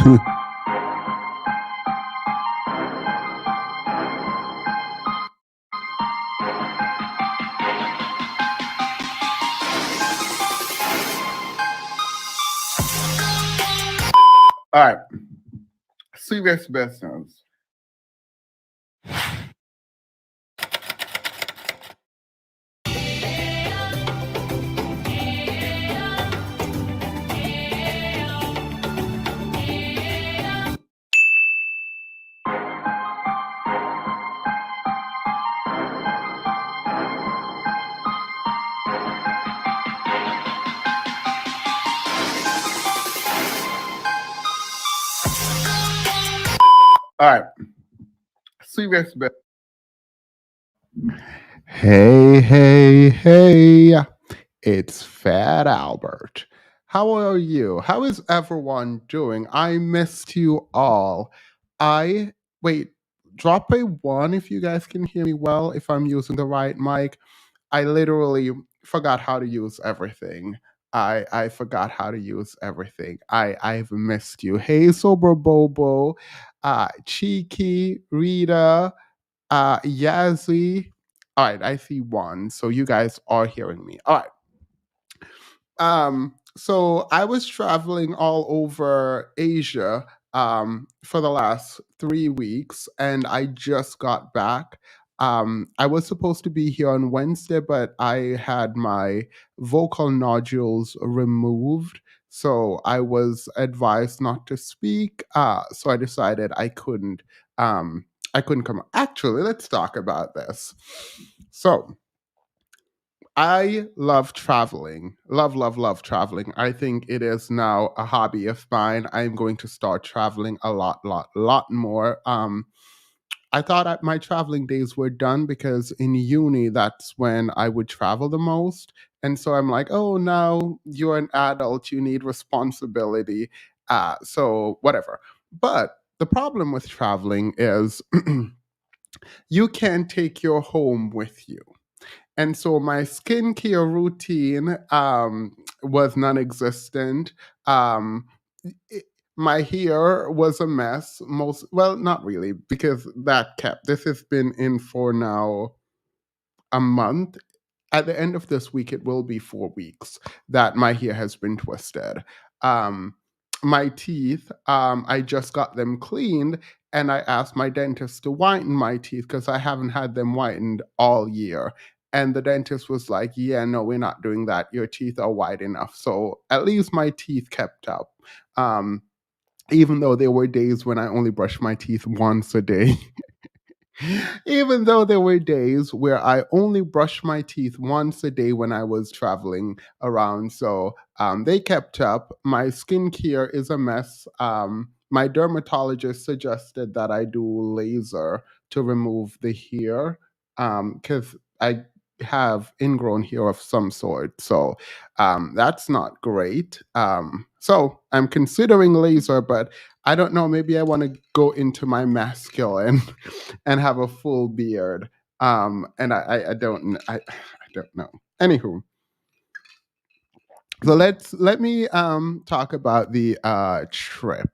All right. Serious business. All right. Serious business. Hey. It's Fat Albert. How are you? How is everyone doing? I missed you all. I wait, drop a one if you guys can hear me well, if I'm using the right mic. I literally forgot how to use everything. I forgot how to use everything. I've missed you. Hey Sober Bobo, Cheeky, Rita, Yazzie. All right, I see one. So you guys are hearing me. All right. So I was traveling all over Asia for the last 3 weeks, and I just got back. I was supposed to be here on Wednesday, but I had my vocal nodules removed, so I was advised not to speak. So I decided I couldn't. I couldn't come. Actually, let's talk about this. So I love traveling. Love traveling. I think it is now a hobby of mine. I'm going to start traveling a lot more. I thought my traveling days were done because in uni, that's when I would travel the most. And so I'm like, oh, now you're an adult, you need responsibility. So whatever. But the problem with traveling is you can't take your home with you. And so my skincare routine was non-existent. Um, it- my hair was a mess. Well, not really, because that kept. This has been in for now a month. At the end of this week, it will be 4 weeks that my hair has been twisted. Um, my teeth, I just got them cleaned, and I asked my dentist to whiten my teeth because I haven't had them whitened all year. And the dentist was like, yeah, no, we're not doing that. Your teeth are white enough. So at least my teeth kept up. Um, Even though there were days when I only brushed my teeth once a day. Even though there were days where I only brushed my teeth once a day when I was traveling around. So they kept up. My skincare is a mess. My dermatologist suggested that I do laser to remove the hair because I have ingrown hair of some sort. So that's not great. So I'm considering laser, but I don't know. Maybe I want to go into my masculine and have a full beard. And I don't I don't know. Anywho, so let me talk about the trip.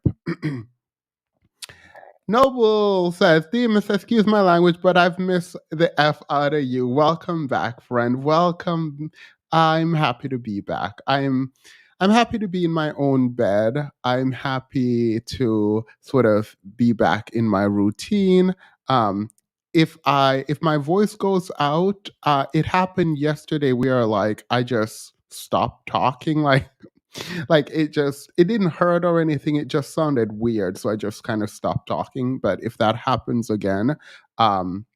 Noble says, Demas, excuse my language, but I've missed the F out of you. Welcome back, friend. Welcome. I'm happy to be back. I'm happy to be in my own bed. I'm happy to sort of be back in my routine. Um, if my voice goes out, it happened yesterday where like I just stopped talking, like it didn't hurt or anything, it just sounded weird, so I just kind of stopped talking. But if that happens again, um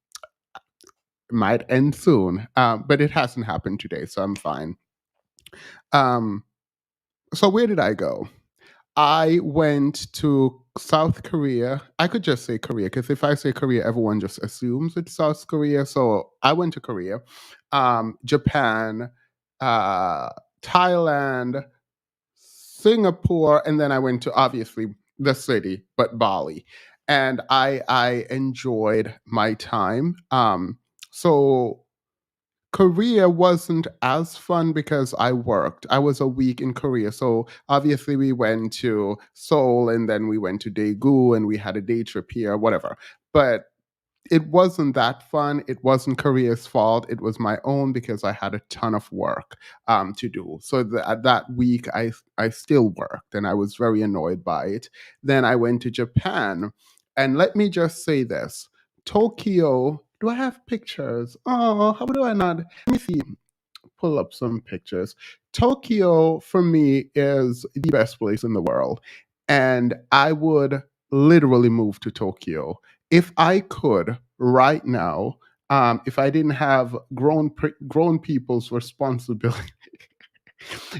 it might end soon, but it hasn't happened today, so I'm fine. um so where did I go? I went to South Korea. I could just say Korea because if I say Korea, everyone just assumes it's South Korea. So I went to Korea, Japan, uh Thailand, Singapore, and then I went to obviously the city, but Bali, and I enjoyed my time. So Korea wasn't as fun because I worked. I was a week in Korea. So obviously we went to Seoul and then we went to Daegu and we had a day trip here, whatever. But it wasn't that fun. It wasn't Korea's fault. It was my own because I had a ton of work to do. So that week, I still worked, and I was very annoyed by it. Then I went to Japan, and let me just say this: Tokyo. Do I have pictures? Oh, how do I not? Let me see. Pull up some pictures. Tokyo for me is the best place in the world, and I would literally move to Tokyo if I could right now. If I didn't have grown people's responsibility,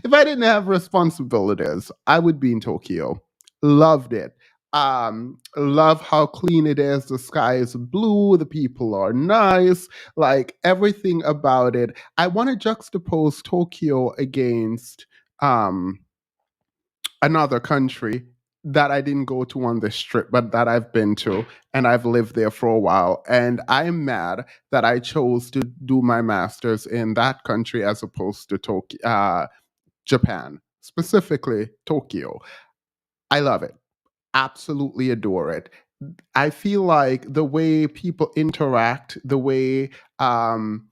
if I didn't have responsibilities, I would be in Tokyo. Loved it. Love how clean it is. The sky is blue. The people are nice. Like everything about it. I want to juxtapose Tokyo against um, another country that I didn't go to on this trip, but that I've been to, and I've lived there for a while. And I'm mad that I chose to do my master's in that country as opposed to Tokyo, Japan, specifically Tokyo. I love it. Absolutely adore it. I feel like the way people interact, um,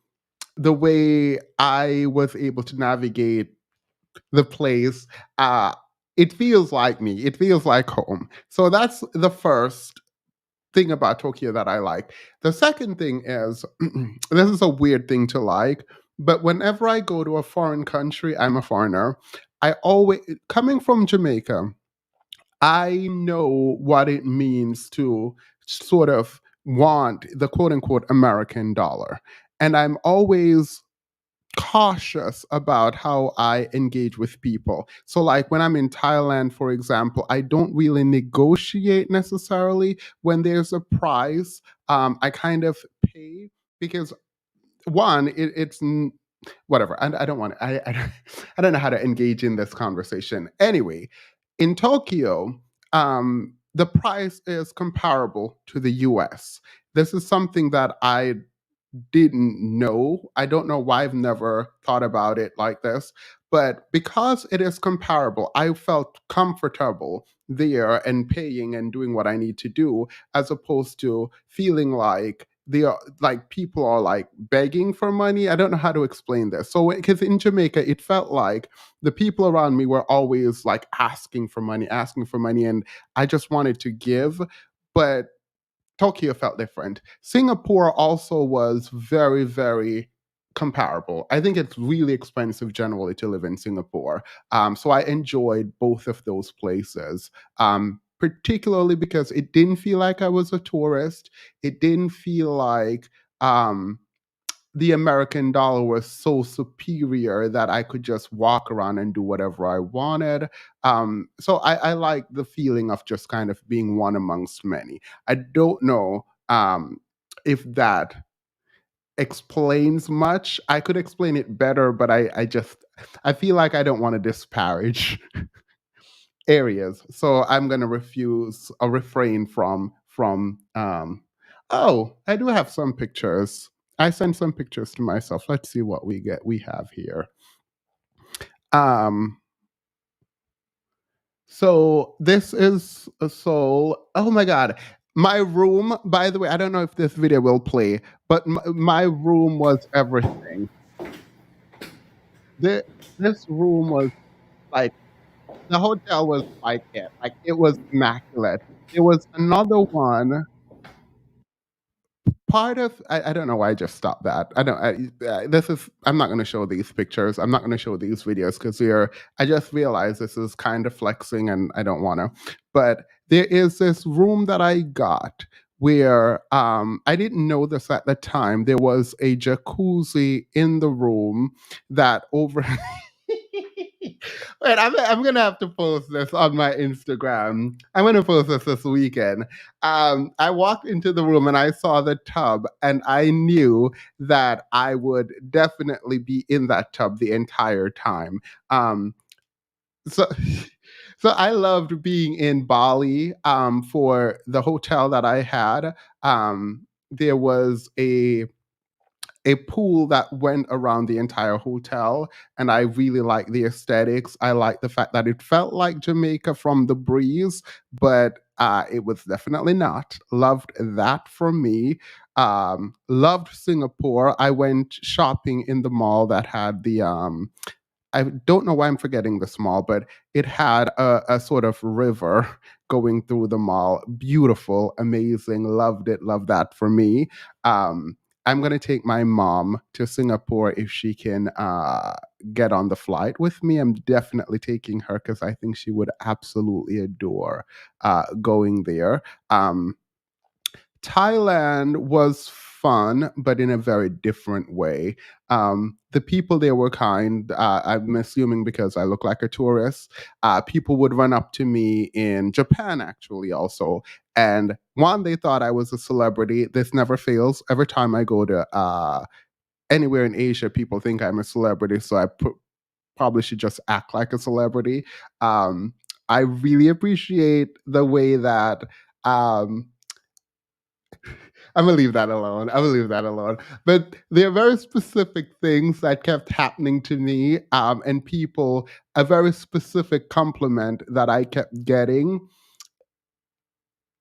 the way I was able to navigate the place, uh, it feels like me. It feels like home. So that's the first thing about Tokyo that I like. The second thing is this is a weird thing to like, but whenever I go to a foreign country, I'm a foreigner. I always, coming from Jamaica, I know what it means to sort of want the quote unquote American dollar. And I'm always cautious about how I engage with people. So, like when I'm in Thailand, for example, I don't really negotiate necessarily when there's a price. I kind of pay because one, whatever. I don't want. I don't know how to engage in this conversation. Anyway, in Tokyo, the price is comparable to the U.S. This is something that I didn't know. I don't know why I've never thought about it like this, but because it is comparable, I felt comfortable there and paying and doing what I need to do, as opposed to feeling like they are like people are like begging for money. I don't know how to explain this. So because in Jamaica, it felt like the people around me were always like asking for money, and I just wanted to give, but Tokyo felt different. Singapore also was very, very comparable. I think it's really expensive generally to live in Singapore. So I enjoyed both of those places, particularly because it didn't feel like I was a tourist. It didn't feel like the American dollar was so superior that I could just walk around and do whatever I wanted. So I like the feeling of just kind of being one amongst many. I don't know if that explains much. I could explain it better, but I feel like I don't want to disparage areas. So I'm gonna refuse or refrain from oh, I do have some pictures. I sent some pictures to myself. Let's see what we have here. Um so this is a soul. Oh my god. My room, by the way, I don't know if this video will play, but my room was everything. This, this room was like the hotel was like it. Like it was immaculate. There was another one. Part of I don't know why I just stopped that. I don't. This is. I'm not going to show these pictures. I'm not going to show these videos because we're. I just realized this is kind of flexing, and I don't want to. But there is this room that I got where I didn't know this at the time. There was a jacuzzi in the room that over. Wait, I'm gonna have to post this on my Instagram. I'm gonna post this weekend. I walked into the room and I saw the tub, and I knew that I would definitely be in that tub the entire time. So, so I loved being in Bali for the hotel that I had. There was a pool that went around the entire hotel, and I really like the aesthetics. I like the fact that it felt like Jamaica from the breeze, but it was definitely not. Loved that for me. Loved Singapore. I went shopping in the mall that had the I don't know why I'm forgetting the mall, but it had a sort of river going through the mall. Beautiful, amazing, loved it, loved that for me. Um, I'm gonna take my mom to Singapore if she can get on the flight with me. I'm definitely taking her because I think she would absolutely adore going there. Um, Thailand was fun, but in a very different way. The people there were kind. I'm assuming because I look like a tourist. People would run up to me in Japan, actually, also. And one, they thought I was a celebrity. This never fails. Every time I go to anywhere in Asia, people think I'm a celebrity. So probably should just act like a celebrity. I really appreciate the way that. I'm gonna leave that alone. I'm gonna leave that alone. But there are very specific things that kept happening to me, and people, a very specific compliment that I kept getting.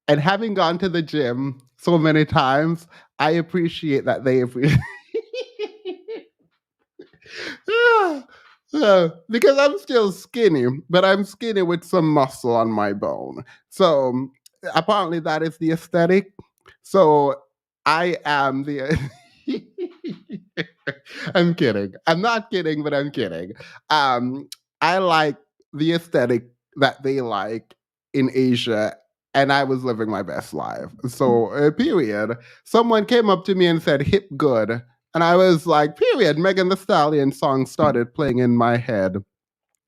And having gone to the gym so many times, I appreciate that they appreciate. Because I'm still skinny, but I'm skinny with some muscle on my bone. So apparently that is the aesthetic. So I am the. I'm kidding. I'm not kidding, but I'm kidding. Um, I like the aesthetic that they like in Asia, and I was living my best life. So, period. Someone came up to me and said, "Hip good." And I was like, period. Megan the Stallion song started playing in my head.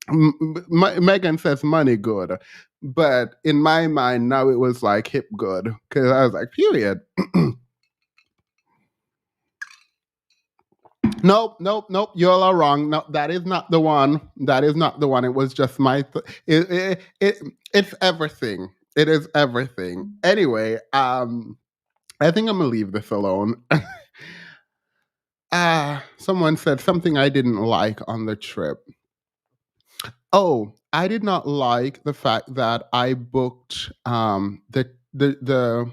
Megan says money good. But in my mind, now it was like hip good. Because I was like, period. Nope, nope, nope. You all are wrong. No, that is not the one. That is not the one. It was just my. It's everything. It is everything. Anyway, I think I'm gonna leave this alone. Someone said something I didn't like on the trip. Oh, I did not like the fact that I booked the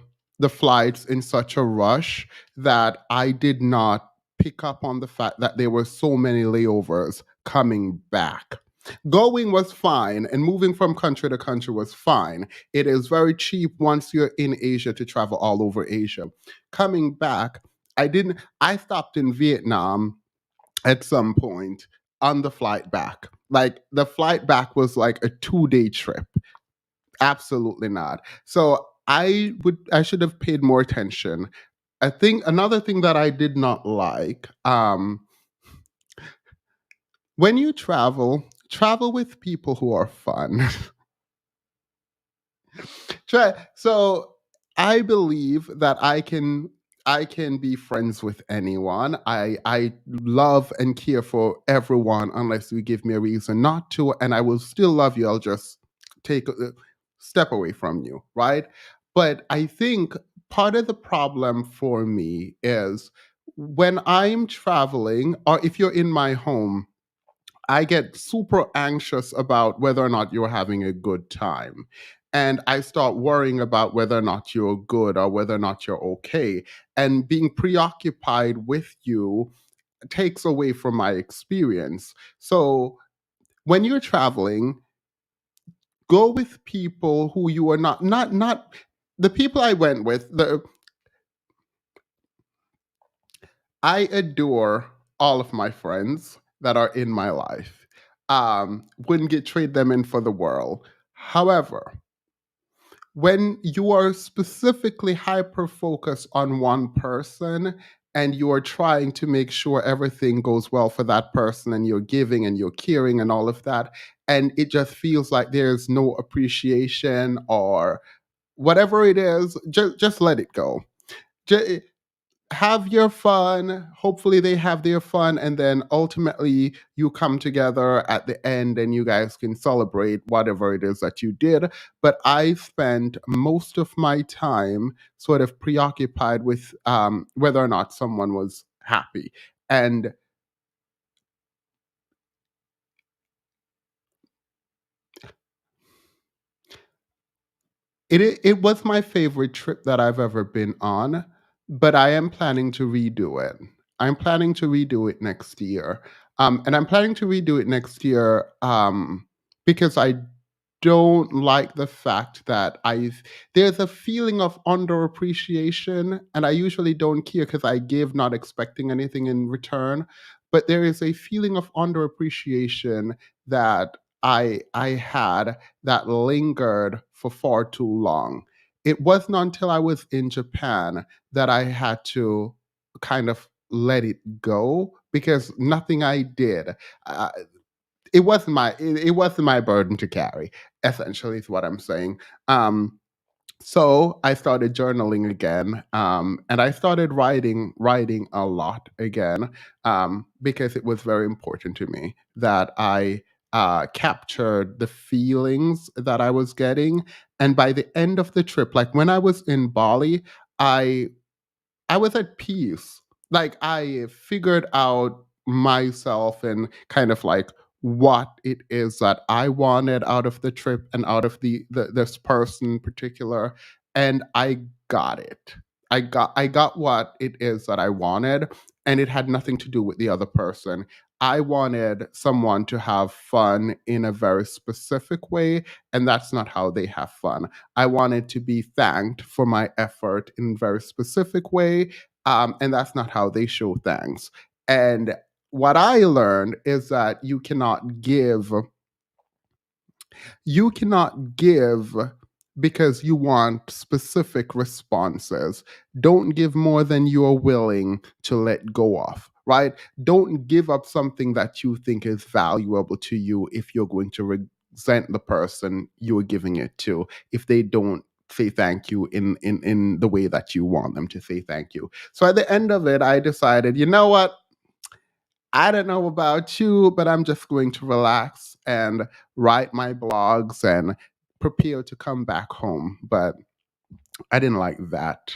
flights in such a rush that I did not pick up on the fact that there were so many layovers coming back. Going was fine, and moving from country to country was fine. It is very cheap once you're in Asia to travel all over Asia. Coming back, I didn't. I stopped in Vietnam at some point on the flight back. Like the flight back was like a 2 day trip. Absolutely not. So I should have paid more attention. I think another thing that I did not like, when you travel with people who are fun. So I believe that I can be friends with anyone. I love and care for everyone unless you give me a reason not to, and I will still love you. I'll just take a step away from you, right? But I think part of the problem for me is when I'm traveling, or if you're in my home, I get super anxious about whether or not you're having a good time. And I start worrying about whether or not you're good or whether or not you're okay. And being preoccupied with you takes away from my experience. So when you're traveling, go with people who you are not the people I went with. I adore all of my friends that are in my life. Wouldn't get trade them in for the world. However, when you are specifically hyper focused on one person and you are trying to make sure everything goes well for that person and you're giving and you're caring and all of that, and it just feels like there's no appreciation or whatever it is, just let it go. Ju- have your fun. Hopefully, they have their fun, and then ultimately, you come together at the end and you guys can celebrate whatever it is that you did. But I spent most of my time sort of preoccupied with whether or not someone was happy. And it was my favorite trip that I've ever been on, but I am planning to redo it. I'm planning to redo it next year. And I'm planning to redo it next year because I don't like the fact that there's a feeling of underappreciation, and I usually don't care because I give not expecting anything in return. But there is a feeling of underappreciation that I had that lingered for far too long. It wasn't until I was in Japan that I had to kind of let it go because nothing I did. Uh, it wasn't my burden to carry. Essentially, is what I'm saying. Um, so I started journaling again, and I started writing a lot again, because it was very important to me that I captured the feelings that I was getting. And by the end of the trip, like when I was in Bali, I I was at peace. Like I figured out myself and kind of like what it is that I wanted out of the trip and out of this person in particular, and I got it. I got what it is that I wanted, and it had nothing to do with the other person. I wanted someone to have fun in a very specific way, and that's not how they have fun. I wanted to be thanked for my effort in a very specific way, and that's not how they show thanks. And what I learned is that you cannot give because you want specific responses. Don't give more than you are willing to let go of, right? Don't give up something that you think is valuable to you if you're going to resent the person you are giving it to if they don't say thank you in the way that you want them to say thank you. So at the end of it, I decided, you know what? I don't know about you, but I'm just going to relax and write my blogs and prepare to come back home. But I didn't like that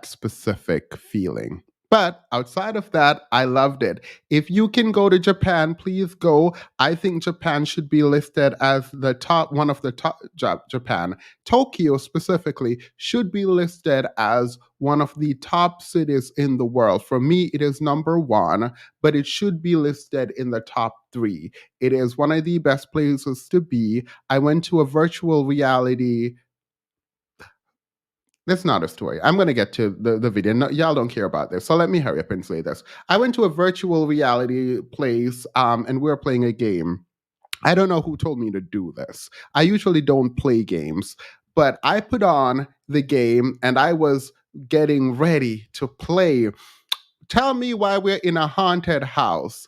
specific feeling. But outside of that, I loved it. If you can go to Japan, please go. I think Japan should be listed as the top one of the top Japan. Tokyo specifically should be listed as one of the top cities in the world. For me, it is number 1, but it should be listed in the top 3. It is one of the best places to be. I went to a virtual reality. That's not a story. I'm going to get to the video. No, y'all don't care about this. So let me hurry up and say this. I went to a virtual reality place, and we were playing a game. I don't know who told me to do this. I usually don't play games, but I put on the game and I was getting ready to play. Tell me why we're in a haunted house.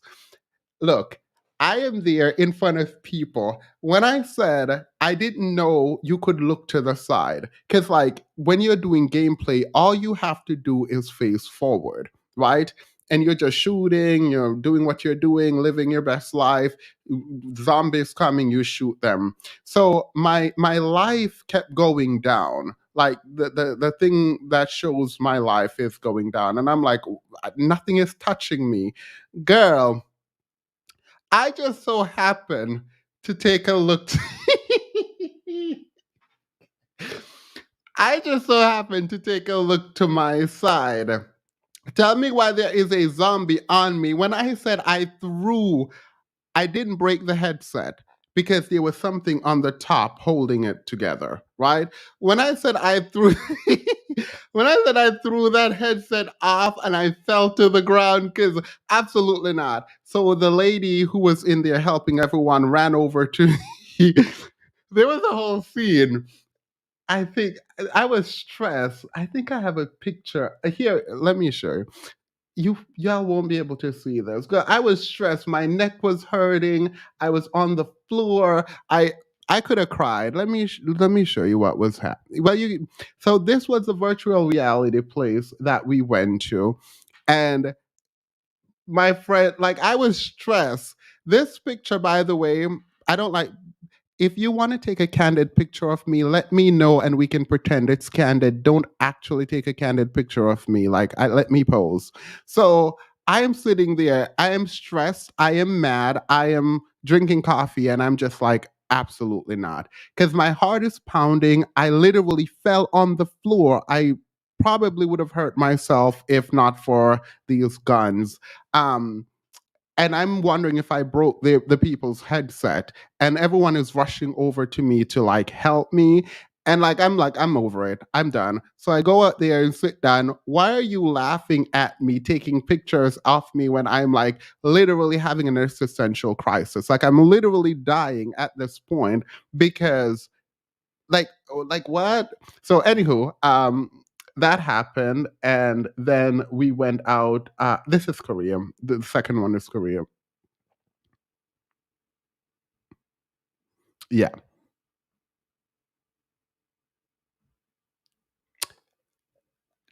Look, I am there in front of people. When I said I didn't know you could look to the side, because like when you're doing gameplay, all you have to do is face forward, right? And you're just shooting, you're doing what you're doing, living your best life. Zombies coming, you shoot them. So my life kept going down. Like the thing that shows my life is going down. And I'm like, nothing is touching me. Girl, I just so happen to take a look. I just so happen to take a look to my side. Tell me why there is a zombie on me. When I said I didn't break the headset because there was something on the top holding it together, right? When I said I threw when I said I threw that headset off and I fell to the ground, because absolutely not. So the lady who was in there helping everyone ran over to me. There was a whole scene. I think I was stressed. I think I have a picture here. Let me show you. Y'all won't be able to see this. 'Cause I was stressed. My neck was hurting. I was on the floor. I could have cried. Let me show you what was happening. So this was a virtual reality place that we went to, and my friend, like I was stressed. This picture, by the way, I don't like. if you want to take a candid picture of me, let me know and we can pretend it's candid. Don't actually take a candid picture of me. Like, let me pose. So I am sitting there. I am stressed. I am mad. I am drinking coffee, and I'm just like, absolutely not. Because my heart is pounding. I literally fell on the floor. I probably would have hurt myself if not for these guns. Um, and I'm wondering if I broke the people's headset, and everyone is rushing over to me to like help me. And like, I'm over it. I'm done. So I go out there and sit down. Why are you laughing at me, taking pictures of me when I'm like literally having an existential crisis? Like I'm literally dying at this point because like what? So anywho, that happened, and then we went out. This is Korea. The second one is Korea. Yeah.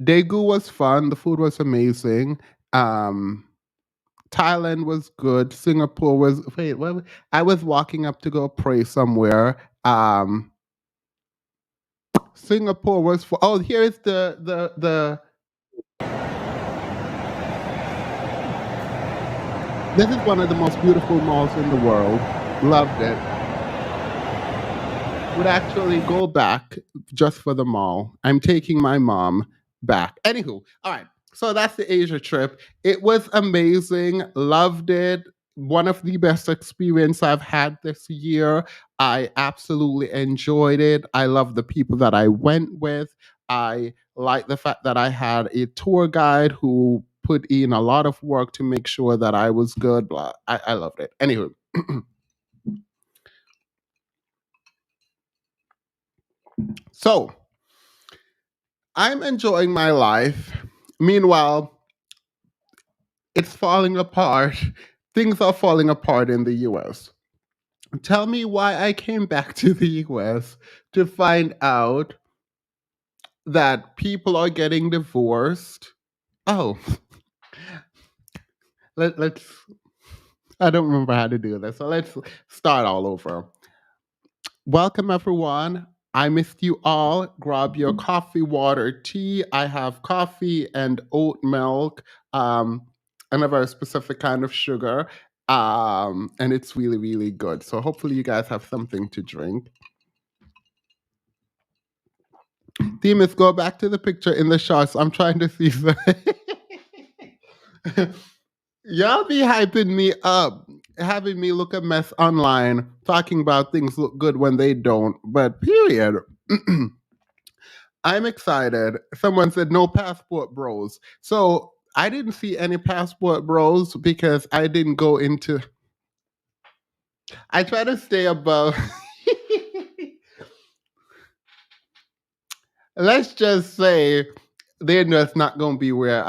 Daegu was fun. The food was amazing. Um, Thailand was good. Singapore was. Wait, what? I was walking up to go pray somewhere. Singapore was for. Oh, here's the. This is one of the most beautiful malls in the world. Loved it. Would actually go back just for the mall. I'm taking my mom back. Anywho, all right. So that's the Asia trip. It was amazing. Loved it. One of the best experience I've had this year. I absolutely enjoyed it. I love the people that I went with. I like the fact that I had a tour guide who put in a lot of work to make sure that I was good. Blah. I loved it. Anywho, so I'm enjoying my life. Meanwhile, it's falling apart. Things are falling apart in the US. Tell me why I came back to the US to find out that people are getting divorced. Oh, let's. I don't remember how to do this, so let's start all over. Welcome, everyone. I missed you all. Grab your coffee, water, tea. I have coffee and oat milk, and a very specific kind of sugar. And it's really, really good. So hopefully you guys have something to drink. Demas, go back to the picture in the shots. I'm trying to see. Y'all be hyping me up, having me look a mess online, talking about things look good when they don't. But period. I'm excited. Someone said no passport bros. So I didn't see any passport bros because I didn't go into. I try to stay above. Let's just say they're just not going to be where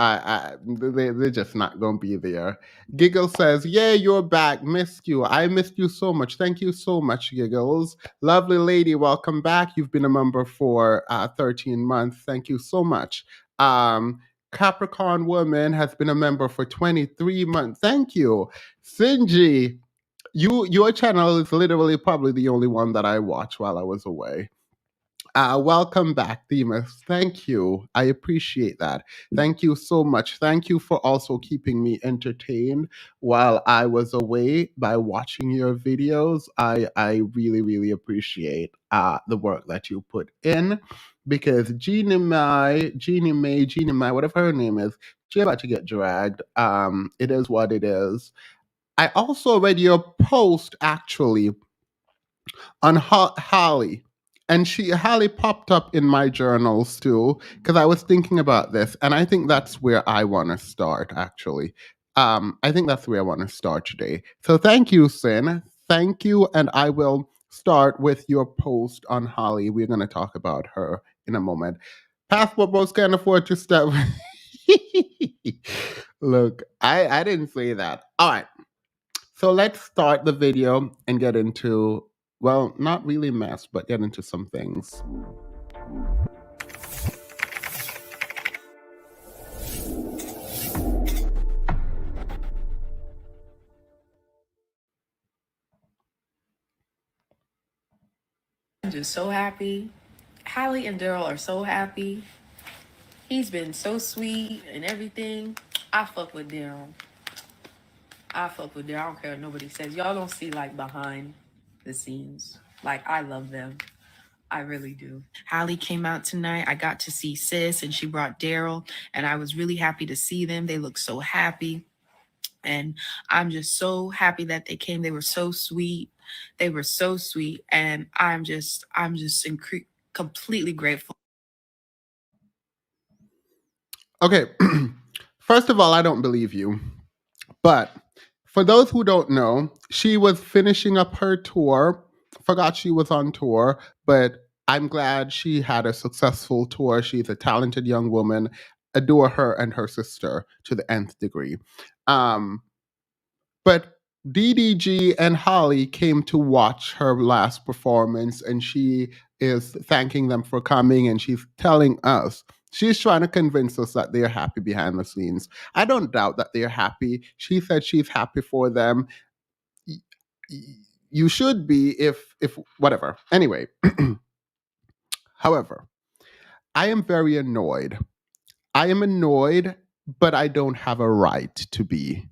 they're just not going to be there. Giggle says, yeah, you're back. Missed you. I missed you so much. Thank you so much, Giggles. Lovely lady, welcome back. You've been a member for 13 months. Thank you so much. Capricorn woman has been a member for 23 months. Thank you. Sinji, your channel is literally probably the only one that I watched while I was away. Welcome back, Demas. Thank you. I appreciate that. Thank you so much. Thank you for also keeping me entertained while I was away by watching your videos. I really, really appreciate the work that you put in because Jeannie Mai, whatever her name is, she's about to get dragged. It is what it is. I also read your post actually on Holly. And Holly popped up in my journals too, because I was thinking about this, and I think that's where I want to start. Actually, I think that's where I want to start today. So thank you, Sin. Thank you, and I will start with your post on Holly. We're going to talk about her in a moment. Passport bros can't afford to step. Look, I didn't say that. All right. So let's start the video and get into, well, not really mess, but get into some things. just so happy. Hallie and Daryl are so happy. He's been so sweet and everything. I fuck with Daryl. I fuck with Daryl. I don't care what nobody says. Y'all don't see like behind the scenes. Like I love them. I really do. Hallie came out tonight. I got to see Sis and she brought Daryl, and I was really happy to see them. They look so happy. And I'm just so happy that they came. They were so sweet. They were so sweet. And I'm just completely grateful. Okay, first of all, I don't believe you. But for those who don't know, she was finishing up her tour. Forgot she was on tour, but I'm glad she had a successful tour. She's a talented young woman. Adore her and her sister to the nth degree. Um, but DDG and Holly came to watch her last performance, and she is thanking them for coming, and she's telling us. She's trying to convince us that they're happy behind the scenes. I don't doubt that they're happy. She said she's happy for them. Y- You should be if whatever. Anyway, however, I am very annoyed. I am annoyed, but I don't have a right to be.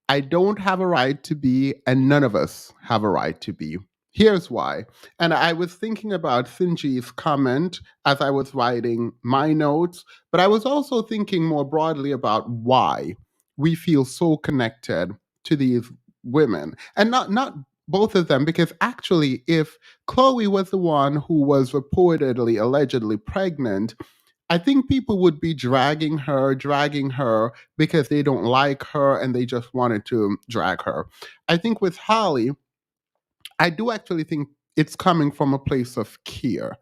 I don't have a right to be, and none of us have a right to be. Here's why. And I was thinking about Sinji's comment as I was writing my notes, but I was also thinking more broadly about why we feel so connected to these women. And not both of them, because actually, if Chloe was the one who was reportedly, allegedly pregnant, I think people would be dragging her because they don't like her and they just wanted to drag her. I think with Holly, I do actually think it's coming from a place of care.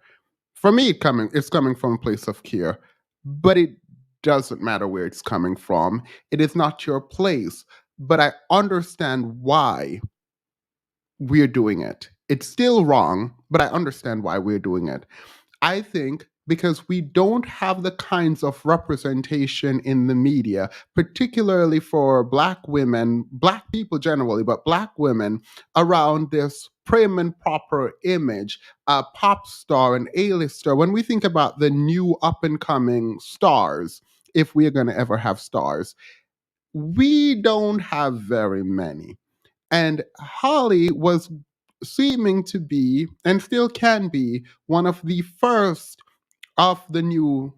For me, it's coming from a place of care, but it doesn't matter where it's coming from. It is not your place, but I understand why we're doing it. It's still wrong, but I understand why we're doing it. I think because we don't have the kinds of representation in the media, particularly for Black women, Black people generally, but Black women, around this prim and proper image, a pop star, an A-lister. When we think about the new up and coming stars, if we're going to ever have stars, we don't have very many. And Holly was seeming to be, and still can be, one of the first of the new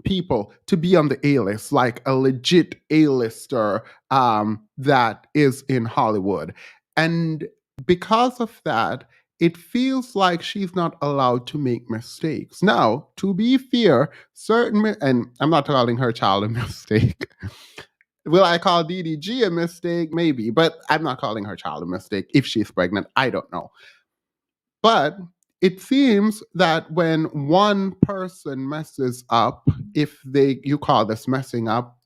people to be on the A list, like a legit A-lister that is in Hollywood. And because of that, it feels like she's not allowed to make mistakes. Now, to be fair, and I'm not calling her child a mistake. Will I call DDG a mistake? Maybe, but I'm not calling her child a mistake. If she's pregnant, I don't know. But it seems that when one person messes up, if you call this messing up,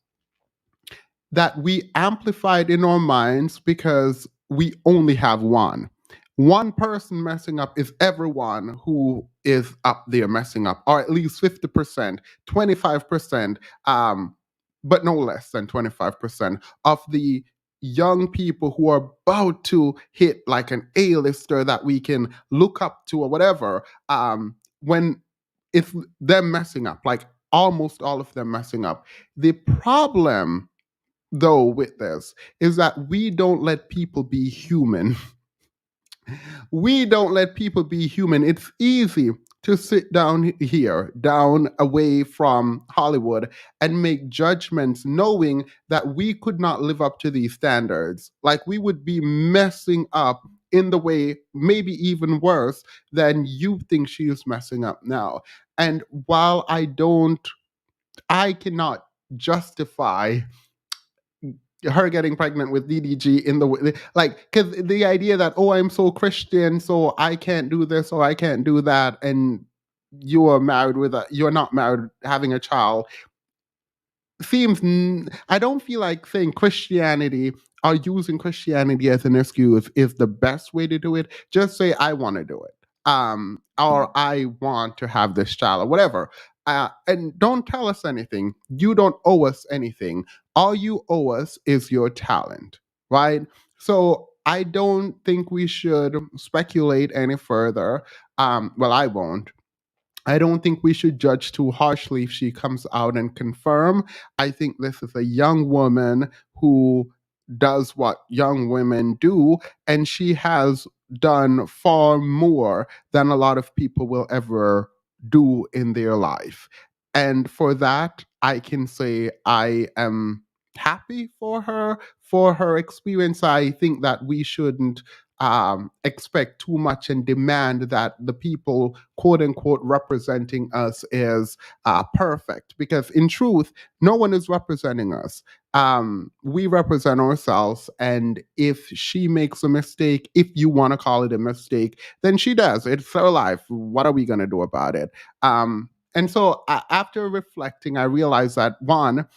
that we amplified in our minds because we only have one. One person messing up is everyone who is up there messing up, or at least 50%, 25%, but no less than 25% of the young people who are about to hit like an A-lister that we can look up to or whatever, when it's them messing up, like almost all of them messing up. The problem though with this is that we don't let people be human. We don't let people be human. It's easy to sit down here, down away from Hollywood, and make judgments knowing that we could not live up to these standards. Like we would be messing up in the way, maybe even worse than you think she is messing up now. And while I cannot justify her getting pregnant with DDG in the way, like, because the idea that, oh, I'm so Christian, so I can't do this or I can't do that, and you're not married, having a child, seems, I don't feel like saying Christianity or using Christianity as an excuse is the best way to do it. Just say I want to do it, or I want to have this child or whatever. And don't tell us anything. You don't owe us anything. All you owe us is your talent, right? So I don't think we should speculate any further. Well, I won't. I don't think we should judge too harshly if she comes out and confirm. I think this is a young woman who does what young women do, and she has done far more than a lot of people will ever do in their life. And for that, I can say I am happy for her experience. I think that we shouldn't expect too much and demand that the people, quote unquote, representing us is perfect. Because in truth, no one is representing us. We represent ourselves. And if she makes a mistake, if you want to call it a mistake, then she does. It's her life. What are we going to do about it? And so after reflecting, I realized that one,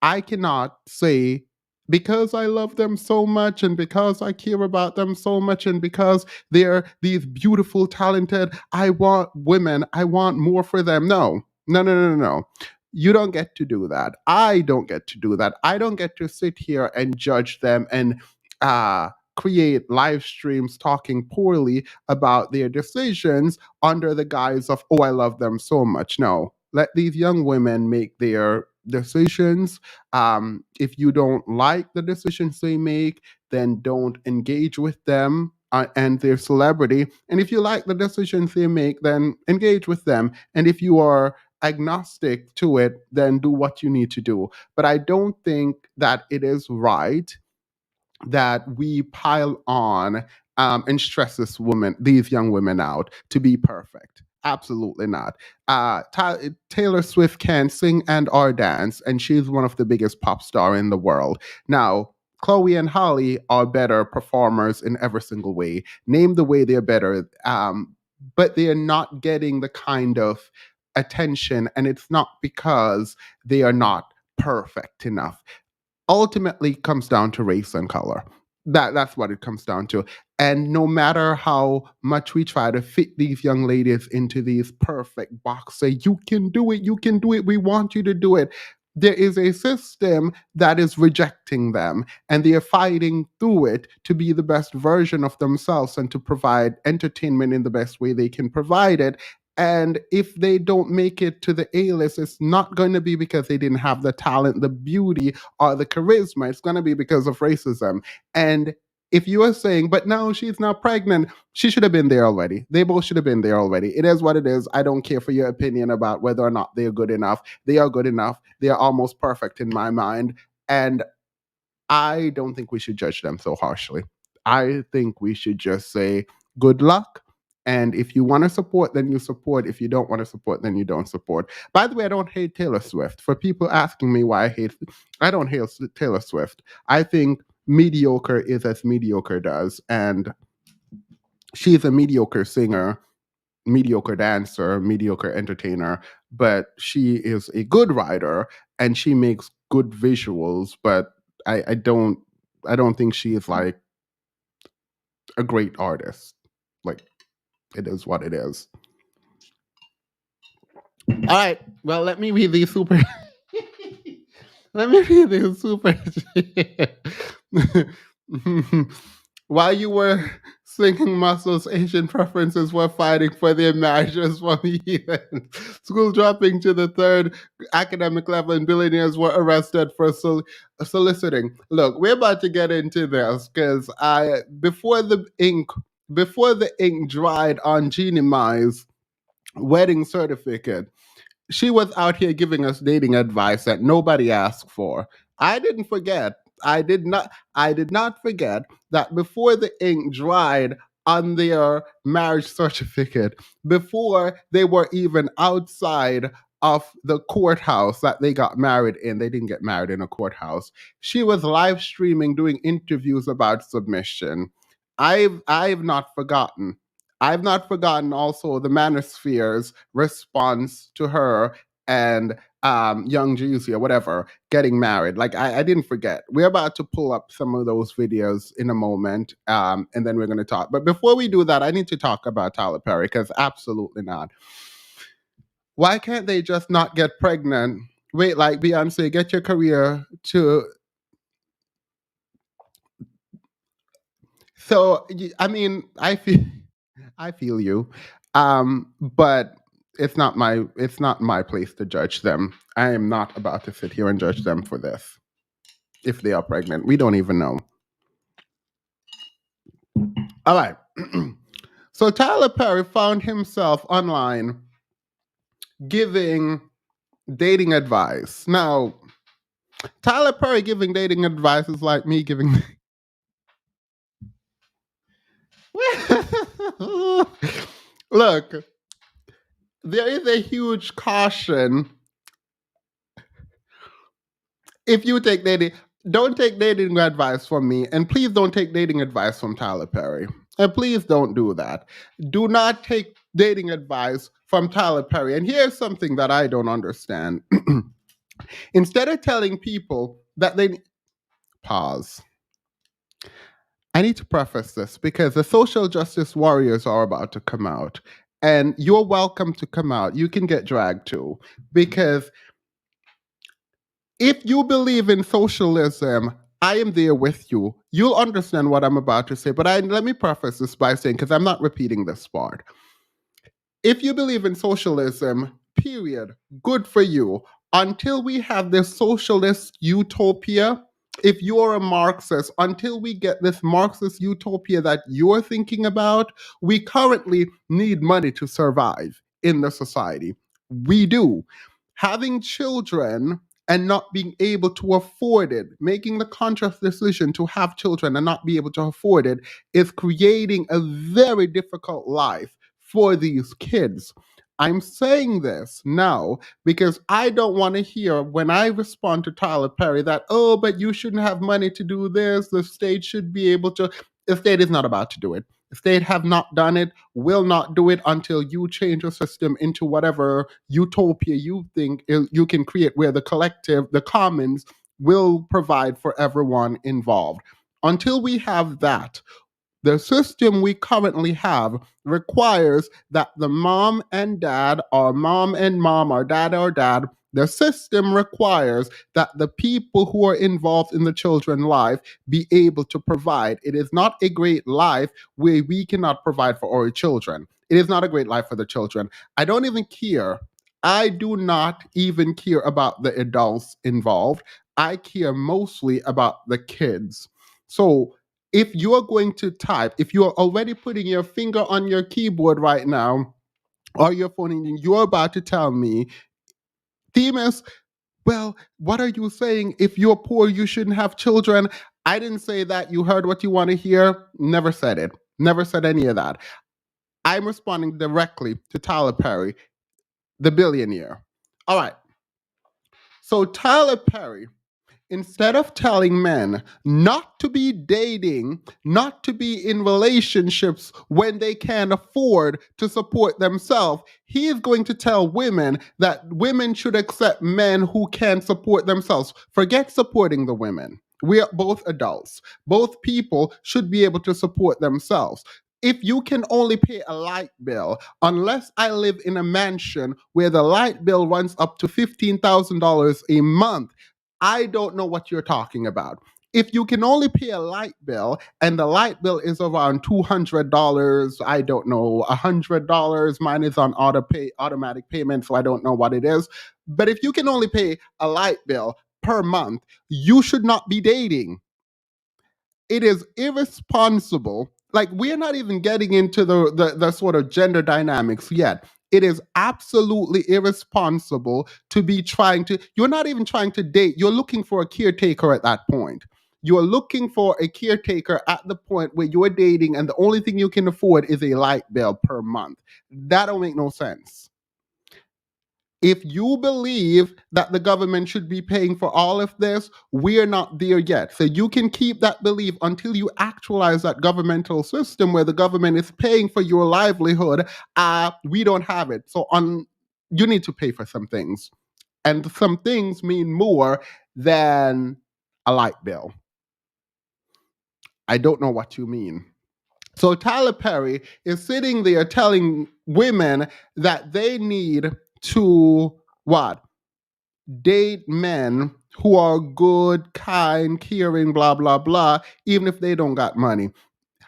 I cannot say because I love them so much and because I care about them so much and because they're these beautiful, talented, I want women, I want more for them. No, no, no, no, no, no. You don't get to do that. I don't get to do that. I don't get to sit here and judge them and create live streams talking poorly about their decisions under the guise of, oh, I love them so much. No, let these young women make their decisions. If you don't like the decisions they make, then don't engage with them and their celebrity. And if you like the decisions they make, then engage with them. And if you are agnostic to it, then do what you need to do. But I don't think that it is right that we pile on and stress these young women out to be perfect. Absolutely not. Taylor Swift can sing and or dance, and she's one of the biggest pop star in the world. Now, Chloe and Holly are better performers in every single way. Name the way they're better, but they are not getting the kind of attention, and it's not because they are not perfect enough. Ultimately comes down to race and color. That's what it comes down to. And no matter how much we try to fit these young ladies into these perfect boxes, say you can do it, you can do it, we want you to do it. There is a system that is rejecting them, and they are fighting through it to be the best version of themselves and to provide entertainment in the best way they can provide it. And if they don't make it to the A list, it's not going to be because they didn't have the talent, the beauty, or the charisma. It's going to be because of racism. And if you are saying, but no, she's not pregnant, she should have been there already. They both should have been there already. It is what it is. I don't care for your opinion about whether or not they're good enough. They are good enough. They are almost perfect in my mind. And I don't think we should judge them so harshly. I think we should just say, good luck. And if you want to support, then you support. If you don't want to support, then you don't support. By the way, I don't hate Taylor Swift. For people asking me why I don't hate Taylor Swift. I think mediocre is as mediocre does. And she's a mediocre singer, mediocre dancer, mediocre entertainer, but she is a good writer and she makes good visuals. But I don't think she is like a great artist. Like it is what it is. All right. Well, let me read these super. Let me read these super. While you were singing muscles, Asian preferences were fighting for their marriages from heathen. School dropping to the third academic level, and billionaires were arrested for soliciting. Look, we're about to get into this because before the ink dried on Jeannie Mai's wedding certificate, she was out here giving us dating advice that nobody asked for. I didn't forget. I did not forget that before the ink dried on their marriage certificate, before they were even outside of the courthouse that they got married in, they didn't get married in a courthouse. She was live streaming doing interviews about submission. I've not forgotten. I've not forgotten also the Manosphere's response to her and young Juicy or whatever getting married. Like I didn't forget. We're about to pull up some of those videos in a moment, and then we're going to talk. But before we do that, I need to talk about Tyler Perry because absolutely not. Why can't they just not get pregnant? Wait, like Beyonce, get your career to. So I mean, I feel you. But it's not my place to judge them. I am not about to sit here and judge them for this. If they are pregnant, we don't even know. All right. So Tyler Perry found himself online giving dating advice. Now, Tyler Perry giving dating advice is like me giving. Look, there is a huge caution if you take dating. Don't take dating advice from me, and please don't take dating advice from Tyler Perry. And please don't do that. Do not take dating advice from Tyler Perry. And here's something that I don't understand. Instead of telling people that they pause. I need to preface this because the social justice warriors are about to come out. And you're welcome to come out. You can get dragged too. Because if you believe in socialism, I am there with you. You'll understand what I'm about to say. But let me preface this by saying, because I'm not repeating this part. If you believe in socialism, period, good for you. Until we have this socialist utopia, if you're a Marxist, until we get this Marxist utopia that you're thinking about, we currently need money to survive in the society. We do. Having children and not being able to afford it, making the conscious decision to have children and not be able to afford it, is creating a very difficult life for these kids. I'm saying this now because I don't want to hear when I respond to Tyler Perry that, oh, but you shouldn't have money to do this. The state should be able to. The state is not about to do it. The state have not done it, will not do it until you change your system into whatever utopia you think you can create where the collective, the commons, will provide for everyone involved. Until we have that, the system we currently have requires that the mom and dad, or mom and mom, or dad, the system requires that the people who are involved in the children's life be able to provide. It is not a great life where we cannot provide for our children. It is not a great life for the children. I don't even care. I do not even care about the adults involved. I care mostly about the kids. So if you're going to type, if you're already putting your finger on your keyboard right now or your phone and you're about to tell me, Themis, well, what are you saying? If you're poor, you shouldn't have children. I didn't say that. You heard what you want to hear. Never said it. Never said any of that. I'm responding directly to Tyler Perry, the billionaire. All right. So Tyler Perry, instead of telling men not to be dating, not to be in relationships when they can't afford to support themselves, he is going to tell women that women should accept men who can support themselves. Forget supporting the women. We are both adults. Both people should be able to support themselves. If you can only pay a light bill, unless I live in a mansion where the light bill runs up to $15,000 a month, I don't know what you're talking about. If you can only pay a light bill and the light bill is around $200, I don't know, $100, mine is on automatic payment, so I don't know what it is. But if you can only pay a light bill per month, you should not be dating. It is irresponsible. Like, we're not even getting into the sort of gender dynamics yet. It is absolutely irresponsible to be trying to, you're not even trying to date, you're looking for a caretaker at that point. You're looking for a caretaker at the point where you're dating and the only thing you can afford is a light bill per month. That don't make no sense. If you believe that the government should be paying for all of this, we're not there yet. So you can keep that belief until you actualize that governmental system where the government is paying for your livelihood. We don't have it. So you need to pay for some things. And some things mean more than a light bill. I don't know what you mean. So Tyler Perry is sitting there telling women that they need to what? Date men who are good, kind, caring, blah, blah, blah, even if they don't got money.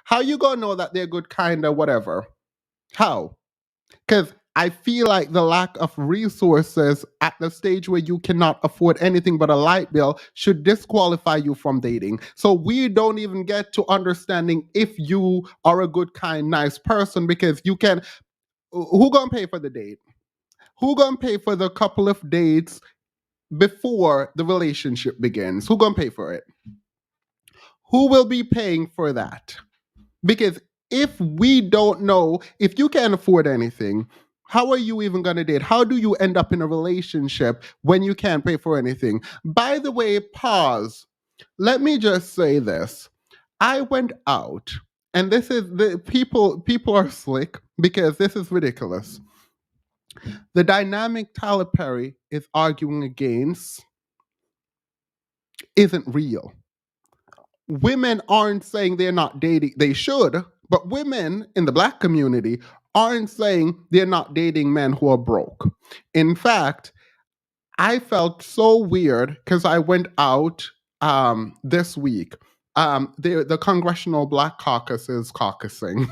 How you gonna know that they're good, kind, or whatever? How? Because I feel like the lack of resources at the stage where you cannot afford anything but a light bill should disqualify you from dating. So we don't even get to understanding if you are a good, kind, nice person because you can. Who gonna pay for the date? Who gonna pay for the couple of dates before the relationship begins? Who gonna pay for it? Who will be paying for that? Because if we don't know, if you can't afford anything, how are you even going to date? How do you end up in a relationship when you can't pay for anything? By the way, pause. Let me just say this. I went out, and this is the people are slick because this is ridiculous. The dynamic Tyler Perry is arguing against isn't real. Women aren't saying they're not dating, they should, but women in the black community aren't saying they're not dating men who are broke. In fact, I felt so weird because I went out this week. The Congressional Black Caucus is caucusing.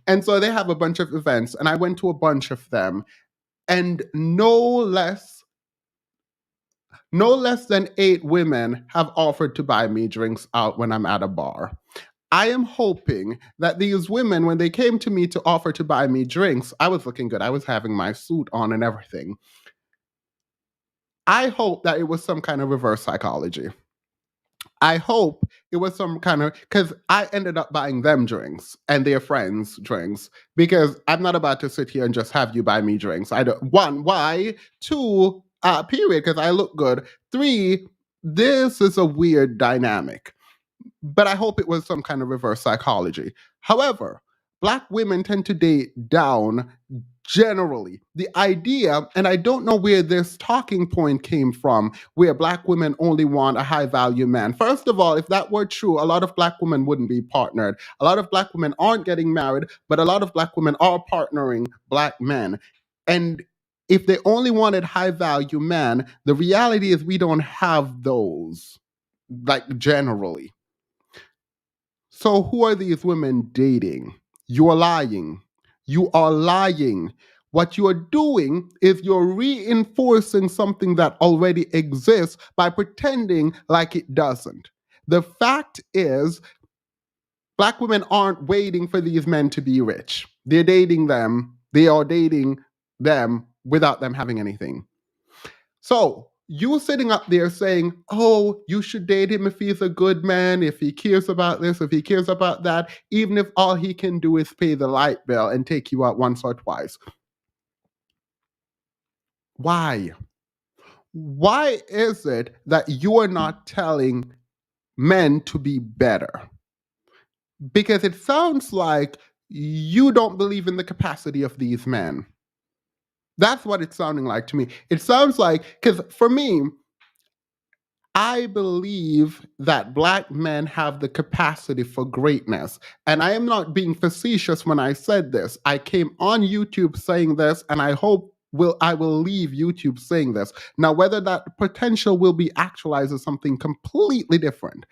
And so they have a bunch of events, and I went to a bunch of them. And no less than 8 women have offered to buy me drinks out when I'm at a bar. I am hoping that these women, when they came to me to offer to buy me drinks, I was looking good. I was having my suit on and everything. I hope that it was some kind of reverse psychology. I hope it was some kind of, because I ended up buying them drinks and their friends drinks because I'm not about to sit here and just have you buy me drinks. I don't, one, why? Two, period, because I look good. Three, this is a weird dynamic, but I hope it was some kind of reverse psychology. However, black women tend to date down generally. The idea, and I don't know where this talking point came from, where black women only want a high value man. First of all, if that were true, a lot of black women wouldn't be partnered. A lot of black women aren't getting married, but a lot of black women are partnering black men. And if they only wanted high value men, the reality is we don't have those, like generally. So, who are these women dating? You are lying. You are lying. What you are doing is you're reinforcing something that already exists by pretending like it doesn't. The fact is, black women aren't waiting for these men to be rich. They're dating them, they are dating them without them having anything. So you sitting up there saying, oh, you should date him if he's a good man, if he cares about this, if he cares about that, even if all he can do is pay the light bill and take you out once or twice. Why? Why is it that you are not telling men to be better? Because it sounds like you don't believe in the capacity of these men. That's what it's sounding like to me. It sounds like, because for me, I believe that black men have the capacity for greatness. And I am not being facetious when I said this. I came on YouTube saying this, and I will leave YouTube saying this. Now, whether that potential will be actualized is something completely different.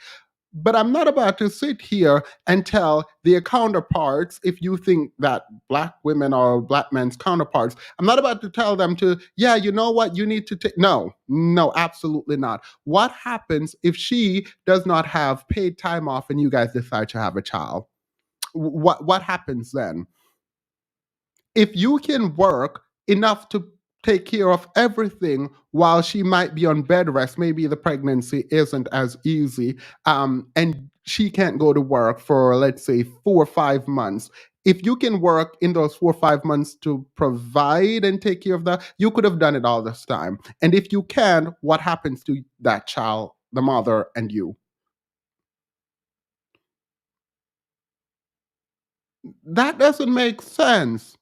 But I'm not about to sit here and tell their counterparts, if you think that black women are black men's counterparts, I'm not about to tell them to, yeah, you know what, you need to take. No, no, absolutely not. What happens if she does not have paid time off and you guys decide to have a child? What happens then? If you can work enough to take care of everything while she might be on bed rest, maybe the pregnancy isn't as easy, and she can't go to work for, let's say, 4 or 5 months. If you can work in those 4 or 5 months to provide and take care of that, you could have done it all this time. And if you can, what happens to that child, the mother, and you? That doesn't make sense.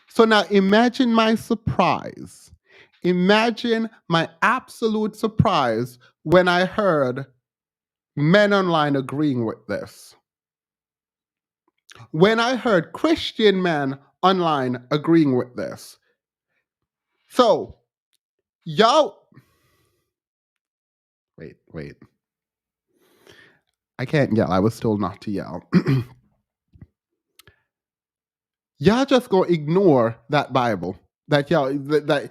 So now imagine my surprise. Imagine my absolute surprise when I heard men online agreeing with this. When I heard Christian men online agreeing with this. So, y'all, wait. I can't yell. I was told not to yell. y'all just go ignore that Bible. That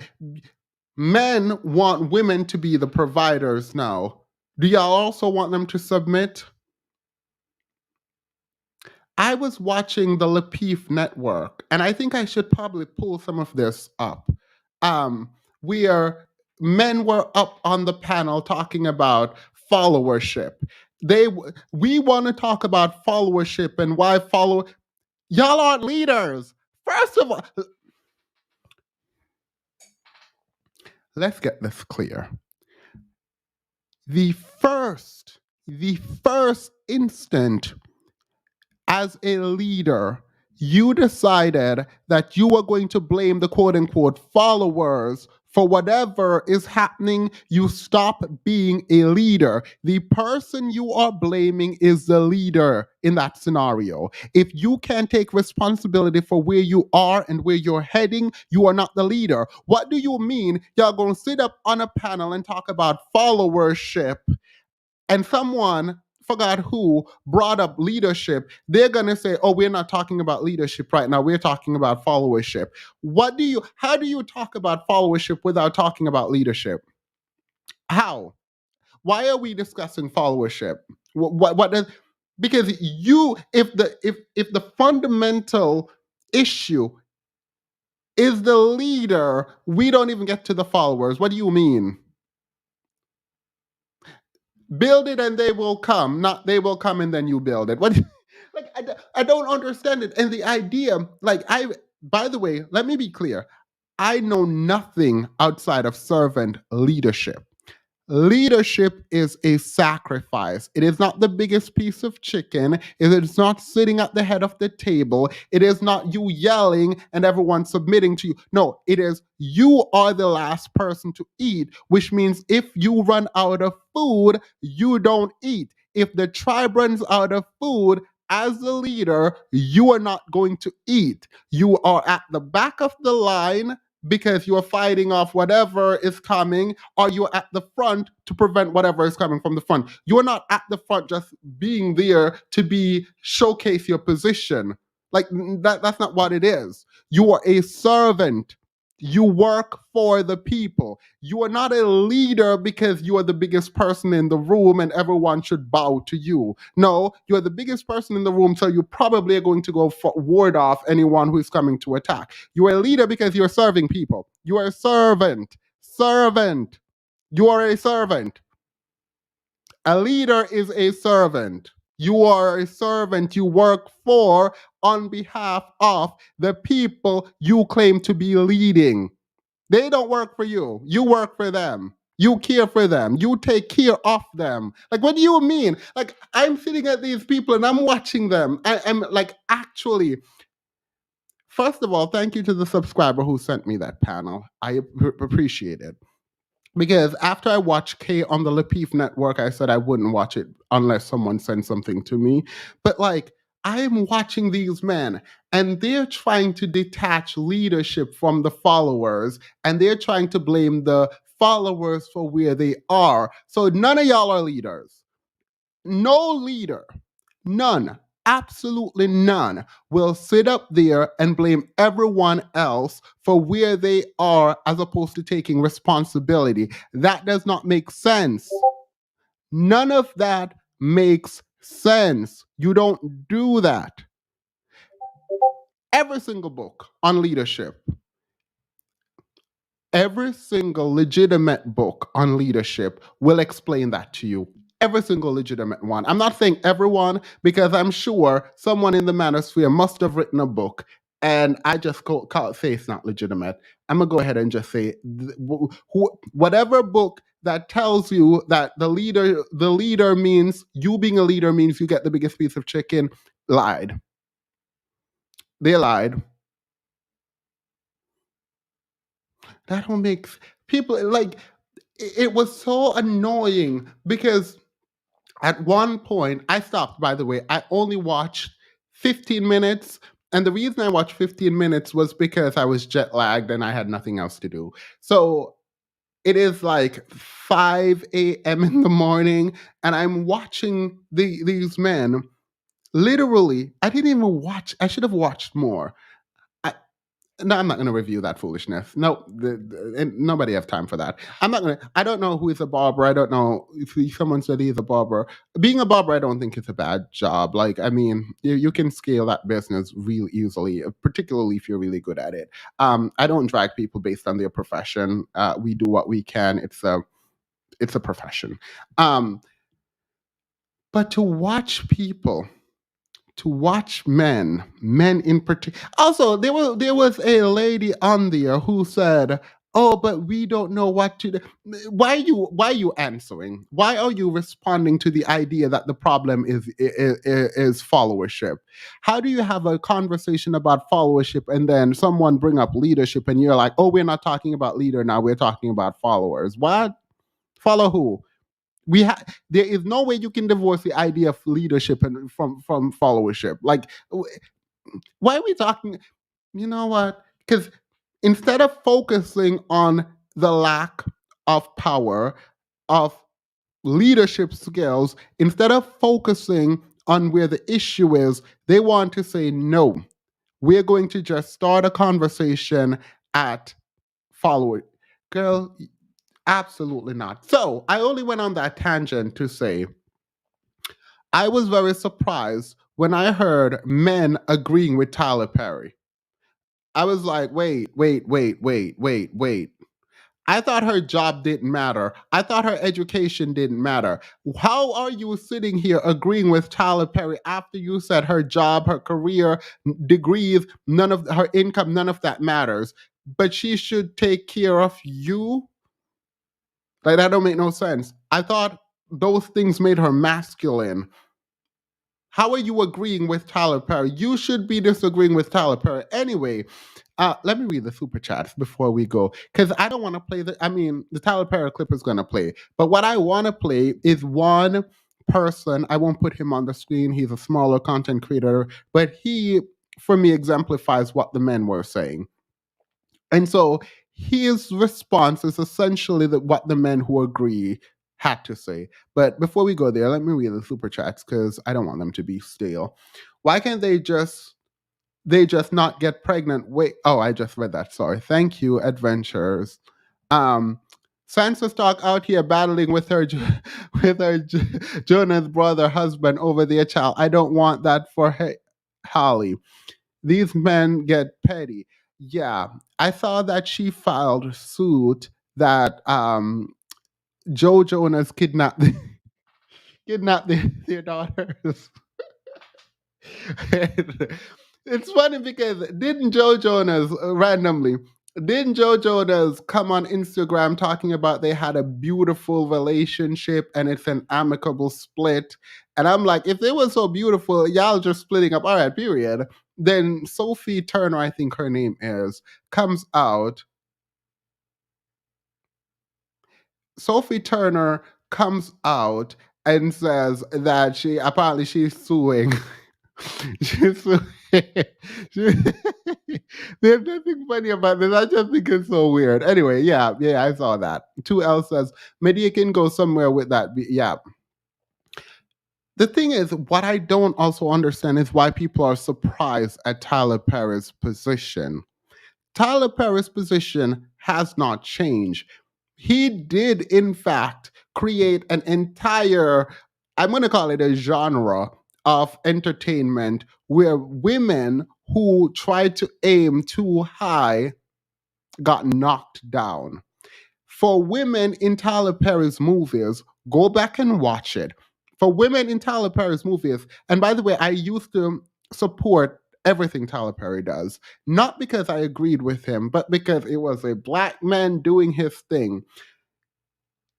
men want women to be the providers now. Do y'all also want them to submit? I was watching the Lapeef network, and I think I should probably pull some of this up. Where men were up on the panel talking about followership. We want to talk about followership and why follow. Y'all aren't leaders. First of all, let's get this clear. The the first instant as a leader, you decided that you were going to blame the quote unquote followers for whatever is happening, you stop being a leader. The person you are blaming is the leader in that scenario. If you can't take responsibility for where you are and where you're heading, you are not the leader. What do you mean you're going to sit up on a panel and talk about followership, and someone, forgot who, brought up leadership? They're going to say, oh, we're not talking about leadership right now, we're talking about followership. How do you talk about followership without talking about leadership? How? Why are we discussing followership? What does, because you, if the fundamental issue is the leader, we don't even get to the followers. What do you mean? Build it and they will come, not they will come and then you build it. What? Like, I don't understand it. And the idea, like, by the way, let me be clear, I know nothing outside of servant leadership. Leadership is a sacrifice. It is not the biggest piece of chicken. It is not sitting at the head of the table. It is not you yelling and everyone submitting to you. No, it is you are the last person to eat, which means if you run out of food, you don't eat. If the tribe runs out of food, as the leader, you are not going to eat. You are at the back of the line because you are fighting off whatever is coming, or you're at the front to prevent whatever is coming from the front. You're not at the front just being there to be showcase your position. Like that's not what it is. You are a servant. You work for the people. You are not a leader because you are the biggest person in the room and everyone should bow to you. No, you're the biggest person in the room, so you probably are going to go ward off anyone who is coming to attack. You are a leader because you're serving people. You are a servant. Servant. You are a servant. A leader is a servant. You are a servant. You work for, on behalf of the people you claim to be leading. They don't work for you. You work for them. You care for them. You take care of them. Like, what do you mean? Like, I'm sitting at these people and I'm watching them. I'm like, actually, first of all, thank you to the subscriber who sent me that panel. I appreciate it. Because after I watched Kay on the Lapeef network, I said I wouldn't watch it unless someone sent something to me. But like, I'm watching these men and they're trying to detach leadership from the followers and they're trying to blame the followers for where they are. So none of y'all are leaders. No leader, none, absolutely none, will sit up there and blame everyone else for where they are as opposed to taking responsibility. That does not make sense. None of that makes sense. You don't do that. Every single book on leadership, every single legitimate book on leadership will explain that to you. Every single legitimate one. I'm not saying everyone, because I'm sure someone in the manosphere must have written a book and I just can't say it's not legitimate. I'm gonna go ahead and just say whatever book that tells you that the leader means you being a leader means you get the biggest piece of chicken, lied. They lied. That don't make people like it was so annoying because at one point I stopped, by the way. I only watched 15 minutes. And the reason I watched 15 minutes was because I was jet lagged and I had nothing else to do. So it is like 5 a.m. in the morning, and I'm watching these men. Literally, I didn't even watch, I should have watched more. No, I'm not going to review that foolishness. No, and nobody have time for that. I'm not going to. I don't know who is a barber. I don't know if someone said he's a barber. Being a barber, I don't think it's a bad job. Like, I mean, you can scale that business real easily, particularly if you're really good at it. I don't drag people based on their profession. We do what we can. It's a profession. Um, but to watch men in particular. Also, there was a lady on there who said, "Oh, but we don't know what to do." Why are you answering? Why are you responding to the idea that the problem is followership? How do you have a conversation about followership and then someone bring up leadership and you're like, "Oh, we're not talking about leader now. We're talking about followers." What? Follow who? There is no way you can divorce the idea of leadership and from followership. Like, why are we talking? You know what? Because instead of focusing on the lack of power, of leadership skills, instead of focusing on where the issue is, they want to say no. We're going to just start a conversation at follower. Girl, absolutely not. So I only went on that tangent to say I was very surprised when I heard men agreeing with Tyler Perry. I was like, wait, wait, wait, wait, wait, wait. I thought her job didn't matter. I thought her education didn't matter. How are you sitting here agreeing with Tyler Perry after you said her job, her career, degrees, none of her income, none of that matters? But she should take care of you? Like, that don't make no sense. I thought those things made her masculine. How are you agreeing with Tyler Perry? You should be disagreeing with Tyler Perry. Anyway, let me read the super chats before we go. Because I don't want to play I mean, the Tyler Perry clip is going to play. But what I want to play is one person. I won't put him on the screen. He's a smaller content creator. But he, for me, exemplifies what the men were saying. And so his response is essentially what the men who agree had to say. But before we go there, let me read the super chats because I don't want them to be stale. Why can't they just not get pregnant? Wait, oh, I just read that. Sorry. Thank you, adventures. Um, Sansa Stark out here battling with her with her Jonah's brother husband over their child. I don't want that for Holly. These men get petty. Yeah, I saw that she filed suit that Joe Jonas kidnapped kidnapped their daughters. It's funny because didn't Joe Jonas come on Instagram talking about they had a beautiful relationship and it's an amicable split? And I'm like, if they were so beautiful, y'all just splitting up, all right, period. Then Sophie Turner, I think her name is, comes out. Sophie Turner comes out and says that she's suing. She's suing. she, There's nothing funny about this. I just think it's so weird. Anyway, yeah, I saw that. 2L says Medea can go somewhere with that. Yeah. The thing is, what I don't also understand is why people are surprised at Tyler Perry's position. Tyler Perry's position has not changed. He did, in fact, create an entire, I'm going to call it a genre of entertainment where women who tried to aim too high got knocked down. For women in Tyler Perry's movies, go back and watch it. For women in Tyler Perry's movies, and by the way, I used to support everything Tyler Perry does, not because I agreed with him, but because it was a black man doing his thing.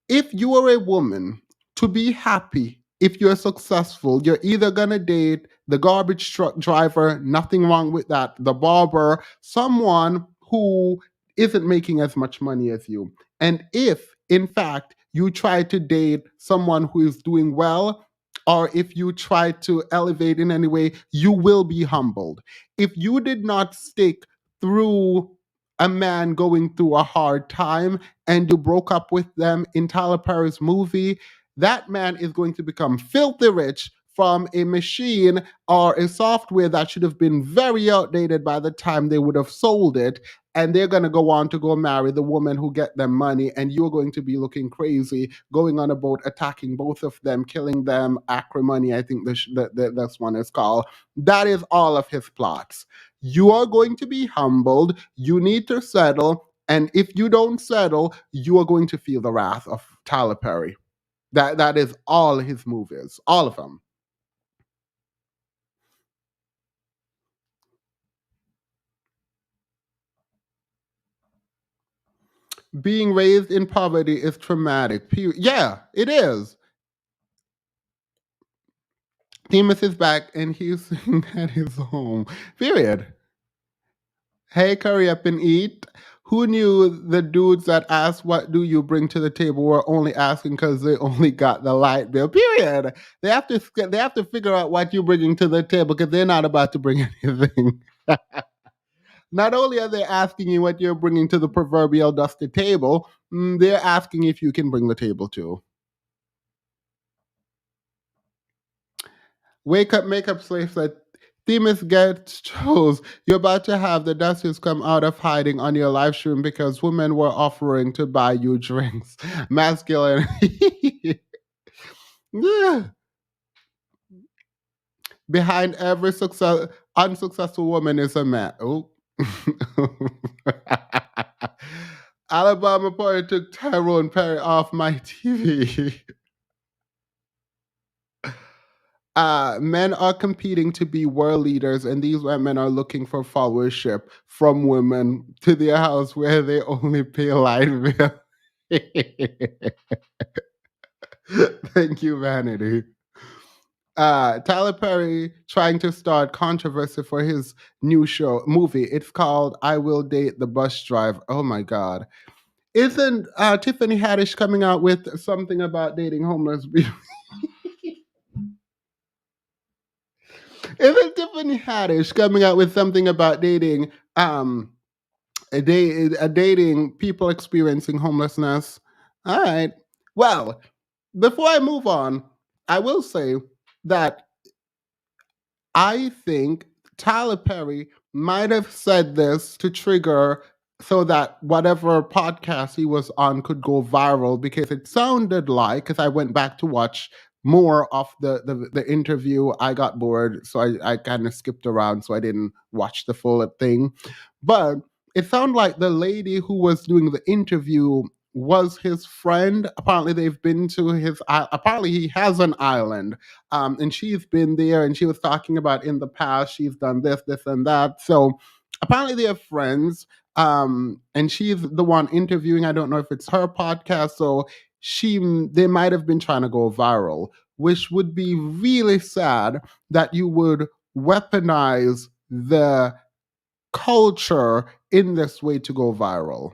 If you are a woman, to be happy, if you're successful, you're either gonna date the garbage truck driver, nothing wrong with that, the barber, someone who isn't making as much money as you. And if, in fact, you try to date someone who is doing well, or if you try to elevate in any way, you will be humbled. If you did not stick through a man going through a hard time and you broke up with them in Tyler Perry's movie, that man is going to become filthy rich, from a machine or a software that should have been very outdated by the time they would have sold it, and they're going to go on to go marry the woman who get them money, and you're going to be looking crazy going on a boat attacking both of them, killing them. Acrimony, I think this one is called. That is all of his plots. You are going to be humbled, you need to settle, and if you don't settle, you are going to feel the wrath of Tyler Perry. That is all his movies, all of them. Being raised in poverty is traumatic. Period. Yeah, it is. Demas is back and he's at his home. Period. Hey, curry up and eat. Who knew the dudes that asked what do you bring to the table were only asking because they only got the light bill? Period. They have to figure out what you're bringing to the table because they're not about to bring anything. Not only are they asking you what you're bringing to the proverbial dusty table, they're asking if you can bring the table too. Wake up, makeup slave said, Themis gets chose. You're about to have the Duchess come out of hiding on your live stream because women were offering to buy you drinks. Masculine. Yeah. Behind every unsuccessful woman is a man. Oh. Alabama boy took Tyrone Perry off my TV. Men are competing to be world leaders, and these women are looking for followership from women to their house where they only pay light bill. Thank you, Vanity. Tyler Perry trying to start controversy for his new movie. It's called I Will Date the Bus Driver. Oh my God. Isn't Tiffany Haddish coming out with something about dating homeless people? Isn't Tiffany Haddish coming out with something about dating dating people experiencing homelessness? All right. Well, before I move on, I will say that I think Tyler Perry might have said this to trigger so that whatever podcast he was on could go viral because it sounded like, because I went back to watch more of the interview, I got bored. So I kind of skipped around. So I didn't watch the full thing. But it sounded like the lady who was doing the interview was his friend. Apparently, they've been to his. Apparently, he has an island, and she's been there, and she was talking about in the past she's done this, this, and that. So apparently, they're friends. And she's the one interviewing. I don't know if it's her podcast, so they might have been trying to go viral, which would be really sad that you would weaponize the culture in this way to go viral.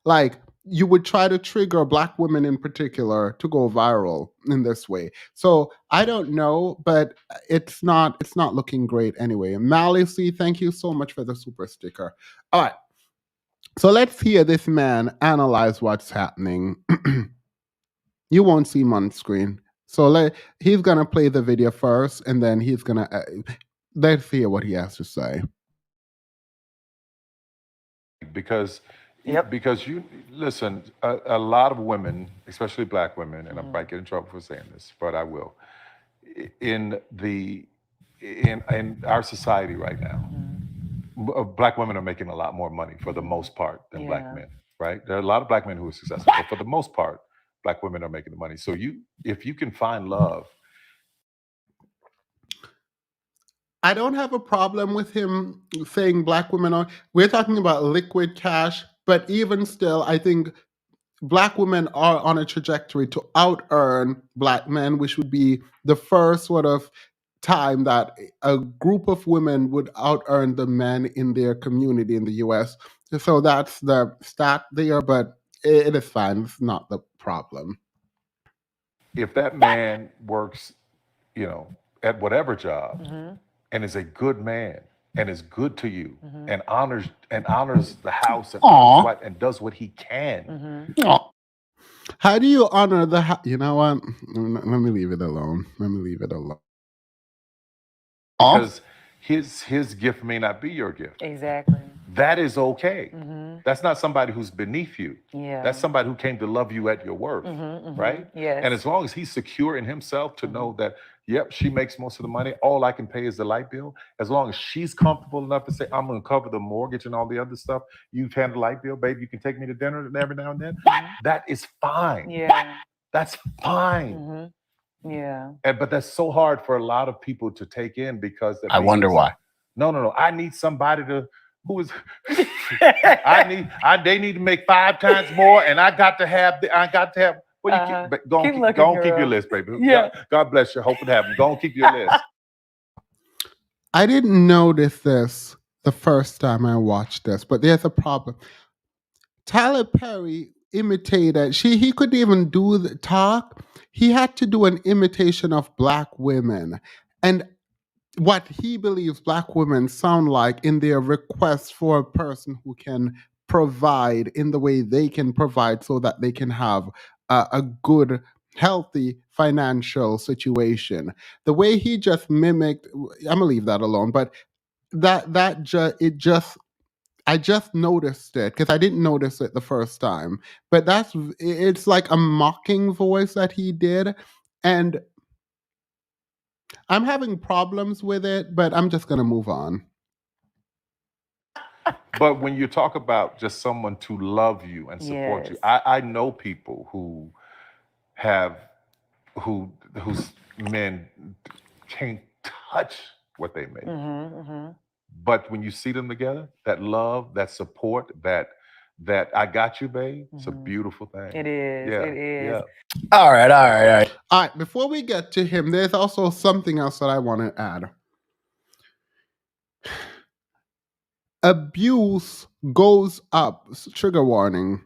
Like you would try to trigger black women in particular to go viral in this way. So I don't know, but it's not looking great anyway. Malice, thank you so much for the super sticker. All right. So let's hear this man analyze what's happening. You won't see him on screen. So he's gonna play the video first, and then he's gonna let's hear what he has to say. Because because you listen, a lot of women, especially black women, and I might get in trouble for saying this, but I will. In the in our society right now, black women are making a lot more money for the most part than black men. Right? There are a lot of black men who are successful, but for the most part, black women are making the money. So if you can find love. I don't have a problem with him saying black women are. We're talking about liquid cash, but even still, I think black women are on a trajectory to out earn black men, which would be the first sort of time that a group of women would out earn the men in their community in the US. So that's the stat there, but it is fine. It's not the problem. If that man works, at whatever job, and is a good man and is good to you and honors the house and does what he can. How do you honor the? You know what? Let me leave it alone. Let me leave it alone. because his gift may not be your gift. Exactly. That is okay. That's not somebody who's beneath you. Yeah. That's somebody who came to love you at your worth, right? Yes. And as long as he's secure in himself to know that, yep, she makes most of the money, all I can pay is the light bill. As long as she's comfortable enough to say, I'm going to cover the mortgage and all the other stuff, you've had the light bill, babe, you can take me to dinner every now and then. That is fine. Yeah. That's fine. Yeah. But that's so hard for a lot of people to take in because that I wonder why. No. I need somebody to who is they need to make 5 times more, and I got to have well, you go on, keep your list, baby. Yeah. God bless you. Hope it happens. Go on, keep your list. I didn't notice this the first time I watched this, but there's a problem. Tyler Perry imitated, he couldn't even do the talk. He had to do an imitation of black women. And what he believes black women sound like in their request for a person who can provide in the way they can provide so that they can have a good, healthy financial situation. The way he just mimicked, I'm gonna leave that alone, but I just noticed it because I didn't notice it the first time. But it's like a mocking voice that he did. And I'm having problems with it, but I'm just going to move on. But when you talk about just someone to love you and support you, I know people who whose men can't touch what they make. But when you see them together, that love, that support, that I got you, babe, it's a beautiful thing. It is. Yeah, It is. yeah. All right. All right, before we get to him, there's also something else that I want to add. Abuse goes up, trigger warning,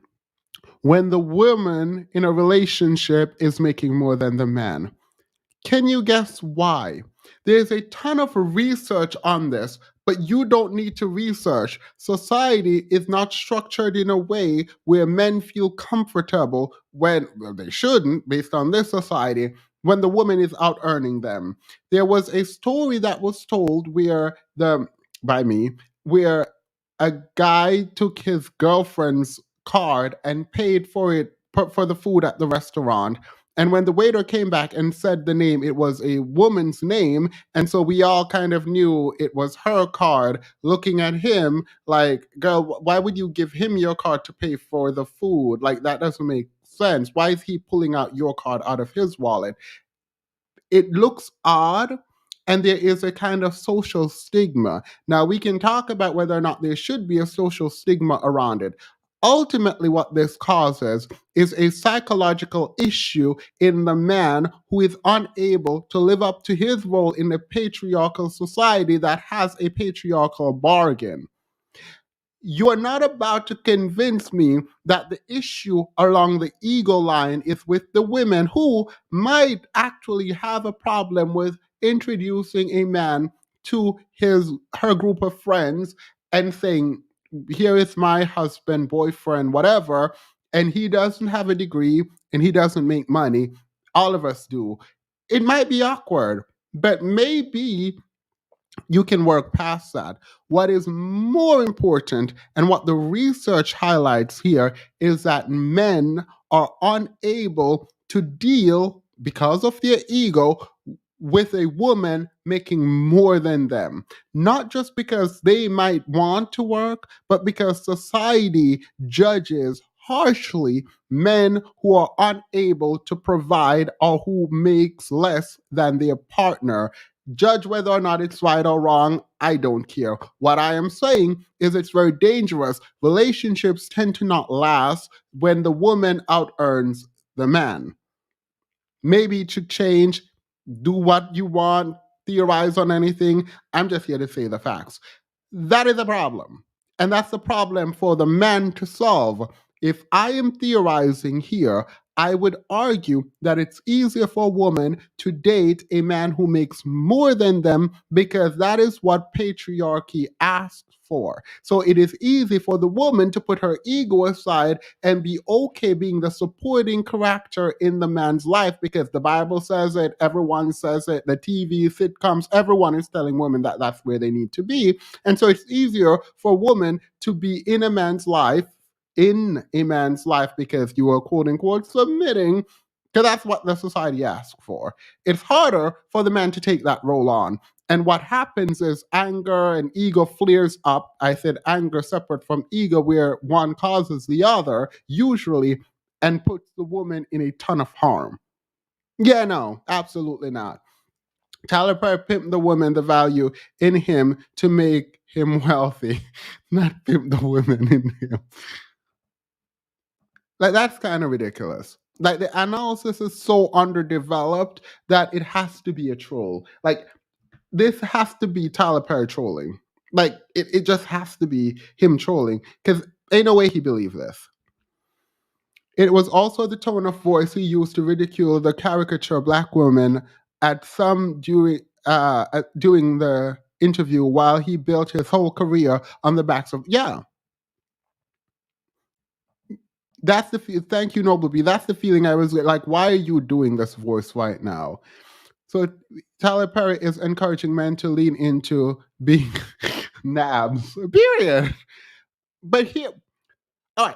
when the woman in a relationship is making more than the man. Can you guess why? There's a ton of research on this, but you don't need to research. Society is not structured in a way where men feel comfortable they shouldn't, based on this society, when the woman is out earning them. There was a story that was told by me, where a guy took his girlfriend's card and paid for the food at the restaurant. And when the waiter came back and said the name, it was a woman's name. And so we all kind of knew it was her card, looking at him like, girl, why would you give him your card to pay for the food? Like, that doesn't make sense. Why is he pulling out your card out of his wallet? It looks odd, and there is a kind of social stigma. Now, we can talk about whether or not there should be a social stigma around it. Ultimately, what this causes is a psychological issue in the man who is unable to live up to his role in a patriarchal society that has a patriarchal bargain. You are not about to convince me that the issue along the ego line is with the women who might actually have a problem with introducing a man to her group of friends and saying, here is my husband, boyfriend, whatever, and he doesn't have a degree and he doesn't make money. All of us do. It might be awkward, but maybe you can work past that. What is more important, and what the research highlights here, is that men are unable to deal, because of their ego, with a woman making more than them. Not just because they might want to work, but because society judges harshly men who are unable to provide or who makes less than their partner. Judge whether or not it's right or wrong. I don't care. What I am saying is it's very dangerous. Relationships tend to not last when the woman out earns the man. Maybe it should change. Do what you want. Theorize on anything. I'm just here to say the facts. That is a problem. And that's the problem for the man to solve. If I am theorizing here, I would argue that it's easier for a woman to date a man who makes more than them because that is what patriarchy asks for. So it is easy for the woman to put her ego aside and be okay being the supporting character in the man's life because the Bible says it, everyone says it, the TV, sitcoms, everyone is telling women that that's where they need to be. And so it's easier for a woman to be in a man's life because you are quote unquote submitting because that's what the society asks for. It's harder for the man to take that role on. And what happens is anger and ego flares up. I said anger separate from ego, where one causes the other, usually, and puts the woman in a ton of harm. Yeah, no, absolutely not. Tyler Perry pimped the woman, the value in him to make him wealthy, not pimp the women in him. Like, that's kind of ridiculous. Like, the analysis is so underdeveloped that it has to be a troll. Like, this has to be Tyler Perry trolling. Like, it just has to be him trolling because ain't no way he believed this. It was also the tone of voice he used to ridicule the caricature black woman at some during the interview while he built his whole career on the backs of That's the thank you, Noble B. That's the feeling I was like. Why are you doing this voice right now? So Tyler Perry is encouraging men to lean into being nabs. Period. But here, all right.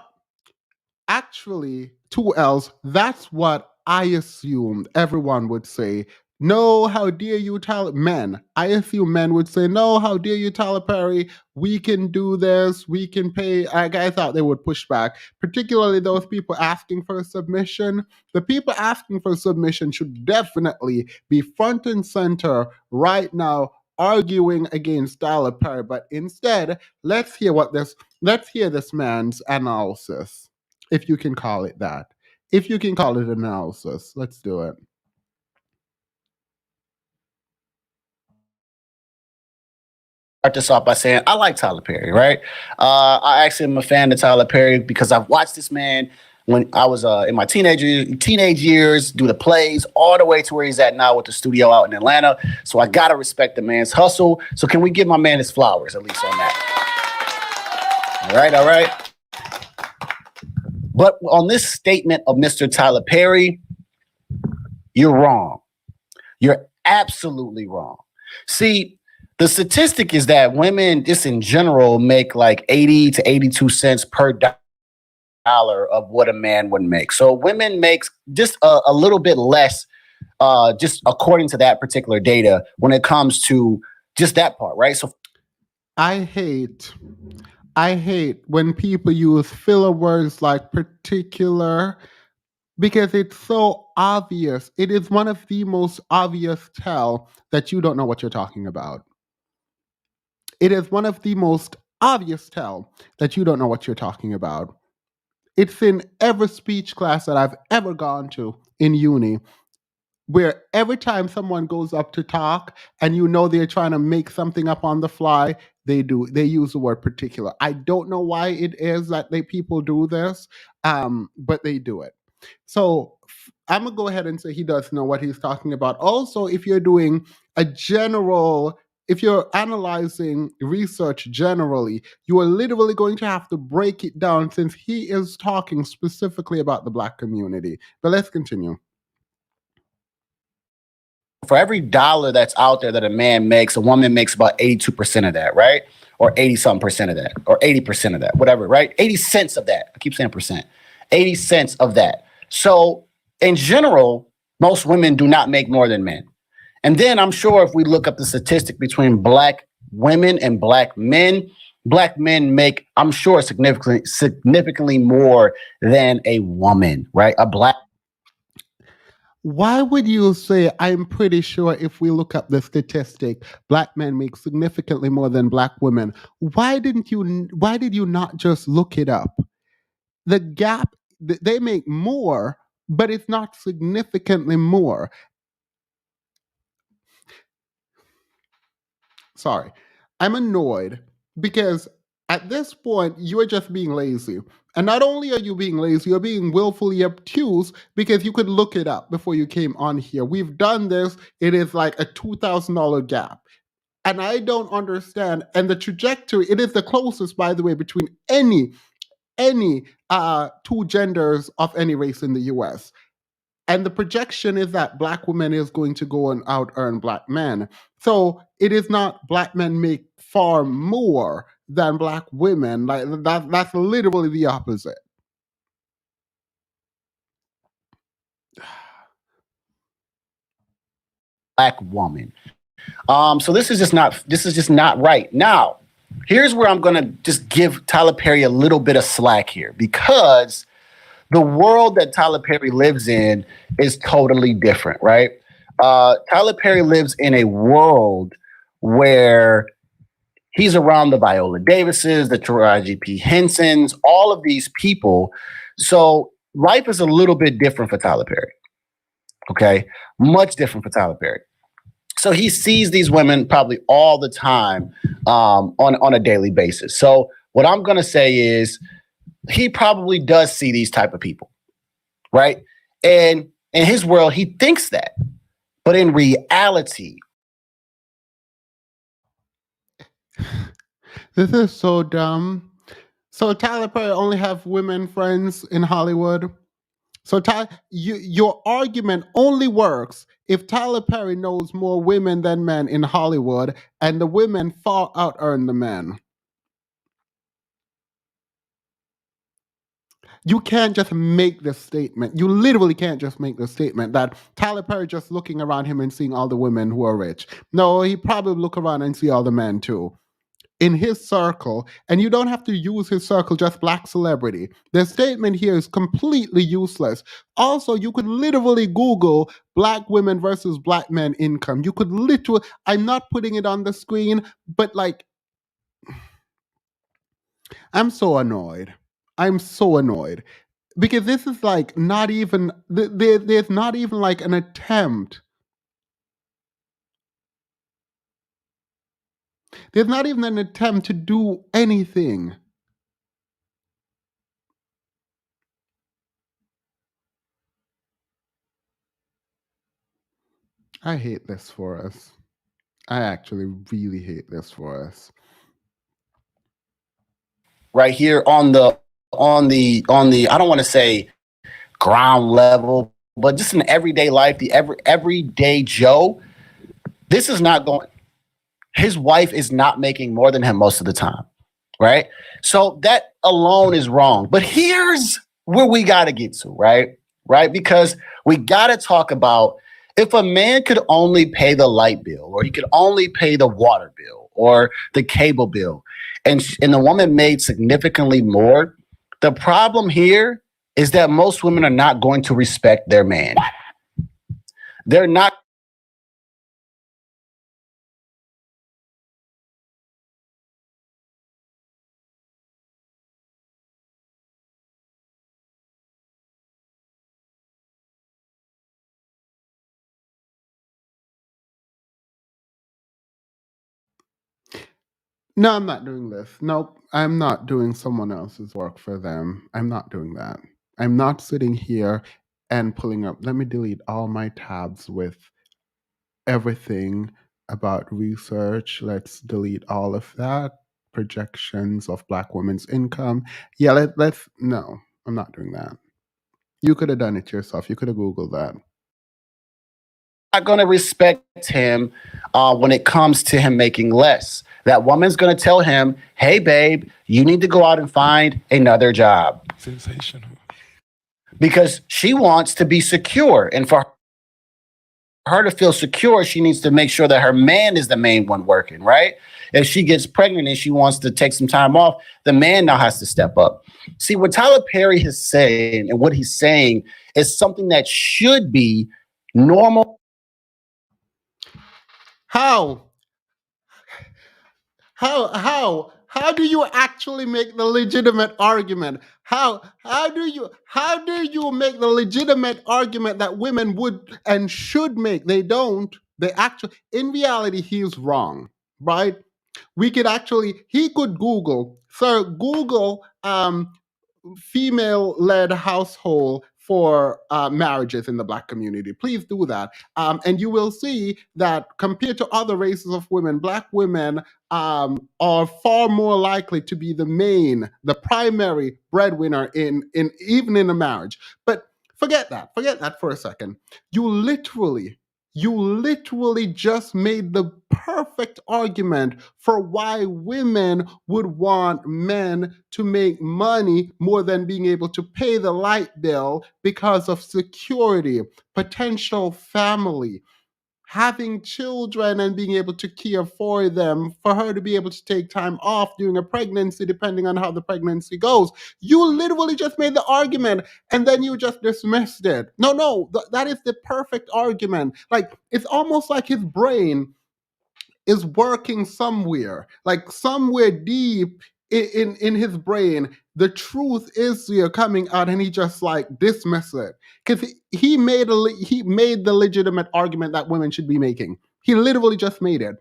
Actually, two L's. That's what I assumed everyone would say. No, how dare you, Tyler? Men. I assume men would say, no, how dare you, Tyler Perry? We can do this. We can pay. I thought they would push back, particularly those people asking for a submission. The people asking for submission should definitely be front and center right now, arguing against Tyler Perry. But instead, let's hear this man's analysis, if you can call it that. If you can call it analysis, let's do it. Start this off by saying I like Tyler Perry, right? I actually am a fan of Tyler Perry because I've watched this man when I was in my teenage years, do the plays all the way to where he's at now with the studio out in Atlanta. So I gotta respect the man's hustle. So can we give my man his flowers at least on that? All right. But on this statement of Mr. Tyler Perry, you're wrong. You're absolutely wrong. See, the statistic is that women, just in general, make like 80 to 82 cents per dollar of what a man would make. So women make just a little bit less, just according to that particular data, when it comes to just that part, right? So I hate when people use filler words like particular because it's so obvious. It is one of the most obvious tell that you don't know what you're talking about. It is one of the most obvious tell that you don't know what you're talking about. It's in every speech class that I've ever gone to in uni, where every time someone goes up to talk and you know they're trying to make something up on the fly, they use the word particular. I don't know why it is that people do this, but they do it. So I'm gonna go ahead and say he does know what he's talking about. Also, if you're doing if you're analyzing research generally, you are literally going to have to break it down since he is talking specifically about the Black community. But let's continue. for every dollar that's out there that a man makes, a woman makes about 82% of that, right? Or 80 something percent of that, or 80% of that, whatever, right? 80 cents of that. I keep saying percent. 80 cents of that. So in general, most women do not make more than men. And then I'm sure if we look up the statistic between black women and black men make, I'm sure, significantly more than a woman, right? A black. Why would you say, I'm pretty sure if we look up the statistic, black men make significantly more than black women? Why did you not just look it up? The gap, they make more, but it's not significantly more. Sorry. I'm annoyed because at this point, you're just being lazy. And not only are you being lazy, you're being willfully obtuse because you could look it up before you came on here. We've done this. It is like a $2,000 gap. And I don't understand. And the trajectory, it is the closest, by the way, between any two genders of any race in the US. And the projection is that black women is going to go and out earn black men. So it is not black men make far more than black women. Like that's literally the opposite. Black woman. So this is just not right. Now, here's where I'm gonna just give Tyler Perry a little bit of slack here, because the world that Tyler Perry lives in is totally different, right? Tyler Perry lives in a world where he's around the Viola Davises, the Taraji P. Hensons, all of these people. So life is a little bit different for Tyler Perry. Okay, much different for Tyler Perry. So he sees these women probably all the time, on a daily basis. So what I'm gonna say is he probably does see these type of people, right? And in his world, he thinks that, but in reality, This is so dumb. So Tyler Perry only have women friends in Hollywood. So your argument only works if Tyler Perry knows more women than men in Hollywood, and the women far out earn the men. You can't just make this statement. You literally can't just make the statement that Tyler Perry just looking around him and seeing all the women who are rich. No, he probably look around and see all the men too in his circle, and you don't have to use his circle, just black celebrity. The statement here is completely useless. Also, you could literally Google black women versus black men income. You could literally, I'm not putting it on the screen, but like, I'm so annoyed. I'm so annoyed because this is like not even, there's not even like an attempt. There's not even an attempt to do anything. I hate this for us. I actually really hate this for us. right here on the I don't want to say ground level, but just in everyday life, the everyday Joe, this is not going. His wife is not making more than him most of the time, right? So that alone is wrong. But here's where we got to get to, right? Right? Because we got to talk about, if a man could only pay the light bill, or he could only pay the water bill or the cable bill, and the woman made significantly more, the problem here is that most women are not going to respect their man. They're not. No, I'm not doing this. Nope, I'm not doing someone else's work for them. I'm not doing that. I'm not sitting here and pulling up. Let me delete all my tabs with everything about research. Let's delete all of that. Projections of black women's income. Yeah, let's. No, I'm not doing that. You could have done it yourself. You could have Googled that. Not going to respect him when it comes to him making less. That woman's going to tell him, hey, babe, you need to go out and find another job. Sensational. Because she wants to be secure. And for her to feel secure, she needs to make sure that her man is the main one working, right? If she gets pregnant and she wants to take some time off, the man now has to step up. See, what Tyler Perry is saying and what he's saying is something that should be normal. How? How do you actually make the legitimate argument? How do you make the legitimate argument that women would and should make? They don't. They actually, in reality, he's wrong, right? We could actually, he could Google, sir, Google female led household for marriages in the Black community. Please do that. And you will see that compared to other races of women, Black women are far more likely to be the primary breadwinner in even in a marriage. But forget that. Forget that for a second. You literally just made the perfect argument for why women would want men to make money more than being able to pay the light bill because of security, potential family, having children and being able to care for them, for her to be able to take time off during a pregnancy, depending on how the pregnancy goes. You literally just made the argument and then you just dismissed it. No, that is the perfect argument. Like, it's almost like his brain is working somewhere, like somewhere deep in his brain. The truth is here coming out, and he just like dismiss it because he made the legitimate argument that women should be making. He literally just made it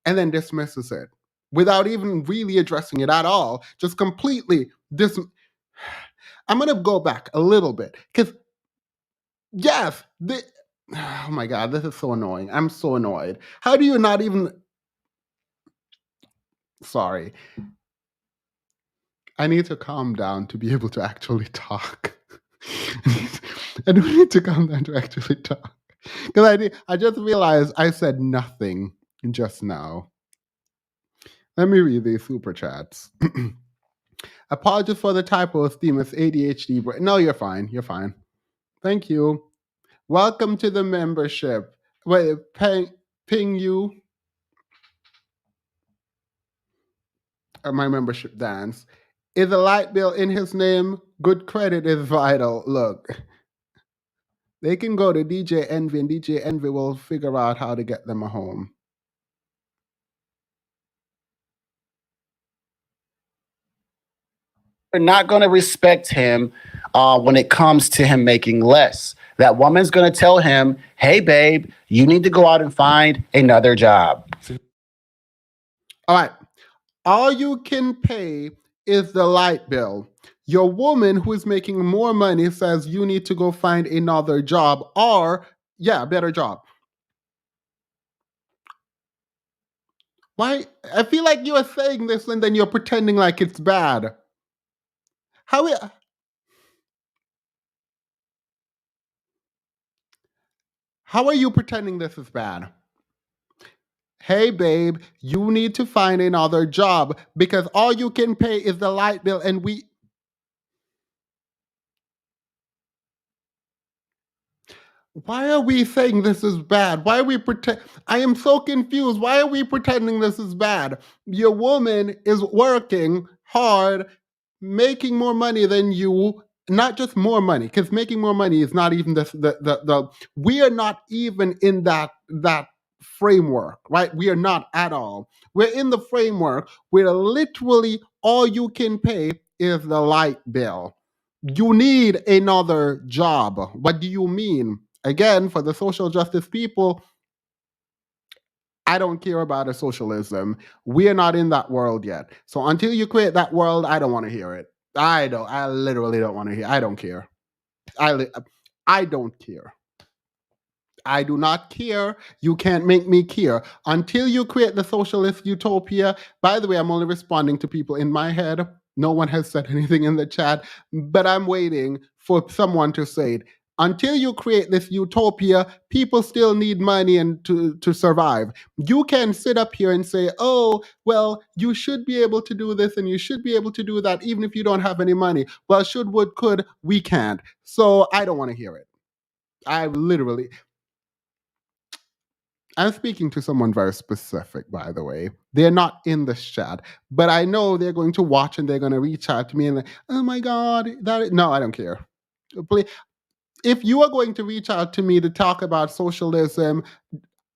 and then dismisses it without even really addressing it at all. Just completely I'm gonna go back a little bit because yes, oh my god, this is so annoying. I'm so annoyed. How do you not even? Sorry. I need to calm down to be able to actually talk. I do need to calm down to actually talk. Because I just realized I said nothing just now. Let me read these super chats. Apologies for the typo, Steam. It's ADHD. No, you're fine. You're fine. Thank you. Welcome to the membership. Wait, ping you. My membership dance. Is a light bill in his name? Good credit is vital. Look, they can go to DJ Envy, and DJ Envy will figure out how to get them a home. They're not going to respect him when it comes to him making less. That woman's going to tell him, hey, babe, you need to go out and find another job. All right. All you can pay is the light bill. Your woman who is making more money says you need to go find another job or, yeah, better job. Why? I feel like you are saying this and then you're pretending like it's bad. How are you pretending this is bad? Hey, babe, you need to find another job because all you can pay is the light bill and Why are we saying this is bad? Why are we I am so confused. Why are we pretending this is bad? Your woman is working hard, making more money than you. Not just more money, because making more money is not even the we are not even in that framework, right? We are not at all. We're in the framework where literally all you can pay is the light bill. You need another job. What do you mean? Again, for the social justice people, I don't care about a socialism. We are not in that world yet. So until you create that world, I don't want to hear it. I literally don't want to hear. I don't care. I don't care. I do not care. You can't make me care. Until you create the socialist utopia. By the way, I'm only responding to people in my head. No one has said anything in the chat, but I'm waiting for someone to say it. Until you create this utopia, people still need money and to survive. You can sit up here and say, oh, well, you should be able to do this and you should be able to do that, even if you don't have any money. Well, should, would, could, we can't. So I don't want to hear it. I'm speaking to someone very specific, by the way. They're not in this chat, but I know they're going to watch and they're going to reach out to me and, oh my God, no, I don't care. Please, if you are going to reach out to me to talk about socialism,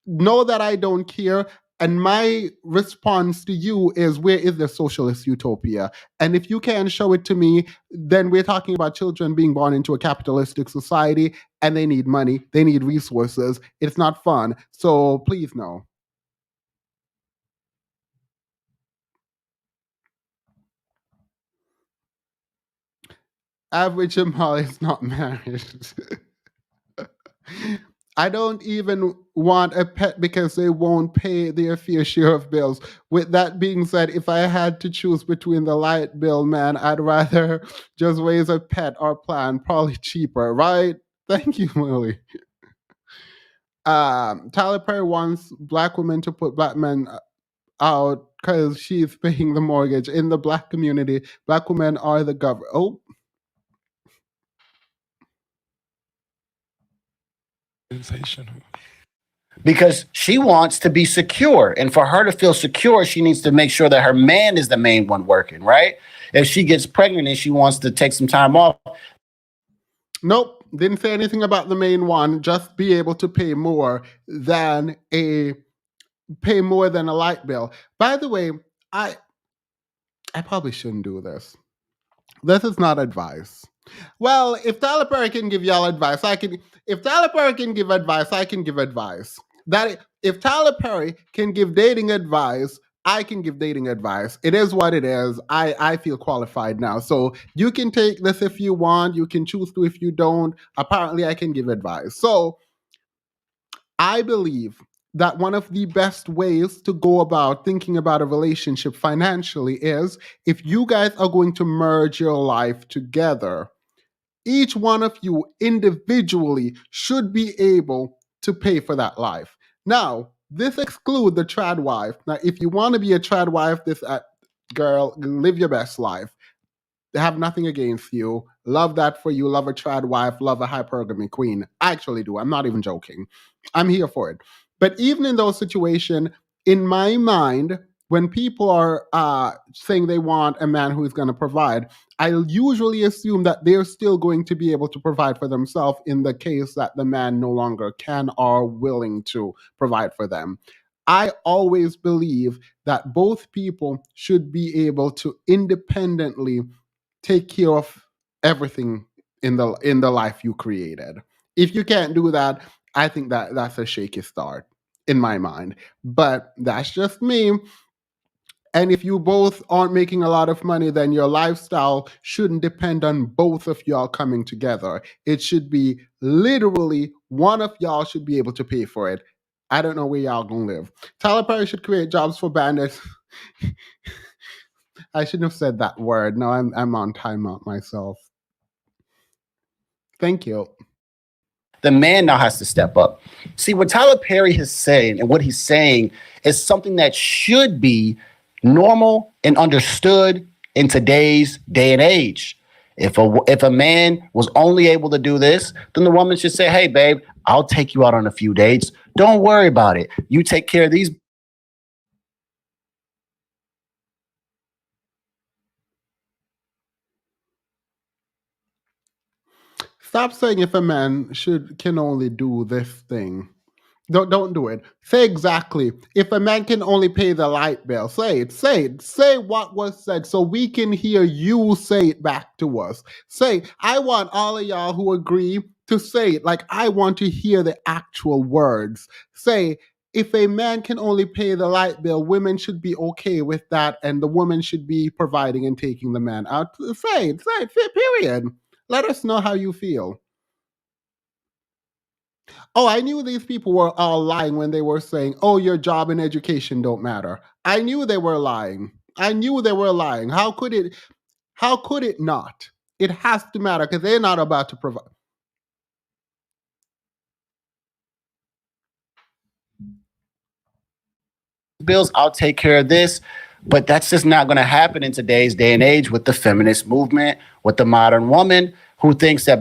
know that I don't care. And my response to you is, where is the socialist utopia? And if you can't show it to me, then we're talking about children being born into a capitalistic society and they need money, they need resources. It's not fun. So please, no. Average Jamal is not married. I don't even want a pet because they won't pay their fair share of bills. With that being said, if I had to choose between the light bill, man, I'd rather just raise a pet or plan, probably cheaper, right? Thank you, Lily. Tyler Perry wants black women to put black men out because she's paying the mortgage. In the black community, black women are the government. Oh, Sensational. because she wants to be secure. And for her to feel secure, she needs to make sure that her man is the main one working, right? If she gets pregnant and she wants to take some time off. nope, didn't say anything about the main one. Just be able to than a pay more than a light bill. By the way, I I probably shouldn't do this. This is not advice. Well, if Tyler Perry can give y'all advice, I can. If Tyler Perry can give advice, I can give advice. That if Tyler Perry can give dating advice, I can give dating advice. It is what it is. I feel qualified now. So you can take this if you want. You can choose to if you don't. Apparently, I can give advice. So I believe that one of the best ways to go about thinking about a relationship financially is if you guys are going to merge your life together, each one of you individually should be able to pay for that life. Now, this excludes the trad wife. Now, if you want to be a trad wife, this girl, live your best life. They have nothing against you. Love that for you. Love a trad wife. Love a hypergamy queen. I actually do. I'm not even joking. I'm here for it. But even in those situations, in my mind, when people are saying they want a man who is going to provide, I usually assume that they're still going to be able to provide for themselves in the case that the man no longer can or willing to provide for them. I always believe that both people should be able to independently take care of everything in the life you created. If you can't do that, I think that that's a shaky start in my mind. But that's just me. And if you both aren't making a lot of money, then your lifestyle shouldn't depend on both of y'all coming together. It should be literally one of y'all should be able to pay for it. I don't know where y'all gonna live. Tyler Perry should create jobs for bandits. I shouldn't have said that word. No, I'm on timeout myself. Thank you. The man now has to step up. See, what Tyler Perry is saying and what he's saying is something that should be normal and understood in today's day and age. If a man was only able to do this, then the woman should say, "Hey, babe, I'll take you out on a few dates. Don't worry about it. You take care of these." Stop saying if a man should can only do this thing. Don't do it. Say exactly. If a man can only pay the light bill, say it. Say it. Say what was said so we can hear you say it back to us. Say, I want all of y'all who agree to say it. Like I want to hear the actual words. Say, if a man can only pay the light bill, women should be okay with that, and the woman should be providing and taking the man out. Say it, period. Let us know how you feel. Oh, I knew these people were all lying when they were saying, "Oh, your job and education don't matter." I knew they were lying. I knew they were lying. How could it? How could it not? It has to matter because they're not about to provide. Bills, I'll take care of this. But that's just not going to happen in today's day and age with the feminist movement, with the modern woman who thinks that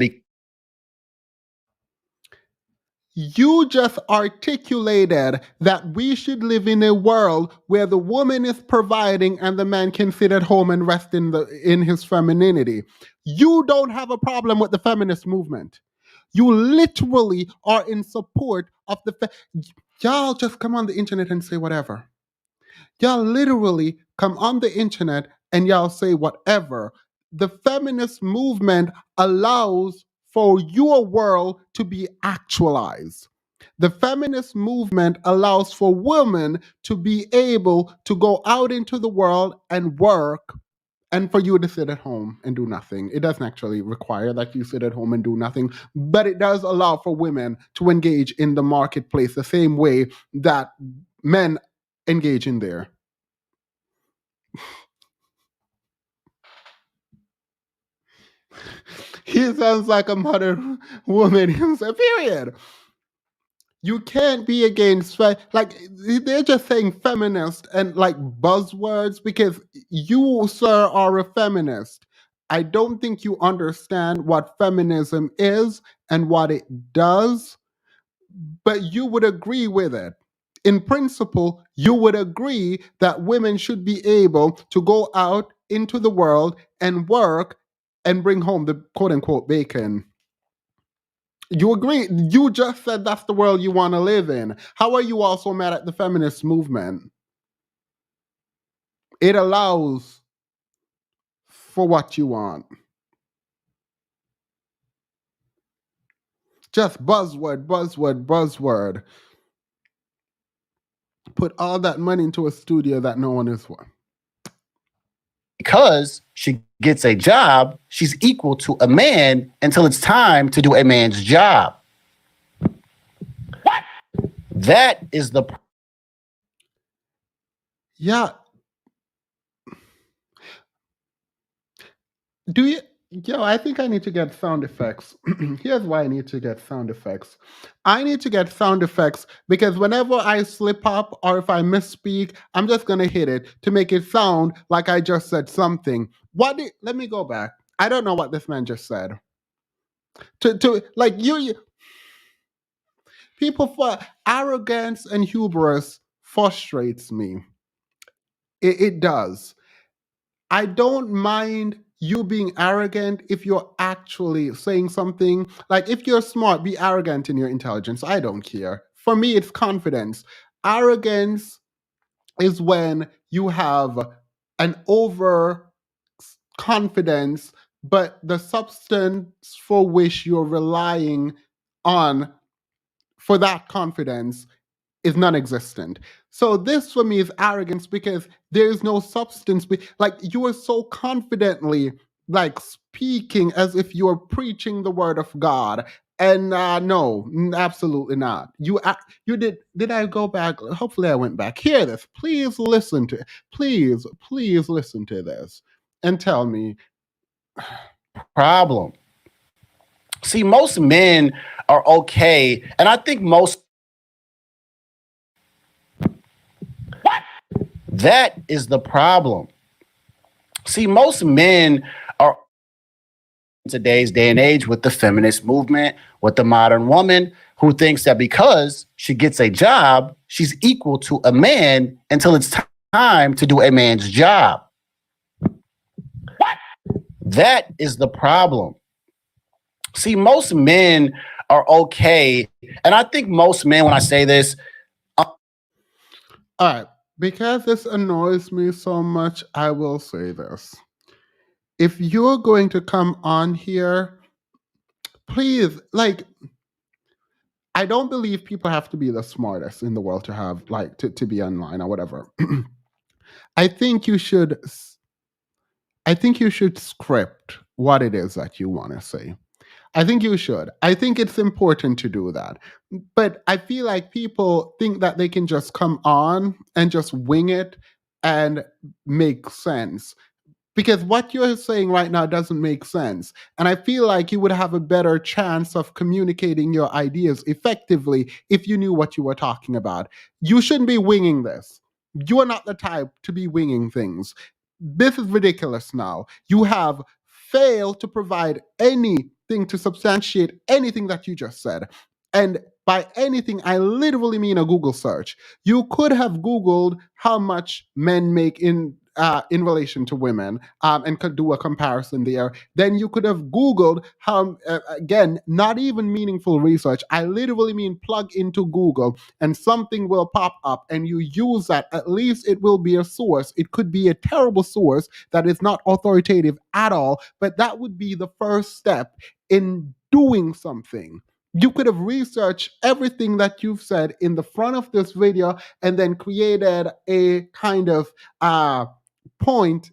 You just articulated that we should live in a world where the woman is providing and the man can sit at home and rest in his femininity. You don't have a problem with the feminist movement. You literally are in support of y'all just come on the internet and say whatever. Y'all literally come on the internet and y'all say whatever. The feminist movement allows for your world to be actualized. The feminist movement allows for women to be able to go out into the world and work and for you to sit at home and do nothing. It doesn't actually require that you sit at home and do nothing, but it does allow for women to engage in the marketplace the same way that men engage in there. He sounds like a modern woman himself, period. You can't be against like they're just saying feminist and like buzzwords because you, sir, are a feminist. I don't think you understand what feminism is and what it does, but you would agree with it. In principle, you would agree that women should be able to go out into the world and work and bring home the quote unquote bacon. You agree? You just said that's the world you want to live in. How are you also mad at the feminist movement? It allows for what you want. Just buzzword, buzzword, buzzword. Put all that money into a studio that no one is for. Because she gets a job, she's equal to a man until it's time to do a man's job. What? That is the. Yeah. Do you? Yo, I think I need to get sound effects. Here's why I need to get sound effects. I need to get sound effects because whenever I slip up or if I misspeak, I'm just gonna hit it to make it sound like I just said something. Let me go back. I don't know what this man just said. To like you people for arrogance and hubris frustrates me. It does. I don't mind you being arrogant if you're actually saying something. Like, if you're smart, be arrogant in your intelligence. I don't care. For me, it's confidence. Arrogance is when you have an over confidence, but the substance for which you're relying on for that confidence is non-existent. So this for me is arrogance because there is no substance. Like, you are so confidently like speaking as if you are preaching the word of God. And no, absolutely not. You did I go back? Hopefully I went back. Hear this. Please listen to this and tell me. Problem. See, most men are okay, and I think most. What? That is the problem. See, most men are in today's day and age with the feminist movement, with the modern woman who thinks that because she gets a job, she's equal to a man until it's time to do a man's job. What? That is the problem. See, most men are okay, and I think most men, when I say this, all right, because this annoys me so much, I will say this. If you're going to come on here, please, like, I don't believe people have to be the smartest in the world to have, like, to be online or whatever. I think you should, I think you should script what it is that you want to say. I think you should. I think it's important to do that. But I feel like people think that they can just come on and just wing it and make sense. Because what you're saying right now doesn't make sense. And I feel like you would have a better chance of communicating your ideas effectively if you knew what you were talking about. You shouldn't be winging this. You are not the type to be winging things. This is ridiculous now. You have failed to provide anything to substantiate anything that you just said. And by anything, I literally mean a Google search. You could have Googled how much men make in relation to women, and could do a comparison there. Then you could have Googled how, again, not even meaningful research. I literally mean plug into Google and something will pop up and you use that. At least it will be a source. It could be a terrible source that is not authoritative at all, but that would be the first step in doing something. You could have researched everything that you've said in the front of this video and then created a kind of point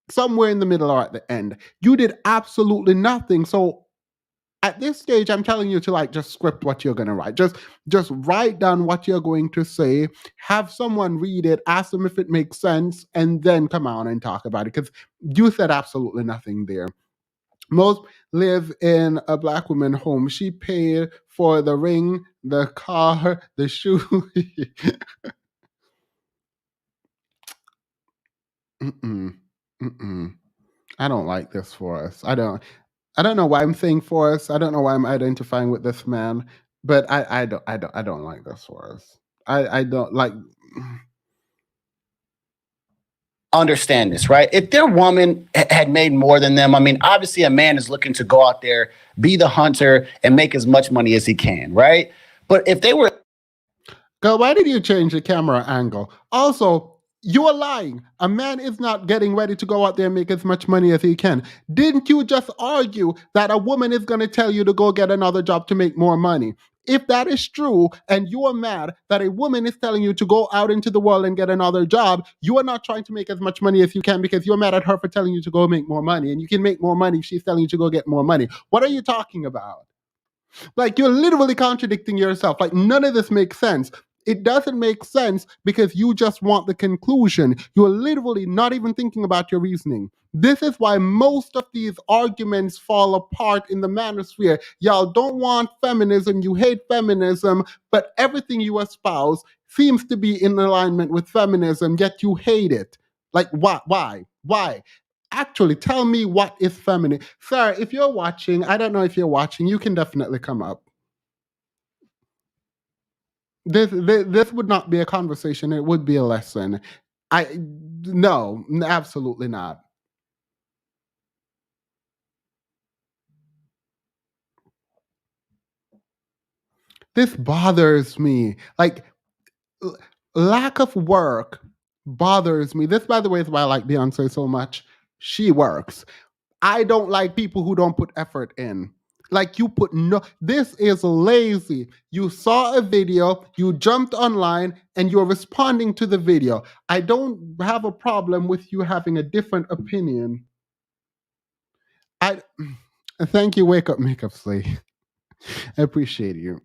somewhere in the middle or at the end. You did absolutely nothing. So at this stage, I'm telling you to like just script what you're gonna write. Just write down what you're going to say. Have someone read it, ask them if it makes sense, and then come on and talk about it. Because you said absolutely nothing there. Most live in a black woman home. She paid for the ring, the car, the shoe. Mm-mm. Mm-mm. I don't like this for us. I don't know why I'm saying for us. I don't know why I'm identifying with this man, but I don't like this for us. I don't like. Understand this, right? If their woman had made more than them, I mean, obviously a man is looking to go out there, be the hunter, and make as much money as he can, right? But if they were Girl, why did you change the camera angle? Also, you are lying. A man is not getting ready to go out there and make as much money as he can. Didn't you just argue that a woman is going to tell you to go get another job to make more money? If that is true, and you are mad that a woman is telling you to go out into the world and get another job, you are not trying to make as much money as you can because you're mad at her for telling you to go make more money. And you can make more money if she's telling you to go get more money. What are you talking about? Like, you're literally contradicting yourself. Like, none of this makes sense. It doesn't make sense because you just want the conclusion. You're literally not even thinking about your reasoning. This is why most of these arguments fall apart in the manosphere. Y'all don't want feminism, you hate feminism, but everything you espouse seems to be in alignment with feminism, yet you hate it. Like, why? Why? Actually, tell me what is feminine. Sir, if you're watching, I don't know if you're watching, you can definitely come up. This would not be a conversation, it would be a lesson. No, absolutely not. This bothers me. Like, lack of work bothers me. This, by the way, is why I like Beyonce so much. She works. I don't like people who don't put effort in. Like, you put no, this is lazy. You saw a video, you jumped online, and you're responding to the video. I don't have a problem with you having a different opinion. I thank you, Wake Up Makeup Slay. I appreciate you.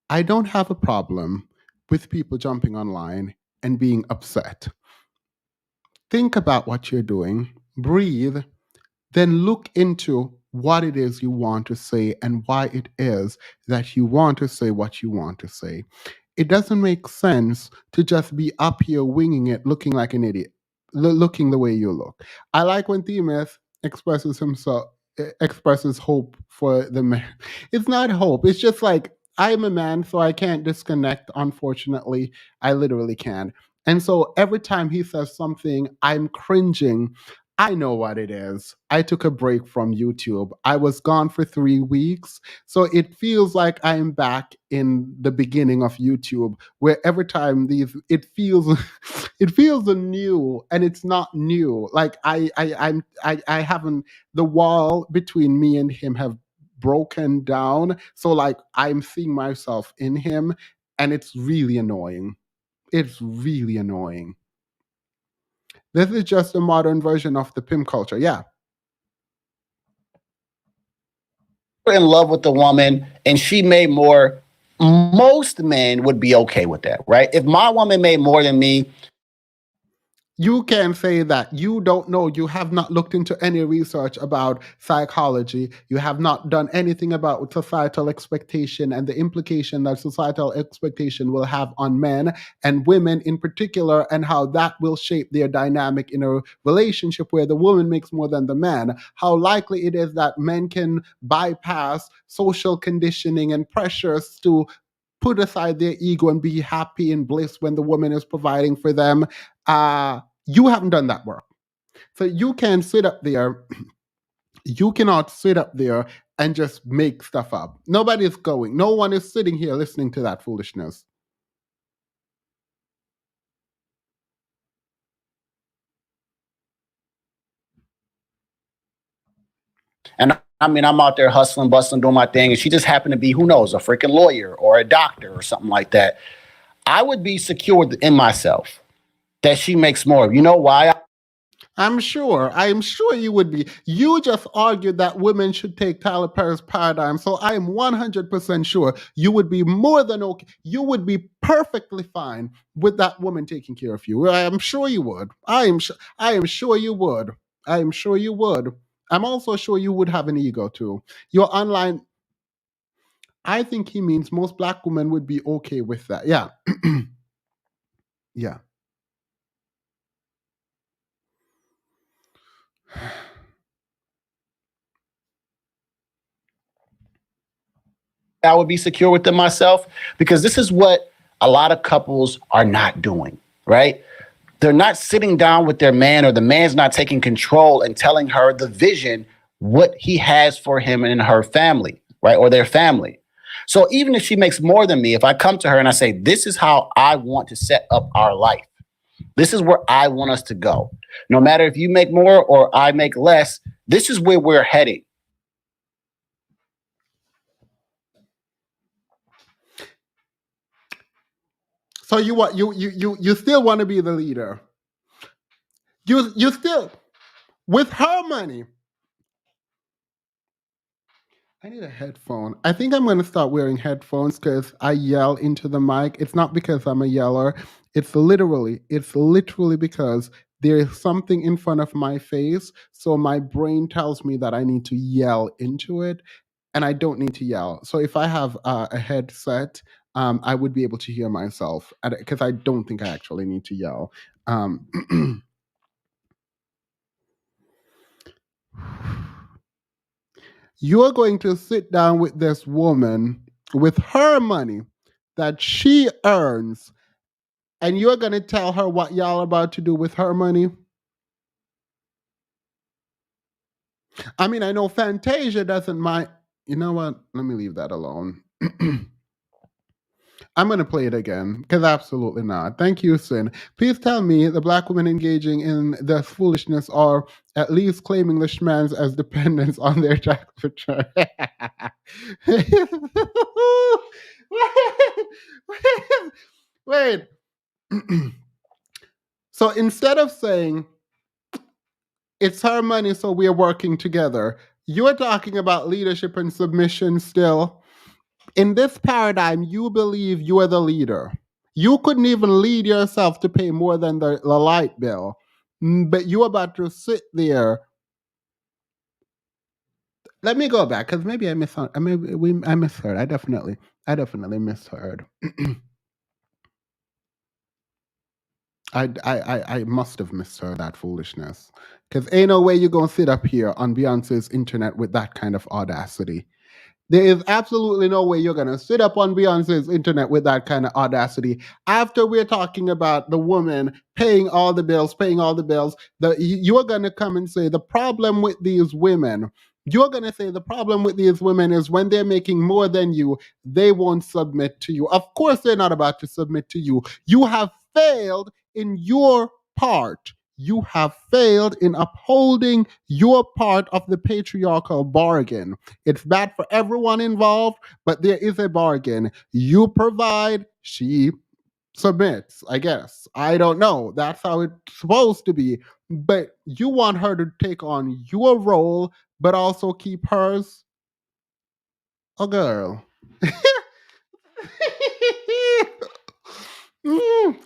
I don't have a problem with people jumping online and being upset. Think about what you're doing, breathe, then look into what it is you want to say and why it is that you want to say what you want to say. It doesn't make sense to just be up here winging it, looking like an idiot, looking the way you look. I like when Themis expresses himself, expresses hope for the man. It's not hope. It's just like, I'm a man, so I can't disconnect. Unfortunately, I literally can. And so every time he says something, I'm cringing. I know what it is. I took a break from YouTube. I was gone for 3 weeks. So it feels like I'm back in the beginning of YouTube, where every time it feels it feels new and it's not new. Like I haven't, the wall between me and him have broken down. So like I'm seeing myself in him and it's really annoying. It's really annoying. This is just a modern version of the pimp culture. Yeah. in love with the woman and she made more, most men would be okay with that, right? If my woman made more than me, You can say that. You don't know. You have not looked into any research about psychology. You have not done anything about societal expectation and the implication that societal expectation will have on men and women in particular, and how that will shape their dynamic in a relationship where the woman makes more than the man. How likely it is that men can bypass social conditioning and pressures to put aside their ego and be happy and bliss when the woman is providing for them. You haven't done that work. So you can sit up there, you cannot sit up there and just make stuff up. Nobody's going. No one is sitting here listening to that foolishness. and I mean, I'm out there hustling, bustling, doing my thing, and she just happened to be, who knows, a freaking lawyer or a doctor or something like that. I would be secure in myself that she makes more. You know why? I'm sure. I am sure you would be. You just argued that women should take Tyler Perry's paradigm, so I am 100% sure you would be more than okay. You would be perfectly fine with that woman taking care of you. I am sure you would. I am sure you would. I am sure you would. I'm also sure you would have an ego too. Your online. I think he means most black women would be okay with that. Yeah. Yeah. I would be secure within myself, because this is what a lot of couples are not doing, right? They're not sitting down with their man, or the man's not taking control and telling her the vision, what he has for him and her family, right? Or their family. So even if she makes more than me, if I come to her and I say, this is how I want to set up our life, this is where I want us to go. No matter if you make more or I make less, this is where we're heading. So you still want to be the leader. You still with her money. I need a headphone. I think I'm going to start wearing headphones because I yell into the mic. It's not because I'm a yeller. It's literally because there is something in front of my face. So my brain tells me that I need to yell into it, and I don't need to yell. So if I have a headset, I would be able to hear myself because I don't think I actually need to yell. You're going to sit down with this woman with her money that she earns, and you're going to tell her what y'all about to do with her money? I mean, I know Fantasia doesn't mind. You know what? Let me leave that alone. I'm going to play it again because absolutely not. Thank you, Sin. Please tell me the black women engaging in this foolishness are at least claiming the schmans as dependents on their tax return. Wait. So instead of saying it's her money, so we're working together, you're talking about leadership and submission still. In this paradigm, you believe you are the leader. You couldn't even lead yourself to pay more than the light bill, but you're about to sit there. Let me go back because maybe I misheard. I misheard. I definitely misheard. I must have misheard that foolishness. Because ain't no way you're gonna sit up here on Beyonce's internet with that kind of audacity. There is absolutely no way you're gonna sit up on Beyonce's internet with that kind of audacity. After we're talking about the woman paying all the bills, you're gonna come and say the problem with these women. You're gonna say the problem with these women is when they're making more than you, they won't submit to you. Of course, they're not about to submit to you. You have failed in your part. You have failed in upholding your part of the patriarchal bargain. It's bad for everyone involved, but there is a bargain. You provide, she submits, I guess. I don't know. That's how it's supposed to be. But you want her to take on your role, but also keep hers. Oh, girl. Mm.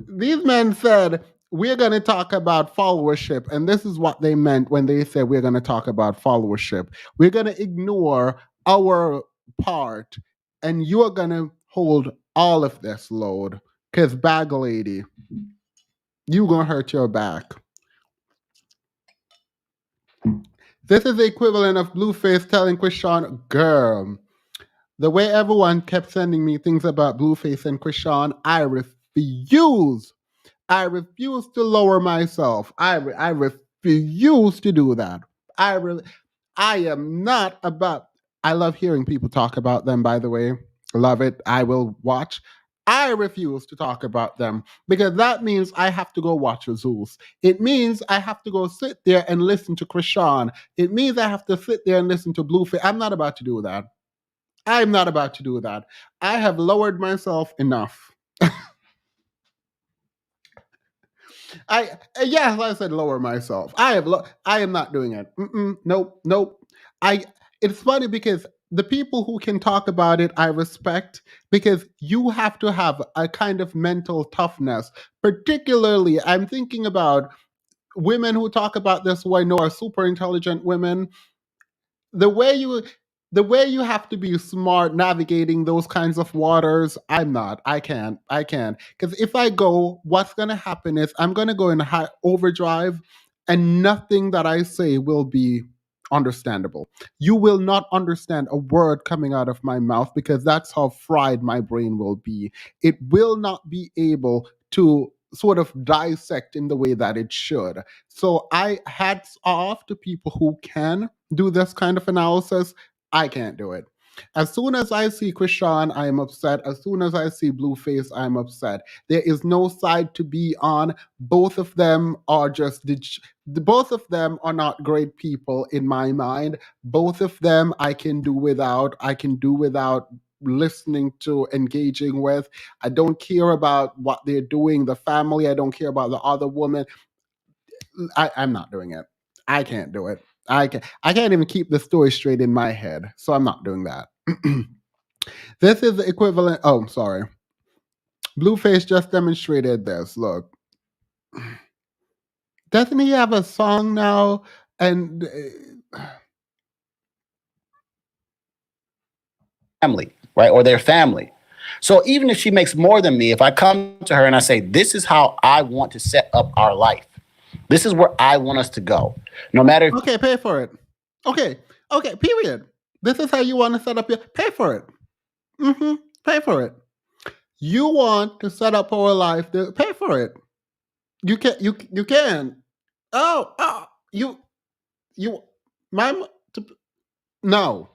These men said, we're going to talk about followership. And this is what they meant when they said we're going to talk about followership. We're going to ignore our part, and you're going to hold all of this load. Because, bag lady, you going to hurt your back. This is the equivalent of Blueface telling Krishan, girl, the way everyone kept sending me things about Blueface and Krishan, I refuse. I refuse to lower myself. I refuse to do that. I am not about. I love hearing people talk about them, by the way. Love it. I will watch. I refuse to talk about them because that means I have to go watch Zeus. It means I have to go sit there and listen to Krishan. It means I have to sit there and listen to Blueface. I'm not about to do that. I'm not about to do that. I have lowered myself enough. Yes, I said lower myself. I am not doing it. Nope, nope. I It's funny because the people who can talk about it I respect, because you have to have a kind of mental toughness. Particularly I'm thinking about women who talk about this who I know are super intelligent women. the way you the way you have to be smart navigating those kinds of waters, I can't, because if I go, what's going to happen is I'm going to go in high overdrive, and nothing that I say will be understandable. You will not understand a word coming out of my mouth, because that's how fried my brain will be. It will not be able to sort of dissect in the way that it should. So I hats off to people who can do this kind of analysis. I can't do it. As soon as I see Krishan, I am upset. As soon as I see Blueface, I'm upset. There is no side to be on. Both of them are both of them are not great people in my mind. Both of them I can do without. I can do without listening to, engaging with. I don't care about what they're doing, the family. I don't care about the other woman. I'm not doing it. I can't do it. I can't even keep the story straight in my head, so I'm not doing that. This is the equivalent. Oh, sorry. Blueface just demonstrated this. Look, doesn't he have a song now? And family, right? Or their family. So even if she makes more than me, if I come to her and I say, this is how I want to set up our life, this is where I want us to go. No matter if okay, pay for it. Okay, okay. Period. This is how you want to set up your. Pay for it. Pay for it. You want to set up our life. Pay for it. You can. You can. Oh, you. My. No.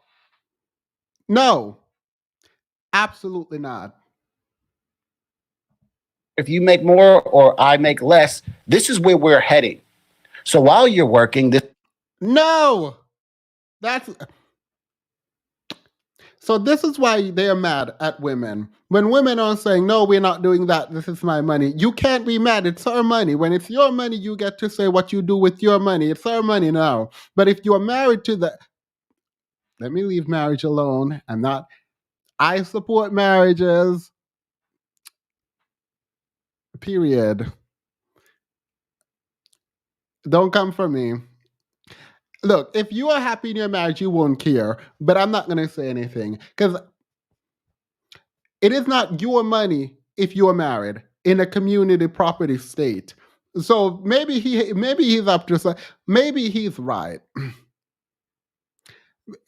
No. Absolutely not. you make more or I make less, this is where we're heading. So while you're working, this No. That's So this is why they are mad at women. When women are saying, no, we're not doing that, this is my money. You can't be mad. It's her money. When it's your money, you get to say what you do with your money. It's her money now. But if you're married to the, let me leave marriage alone. I support marriages, period. Don't come for me. Look, if you are happy in your marriage, you won't care. But I'm not going to say anything, because it is not your money if you are married in a community property state. So maybe he's up to maybe he's right.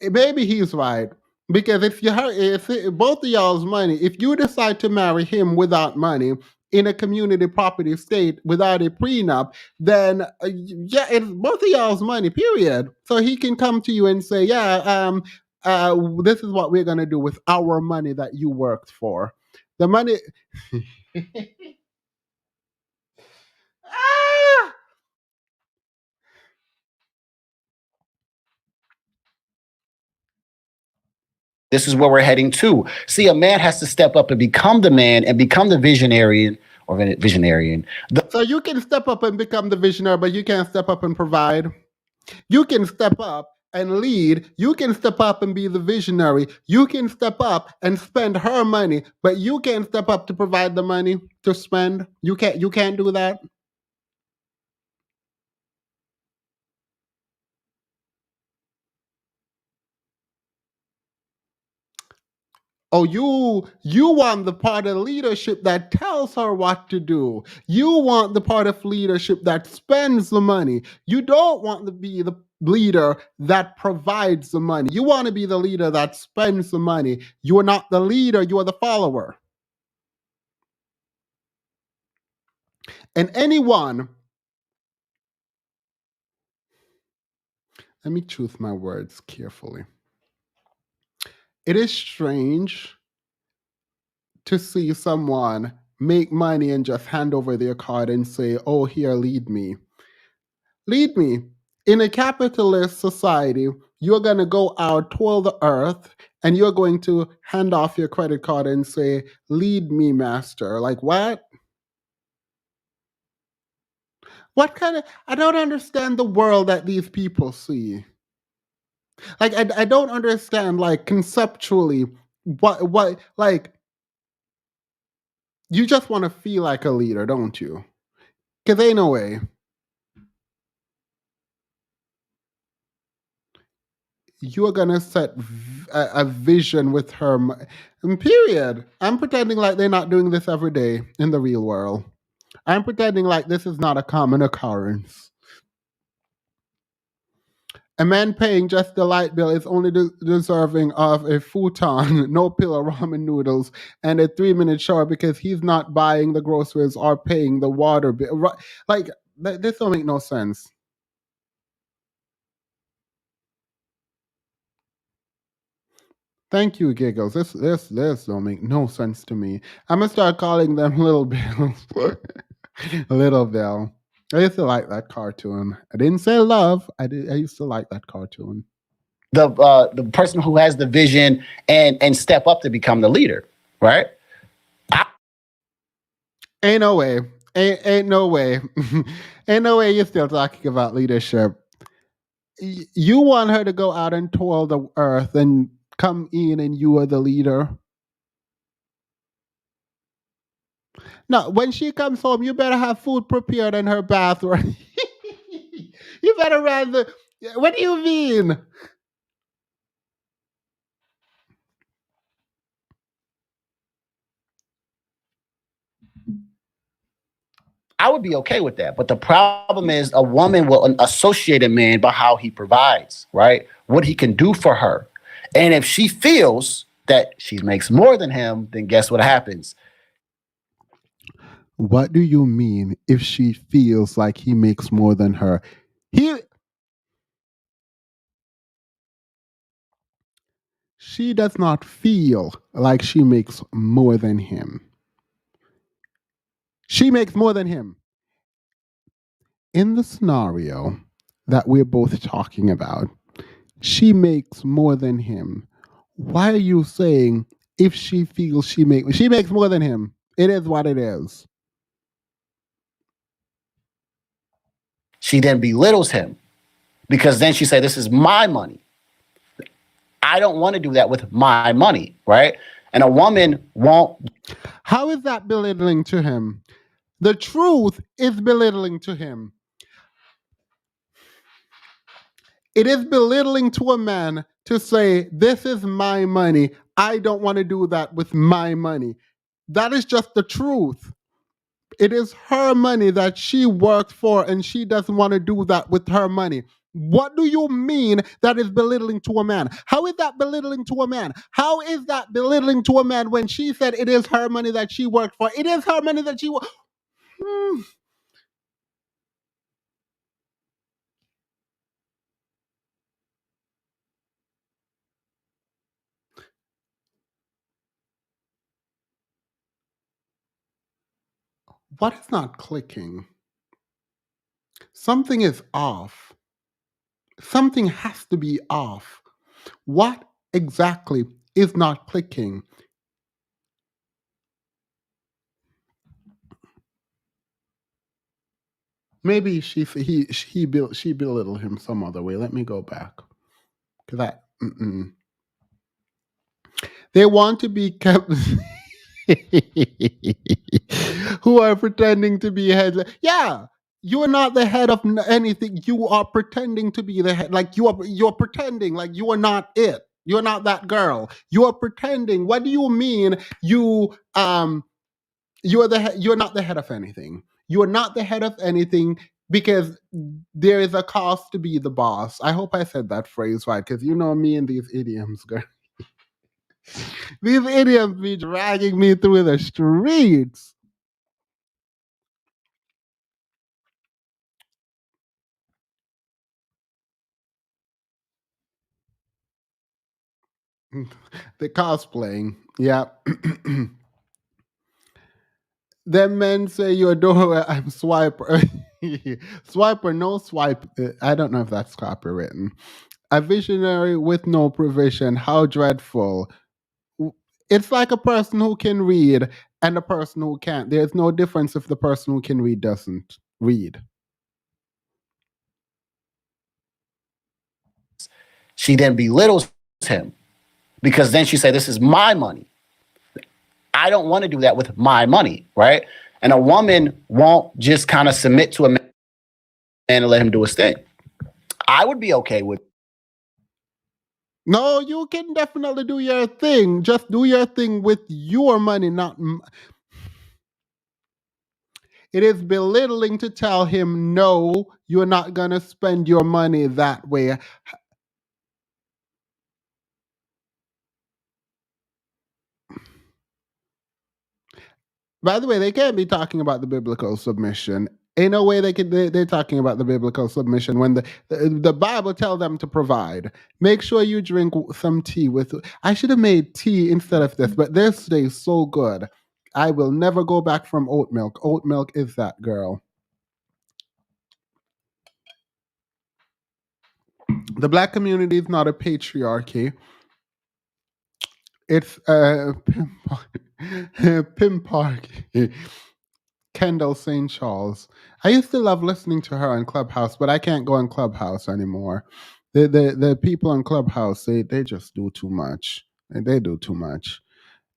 Maybe he's right, because if both of y'all's money, if you decide to marry him without money in a community property state without a prenup, then yeah, it's both of y'all's money. Period. So he can come to you and say, yeah, this is what we're gonna do with our money that you worked for. The money. Ah! this is where we're heading to. See, a man has to step up and become the man and become the visionary or visionarian. So you can step up and become the visionary, but you can't step up and provide. You can step up and lead. You can step up and be the visionary. You can step up and spend her money, but you can't step up to provide the money to spend. You can't do that. Oh, you want the part of leadership that tells her what to do. You want the part of leadership that spends the money. You don't want to be the leader that provides the money. You want to be the leader that spends the money. You are not the leader, you are the follower. And anyone, let me choose my words carefully. It is strange to see someone make money and just hand over their card and say, oh, here, lead me. Lead me. In a capitalist society, you're going to go out, toil the earth, and you're going to hand off your credit card and say, lead me, master. Like, what? What kind of? I don't understand the world that these people see. Like I don't understand like conceptually what like you just want to feel like a leader, don't you? Cause ain't no way. You are gonna set a vision with her. Period. I'm pretending like they're not doing this every day in the real world. I'm pretending like this is not a common occurrence. A man paying just the light bill is only deserving of a futon, no pillow, ramen noodles, and a 3-minute shower because he's not buying the groceries or paying the water bill. Like, this don't make no sense. Thank you, giggles. This don't make no sense to me. I'm gonna start calling them little bills. Little Bill. I used to like that cartoon. I didn't say love. I used to like that cartoon. The person who has the vision and step up to become the leader, right? Ain't no way. Ain't no way. Ain't no way you're still talking about leadership. You want her to go out and toil the earth and come in and you are the leader. No, when she comes home, you better have food prepared in her bathroom. You better run the. What do you mean? I would be okay with that. But the problem is a woman will associate a man by how he provides, right? What he can do for her. And if she feels that she makes more than him, then guess what happens? What do you mean if she feels like he makes more than her? He She does not feel like she makes more than him. She makes more than him. In the scenario that we're both talking about, she makes more than him. Why are you saying if she feels she makes more than him? It is what it is. She then belittles him because then she say, "This is my money. I don't want to do that with my money," right? And a woman won't. How is that belittling to him? The truth is belittling to him. It is belittling to a man to say, "This is my money. I don't want to do that with my money." That is just the truth. It is her money that she worked for, and she doesn't want to do that with her money. What do you mean that is belittling to a man? How is that belittling to a man? How is that belittling to a man when she said it is her money that she worked for? It is her money that she worked. What is not clicking? Something is off. Something has to be off. What exactly is not clicking? Maybe she belittled him some other way. Let me go back because that they want to be kept. Who are pretending to be heads? Yeah, you are not the head of anything. You are pretending to be the head. Like you're pretending like you are not it. You're not that girl. You are pretending. What do you mean? You're not the head of anything. You are not the head of anything because there is a cost to be the boss. I hope I said that phrase right because you know me and these idioms, girl. These idioms be dragging me through the streets. The cosplaying, yeah. Then men say you're doorway. I'm swiper. Swiper, no swipe. I don't know if that's copywritten. A visionary with no provision. How dreadful. It's like a person who can read and a person who can't. There's no difference if the person who can read doesn't read. she then belittles him because then she say, "This is my money. I don't want to do that with my money," right? And a woman won't just kind of submit to a man and let him do his thing. I would be okay with. No, you can definitely do your thing. Just do your thing with your money, not. It is belittling to tell him, no, you're not going to spend your money that way. By the way, they can't be talking about the biblical submission. In a way, they're talking about the biblical submission when the Bible tells them to provide. Make sure you drink some tea with. I should have made tea instead of this, but this tastes so good. I will never go back from oat milk. Oat milk is that, girl. The black community is not a patriarchy. It's Pimparky. Kendall St. Charles. I used to love listening to her on Clubhouse, but I can't go on Clubhouse anymore. The people on Clubhouse, they just do too much. They do too much.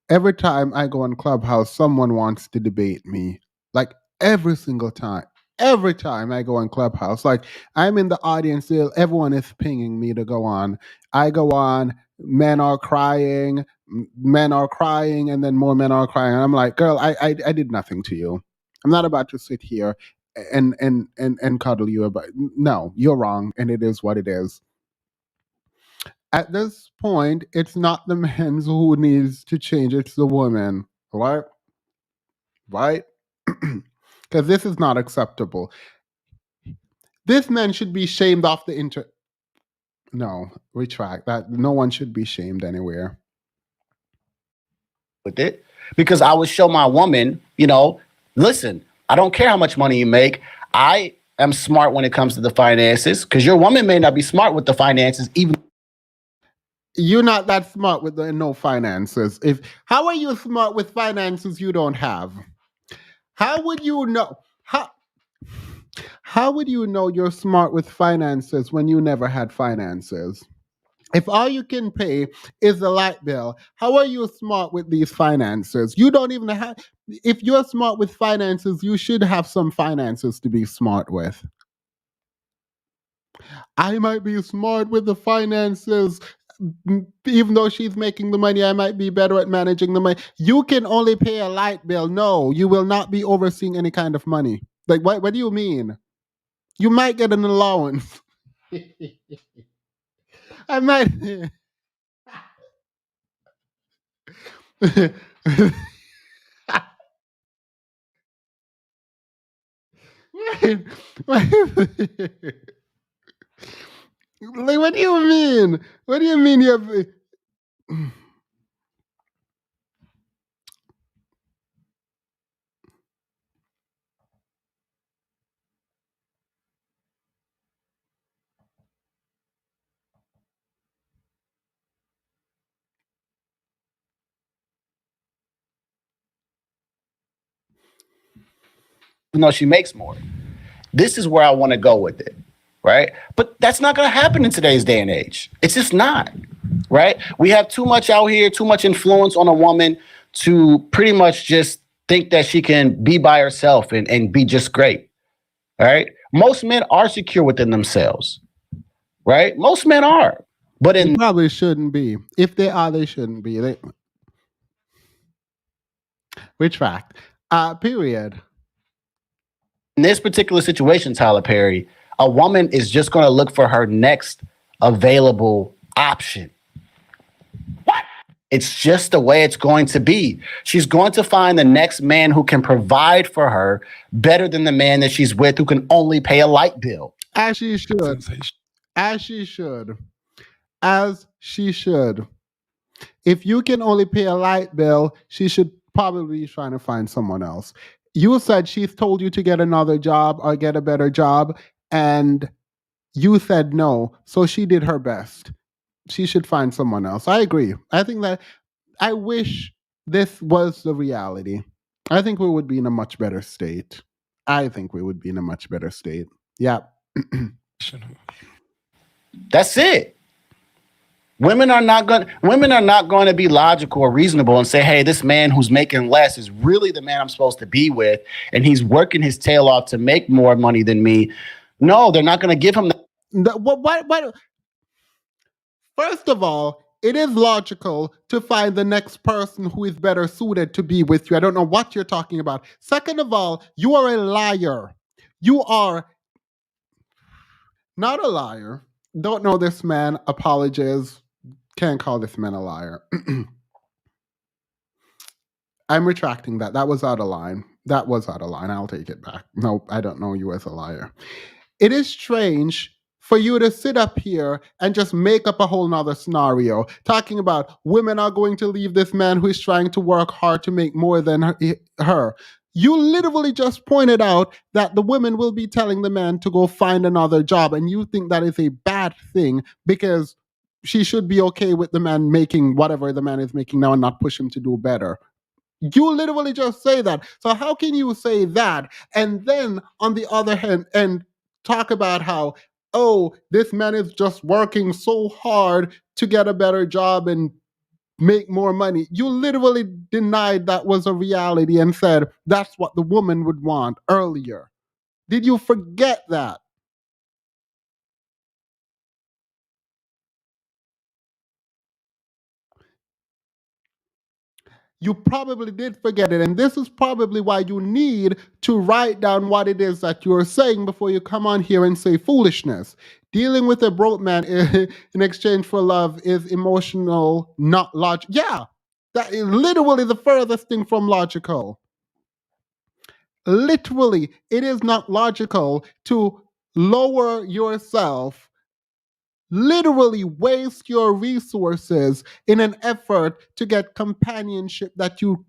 Every time I go on Clubhouse, someone wants to debate me. Like every single time. Every time I go on Clubhouse, like I'm in the audience, everyone is pinging me to go on. I go on, men are crying, and then more men are crying. And I'm like, girl, I did nothing to you. I'm not about to sit here and cuddle you about. No, you're wrong, and it is what it is. At this point, it's not the man who needs to change; it's the woman, right? Right? Because this is not acceptable. This man should be shamed off the internet. No, retract that. No one should be shamed anywhere. With it because I would show my woman, listen, I don't care how much money you make. I am smart when it comes to the finances because your woman may not be smart with the finances, even. You're not that smart with the no finances. How are you smart with finances you don't have? How would you know? How would you know you're smart with finances when you never had finances? If all you can pay is the light bill, how are you smart with these finances? You don't even have. If you're smart with finances, you should have some finances to be smart with. I might be smart with the finances. Even though she's making the money, I might be better at managing the money. You can only pay a light bill. No, you will not be overseeing any kind of money. Like, what do you mean? You might get an allowance. I might. Like, what do you mean? What do you mean you have? No, she makes more. This is where I want to go with it, right? But that's not going to happen in today's day and age. It's just not, right? We have too much out here, too much influence on a woman to pretty much just think that she can be by herself and be just great, right? Most men are secure within themselves, right? Most men are. But They probably shouldn't be. If they are, they shouldn't be. Retract. Period. In this particular situation, Tyler Perry, a woman is just going to look for her next available option. What? It's just the way it's going to be. She's going to find the next man who can provide for her better than the man that she's with who can only pay a light bill. As she should. As she should. As she should. If you can only pay a light bill, she should probably be trying to find someone else. You said she's told you to get another job or get a better job, and you said no. So she did her best. She should find someone else. I agree. I think that I wish this was the reality. I think we would be in a much better state. I think we would be in a much better state. Yeah. That's it. Women are not going to be logical or reasonable and say, "Hey, this man who's making less is really the man I'm supposed to be with, and he's working his tail off to make more money than me." No, they're not going to give him that. What? First of all, it is logical to find the next person who is better suited to be with you. I don't know what you're talking about. Second of all, you are a liar. You are not a liar. Don't know this man. Apologies. Can't call this man a liar. I'm retracting that. That was out of line. That was out of line. I'll take it back. No, I don't know you as a liar. It is strange for you to sit up here and just make up a whole nother scenario talking about women are going to leave this man who is trying to work hard to make more than her. You literally just pointed out that the women will be telling the man to go find another job, and you think that is a bad thing because she should be okay with the man making whatever the man is making now and not push him to do better. You literally just say that. So how can you say that and then on the other hand and talk about how, oh, this man is just working so hard to get a better job and make more money? You literally denied that was a reality and said that's what the woman would want earlier. Did you forget that? You probably did forget it. And this is probably why you need to write down what it is that you're saying before you come on here and say foolishness. Dealing with a broke man in exchange for love is emotional, not logical. Yeah, that is literally the furthest thing from logical. Literally, it is not logical to lower yourself, literally waste your resources in an effort to get companionship that you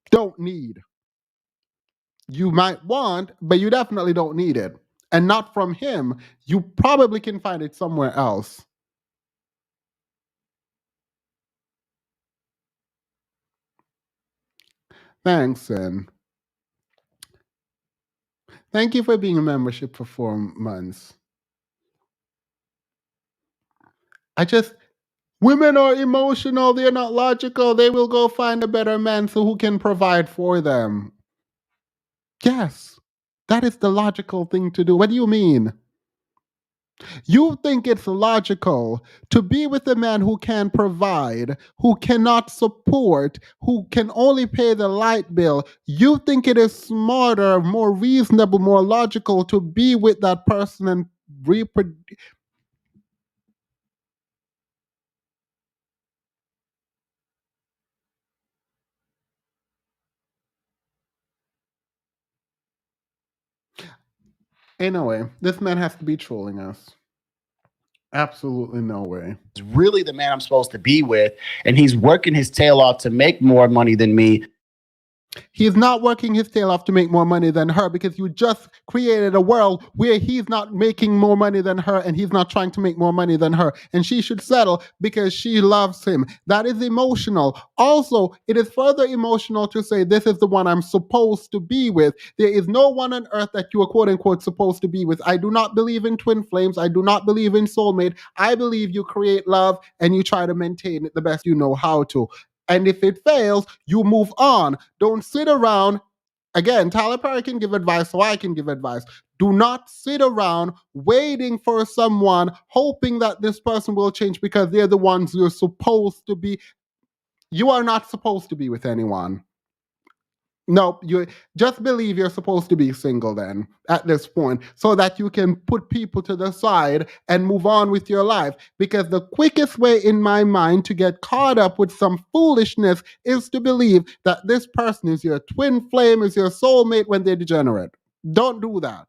don't need. You might want, but you definitely don't need it. And not from him. You probably can find it somewhere else. Thanks, Sin. Thank you for being a membership for 4 months. I just, women are emotional, they're not logical, they will go find a better man so who can provide for them. Yes, that is the logical thing to do. What do you mean? You think it's logical to be with a man who can provide, who cannot support, who can only pay the light bill. You think it is smarter, more reasonable, more logical to be with that person and reproduce. Anyway, this man has to be trolling us. Absolutely no way. Is really the man I'm supposed to be with, and he's working his tail off to make more money than me. He's not working his tail off to make more money than her because you just created a world where he's not making more money than her and he's not trying to make more money than her. And she should settle because she loves him. That is emotional. Also, it is further emotional to say, this is the one I'm supposed to be with. There is no one on earth that you are quote unquote supposed to be with. I do not believe in twin flames. I do not believe in soulmate. I believe you create love and you try to maintain it the best you know how to. And if it fails, you move on. Don't sit around. Again, Tyler Perry can give advice, so I can give advice. Do not sit around waiting for someone, hoping that this person will change because they're the ones you're supposed to be. You are not supposed to be with anyone. Nope, you just believe you're supposed to be single then at this point so that you can put people to the side and move on with your life. Because the quickest way in my mind to get caught up with some foolishness is to believe that this person is your twin flame, is your soulmate when they're degenerate. Don't do that.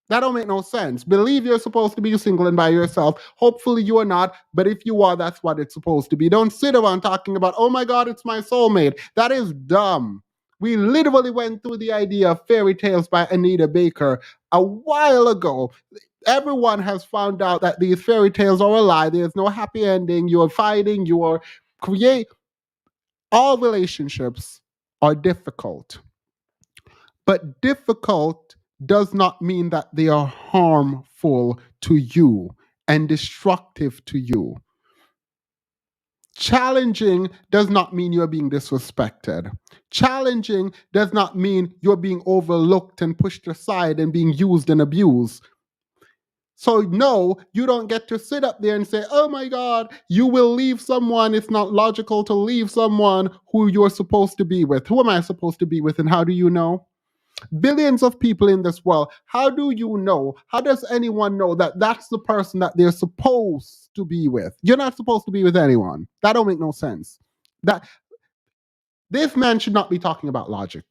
That don't make no sense. Believe you're supposed to be single and by yourself. Hopefully you are not, but if you are, that's what it's supposed to be. Don't sit around talking about, oh my God, it's my soulmate. That is dumb. We literally went through the idea of fairy tales by Anita Baker a while ago. Everyone has found out that these fairy tales are a lie. There's no happy ending. You're fighting. You are create. All relationships are difficult, but difficult does not mean that they are harmful to you and destructive to you. Challenging does not mean you're being disrespected. Challenging does not mean you're being overlooked and pushed aside and being used and abused. So, no, you don't get to sit up there and say, oh my God, you will leave someone. It's not logical to leave someone who you're supposed to be with. Who am I supposed to be with? And how do you know? Billions of people in this world. How do you know? How does anyone know that that's the person that they're supposed to be with? You're not supposed to be with anyone. That don't make no sense. That this man should not be talking about logic.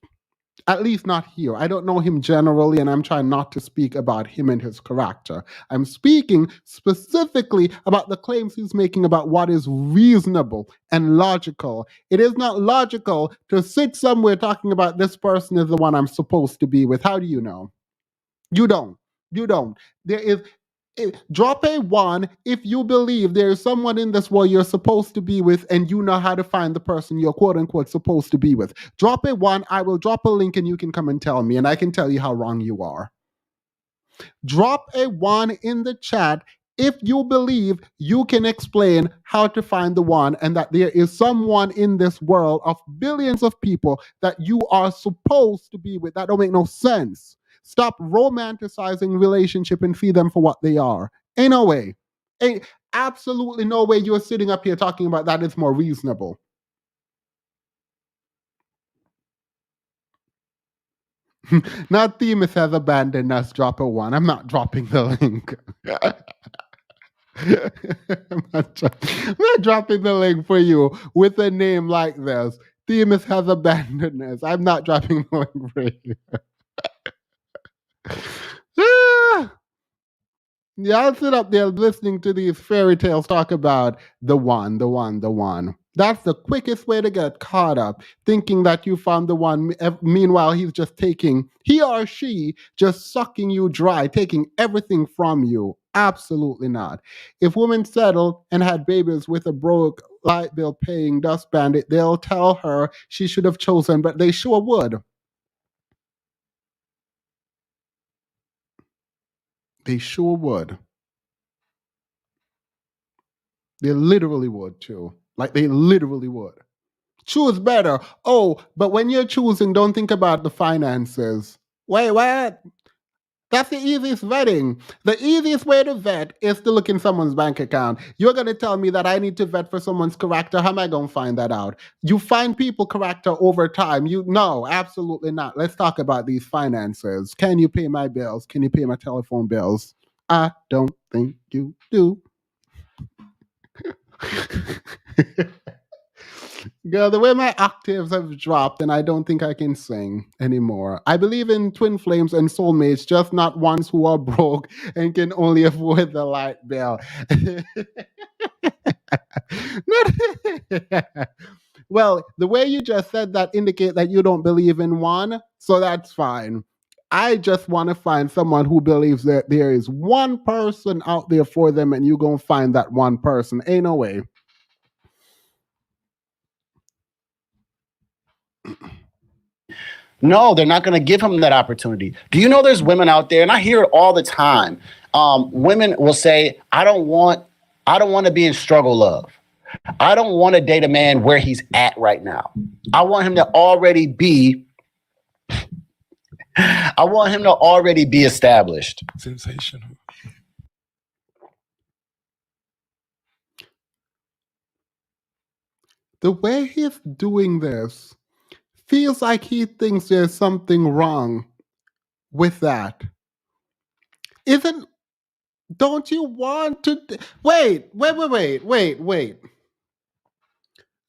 At least not here. I don't know him generally, and I'm trying not to speak about him and his character. I'm speaking specifically about the claims he's making about what is reasonable and logical. It is not logical to sit somewhere talking about this person is the one I'm supposed to be with. How do you know? You don't. You don't. There is drop a one if you believe there is someone in this world you're supposed to be with and you know how to find the person you're quote unquote supposed to be with. Drop a one. I will drop a link and you can come and tell me, and I can tell you how wrong you are. Drop a one in the chat if you believe you can explain how to find the one and that there is someone in this world of billions of people that you are supposed to be with. That don't make no sense. Stop romanticizing relationship and see them for what they are. Ain't no way. Ain't absolutely no way you're sitting up here talking about that is more reasonable. Not Themis has abandoned us. Drop a one. I'm not dropping the link. I'm not dropping the link for you with a name like this. Themis has abandoned us. I'm not dropping the link for you. Ah! Y'all sit up there listening to these fairy tales talk about the one, the one, the one. That's the quickest way to get caught up, thinking that you found the one. Meanwhile, he's just taking, he or she just sucking you dry, taking everything from you. Absolutely not. If women settled and had babies with a broke light bill paying dust bandit, they'll tell her she should have chosen, but they sure would. They sure would. They literally would too. Like they literally would. Choose better. Oh, but when you're choosing, don't think about the finances. Wait, what? That's the easiest vetting. The easiest way to vet is to look in someone's bank account. You're going to tell me that I need to vet for someone's character. How am I going to find that out? You find people character over time. You no, absolutely not. Let's talk about these finances. Can you pay my bills? Can you pay my telephone bills? I don't think you do. Girl, the way my octaves have dropped, and I don't think I can sing anymore. I believe in twin flames and soulmates, just not ones who are broke and can only afford the light bill. Well, the way you just said that indicate that you don't believe in one, so that's fine. I just want to find someone who believes that there is one person out there for them, and you gonna find that one person. Ain't no way. No, they're not going to give him that opportunity. Do you know there's women out there, and I hear it all the time. Women will say, I don't want to be in struggle love. I don't want to date a man where he's at right now. I want him to already be. I want him to already be established. Sensational. The way he's doing this feels like he thinks there's something wrong with that. Isn't, don't you want to, wait.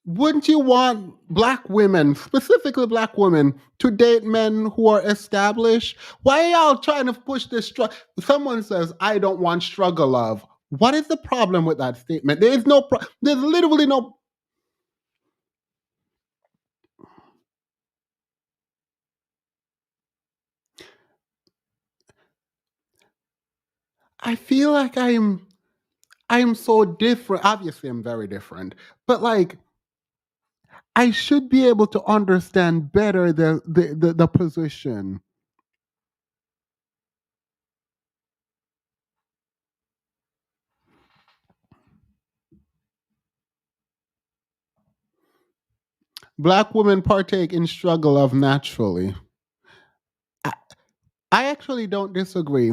Wouldn't you want black women, specifically black women, to date men who are established? Why are y'all trying to push this struggle? Someone says, I don't want struggle love. What is the problem with that statement? There is no, there's literally no. I feel like I'm so different. Obviously, I'm very different, but like I should be able to understand better the position. Black women partake in struggle of naturally. I, I actually don't disagree.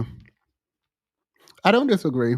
I don't disagree.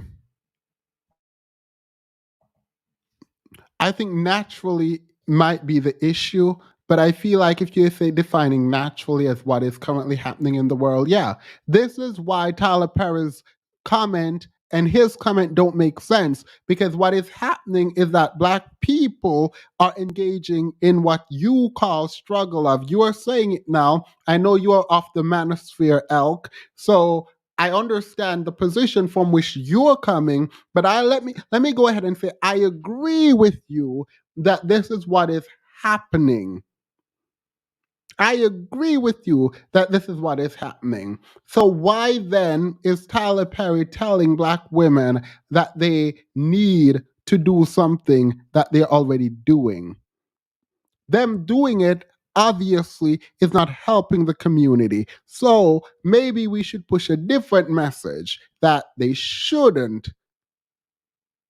I think naturally might be the issue, but I feel like if you say defining naturally as what is currently happening in the world, yeah, this is why Tyler Perry's comment and his comment don't make sense, because what is happening is that black people are engaging in what you call struggle of. You are saying it now. I know you are off the manosphere, elk. So I understand the position from which you're coming, but let me go ahead and say I agree with you that this is what is happening. I agree with you that this is what is happening. So why then is Tyler Perry telling black women that they need to do something that they're already doing? Them doing it obviously is not helping the community. So maybe we should push a different message that they shouldn't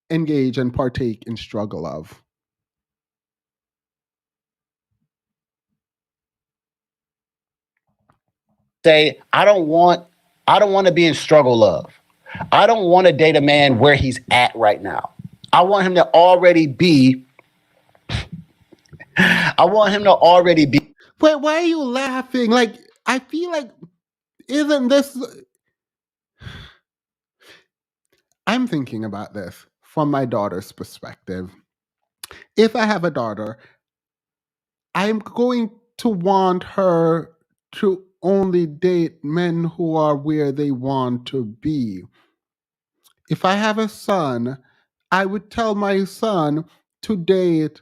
engage and partake in struggle of. Say, I don't want to be in struggle of. I don't want to date a man where he's at right now. I want him to already be. I want him to already be. Wait, why are you laughing? Like, I feel like, isn't this. I'm thinking about this from my daughter's perspective. If I have a daughter, I'm going to want her to only date men who are where they want to be. If I have a son, I would tell my son to date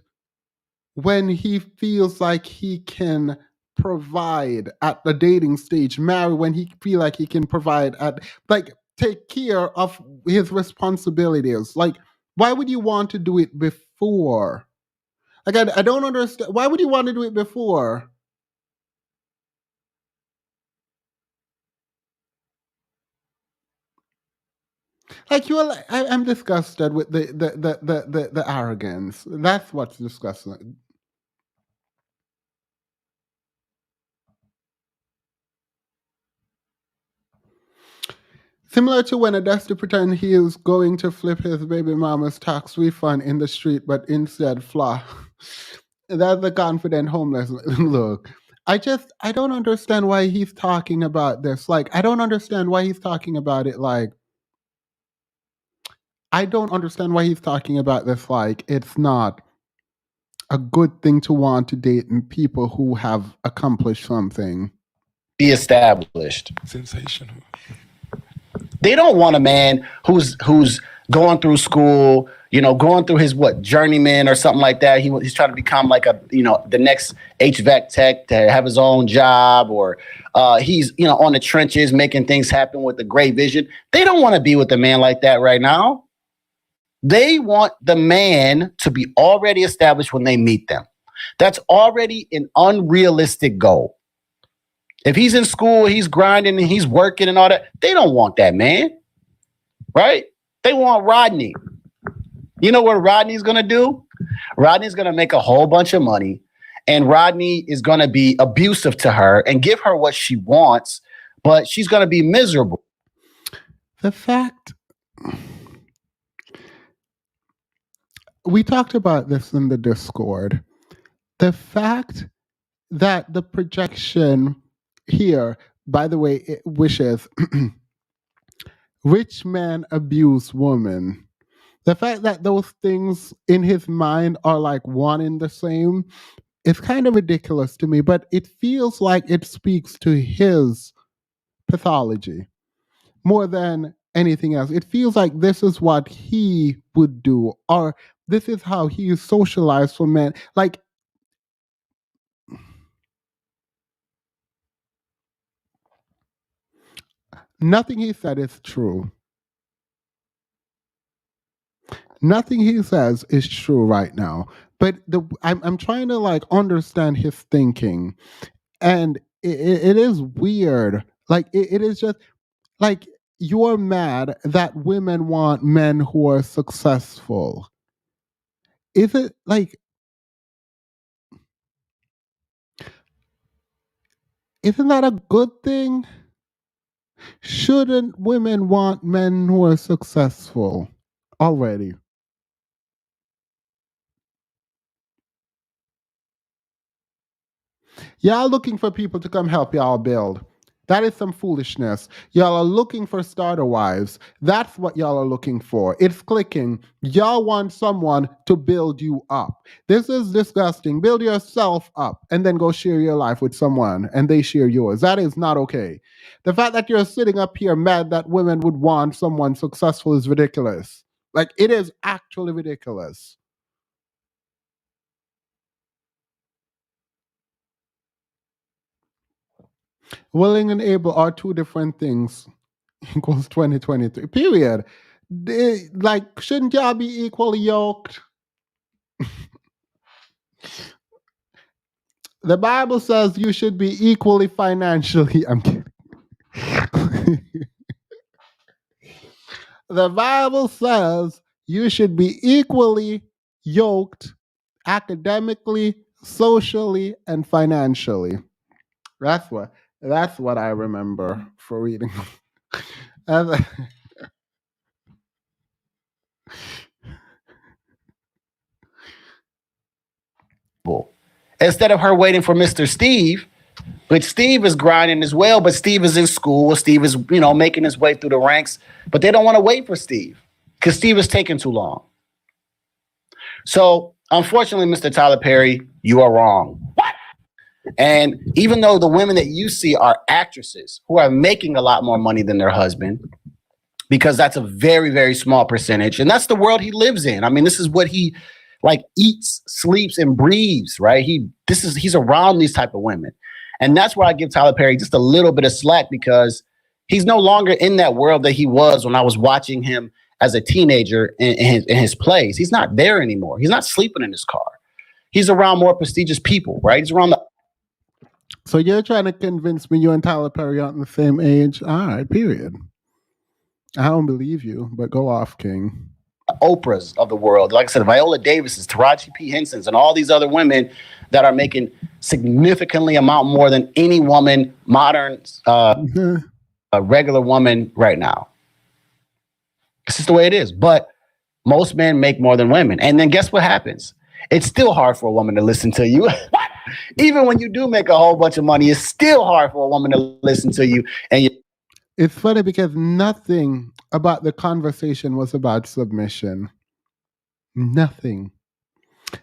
when he feels like he can provide at the dating stage, marry when he feel like he can provide at, like, take care of his responsibilities. Like, why would you want to do it before? Like, I don't understand. Why would you want to do it before? Like, I'm disgusted with the arrogance. That's what's disgusting. Similar to when Adusty pretend he is going to flip his baby mama's tax refund in the street, but instead flaw. That's the confident homeless look. I don't understand why he's talking about this. Like, I don't understand why he's talking about it like, I don't understand why he's talking about this like it's not a good thing to want to date people who have accomplished something. Be established. Sensational. They don't want a man who's going through school, going through his journeyman or something like that. He's trying to become like the next HVAC tech to have his own job, or he's on the trenches making things happen with a great vision. They don't want to be with a man like that right now. They want the man to be already established when they meet them. That's already an unrealistic goal. If he's in school, he's grinding and he's working and all that, they don't want that man, right? They want Rodney. You know what Rodney's going to do? Rodney's going to make a whole bunch of money, and Rodney is going to be abusive to her and give her what she wants, but she's going to be miserable. The fact, we talked about this in the Discord. The fact that the projection here, by the way, it wishes rich man abuse woman. The fact that those things in his mind are like one and the same is kind of ridiculous to me, but it feels like it speaks to his pathology more than anything else. It feels like this is what he would do, or this is how he is socialized for men. Like, nothing he said is true. Nothing he says is true right now. But I'm trying to like understand his thinking, and it is weird. Like, it is just like, you're mad that women want men who are successful. Is it like, Isn't that a good thing? Shouldn't women want men who are successful already? Y'all looking for people to come help y'all build. That is some foolishness. Y'all are looking for starter wives. That's what y'all are looking for. It's clicking. Y'all want someone to build you up. This is disgusting. Build yourself up and then go share your life with someone and they share yours. That is not okay. The fact that you're sitting up here mad that women would want someone successful is ridiculous. Like, it is actually ridiculous. Willing and able are two different things. Equals 2023. Period. Like, shouldn't y'all be equally yoked? The Bible says you should be equally financially. I'm kidding. The Bible says you should be equally yoked academically, socially, and financially. That's what I remember for reading. And- Instead of her waiting for Mr. Steve, but Steve is grinding as well, but Steve is in school. Steve is, making his way through the ranks, but they don't want to wait for Steve because Steve is taking too long. So, unfortunately, Mr. Tyler Perry, you are wrong. And even though the women that you see are actresses who are making a lot more money than their husband, because that's a very, very small percentage. And that's the world he lives in. I mean, this is what he like eats, sleeps, and breathes, right? He's around these type of women. And that's why I give Tyler Perry just a little bit of slack because he's no longer in that world that he was when I was watching him as a teenager in his plays. He's not there anymore. He's not sleeping in his car. He's around more prestigious people, right? He's around the so you're trying to convince me you and Tyler Perry aren't the same age? All right, period. I don't believe you, but go off, King. Oprahs of the world. Like I said, Viola Davis's, Taraji P. Henson's, and all these other women that are making significantly amount more than any woman, modern, a regular woman right now. It's just the way it is. But most men make more than women. And then guess what happens? It's still hard for a woman to listen to you. Even when you do make a whole bunch of money, it's still hard for a woman to listen to you. And it's funny because nothing about the conversation was about submission. Nothing.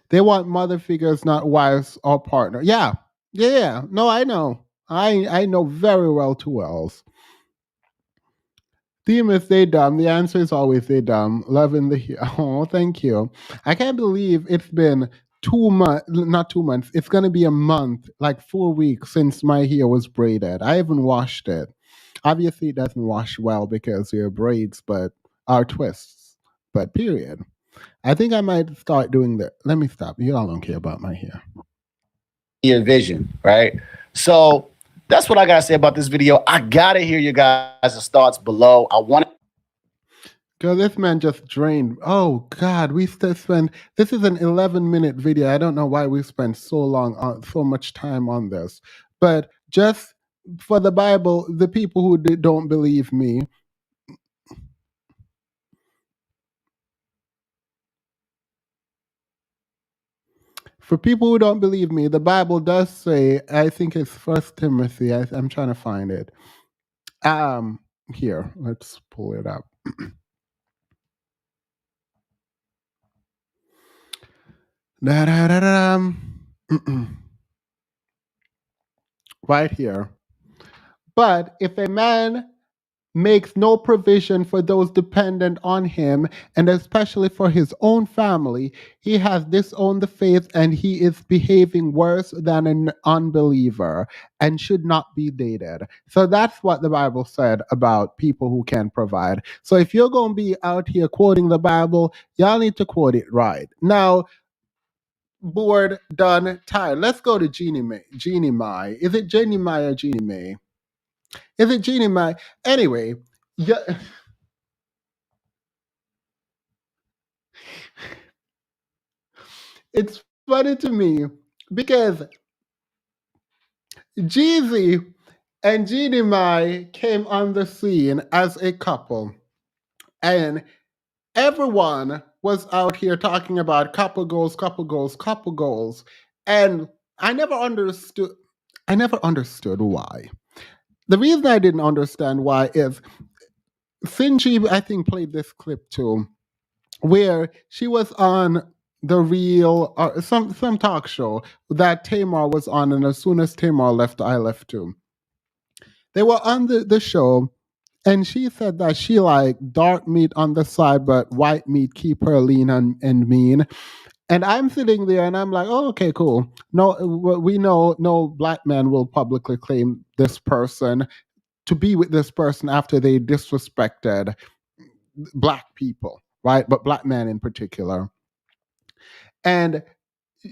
They want mother figures, not wives or partner. Yeah. Yeah. No, I know. I know very well too well. Theme is they dumb. The answer is always they dumb. Loving the oh, thank you. I can't believe it's been 2 months, not 2 months. It's gonna be a month, like 4 weeks since my hair was braided. I haven't washed it. Obviously, it doesn't wash well because your braids, but are twists. But period. I think I might start doing that. Let me stop. You all don't care about my hair. your vision, right? So that's what I gotta say about this video. I gotta hear your guys' thoughts below. I want to. Girl, this man just drained. Oh God, we still spend. This is an 11-minute video. I don't know why we spent so much time on this. But just for the Bible, the people who don't believe me, for people who don't believe me, the Bible does say. I think it's First Timothy. I'm trying to find it. Here, let's pull it up. Right here. But if a man makes no provision for those dependent on him, and especially for his own family, he has disowned the faith and he is behaving worse than an unbeliever and should not be dated. So that's what the Bible said about people who can provide. So if you're going to be out here quoting the Bible, y'all need to quote it right. Now, bored, done, tired. Let's go to Jeannie May. Jeannie Mai. Is it Jeannie Mai or Jeannie May? Is it Jeannie Mai? Anyway, yeah. It's funny to me because Jeezy and Jeannie Mai came on the scene as a couple, and everyone was out here talking about couple goals, couple goals, couple goals, and I never understood. I never understood why. The reason I didn't understand why is Finchi, I think, played this clip too, where she was on the real some talk show that Tamar was on, and as soon as Tamar left, I left too. They were on the show, and she said that she like dark meat on the side, but white meat keep her lean and mean. And I'm sitting there and I'm like, oh, okay, cool. No, we know no black man will publicly claim this person to be with this person after they disrespected black people, right? But black men in particular. And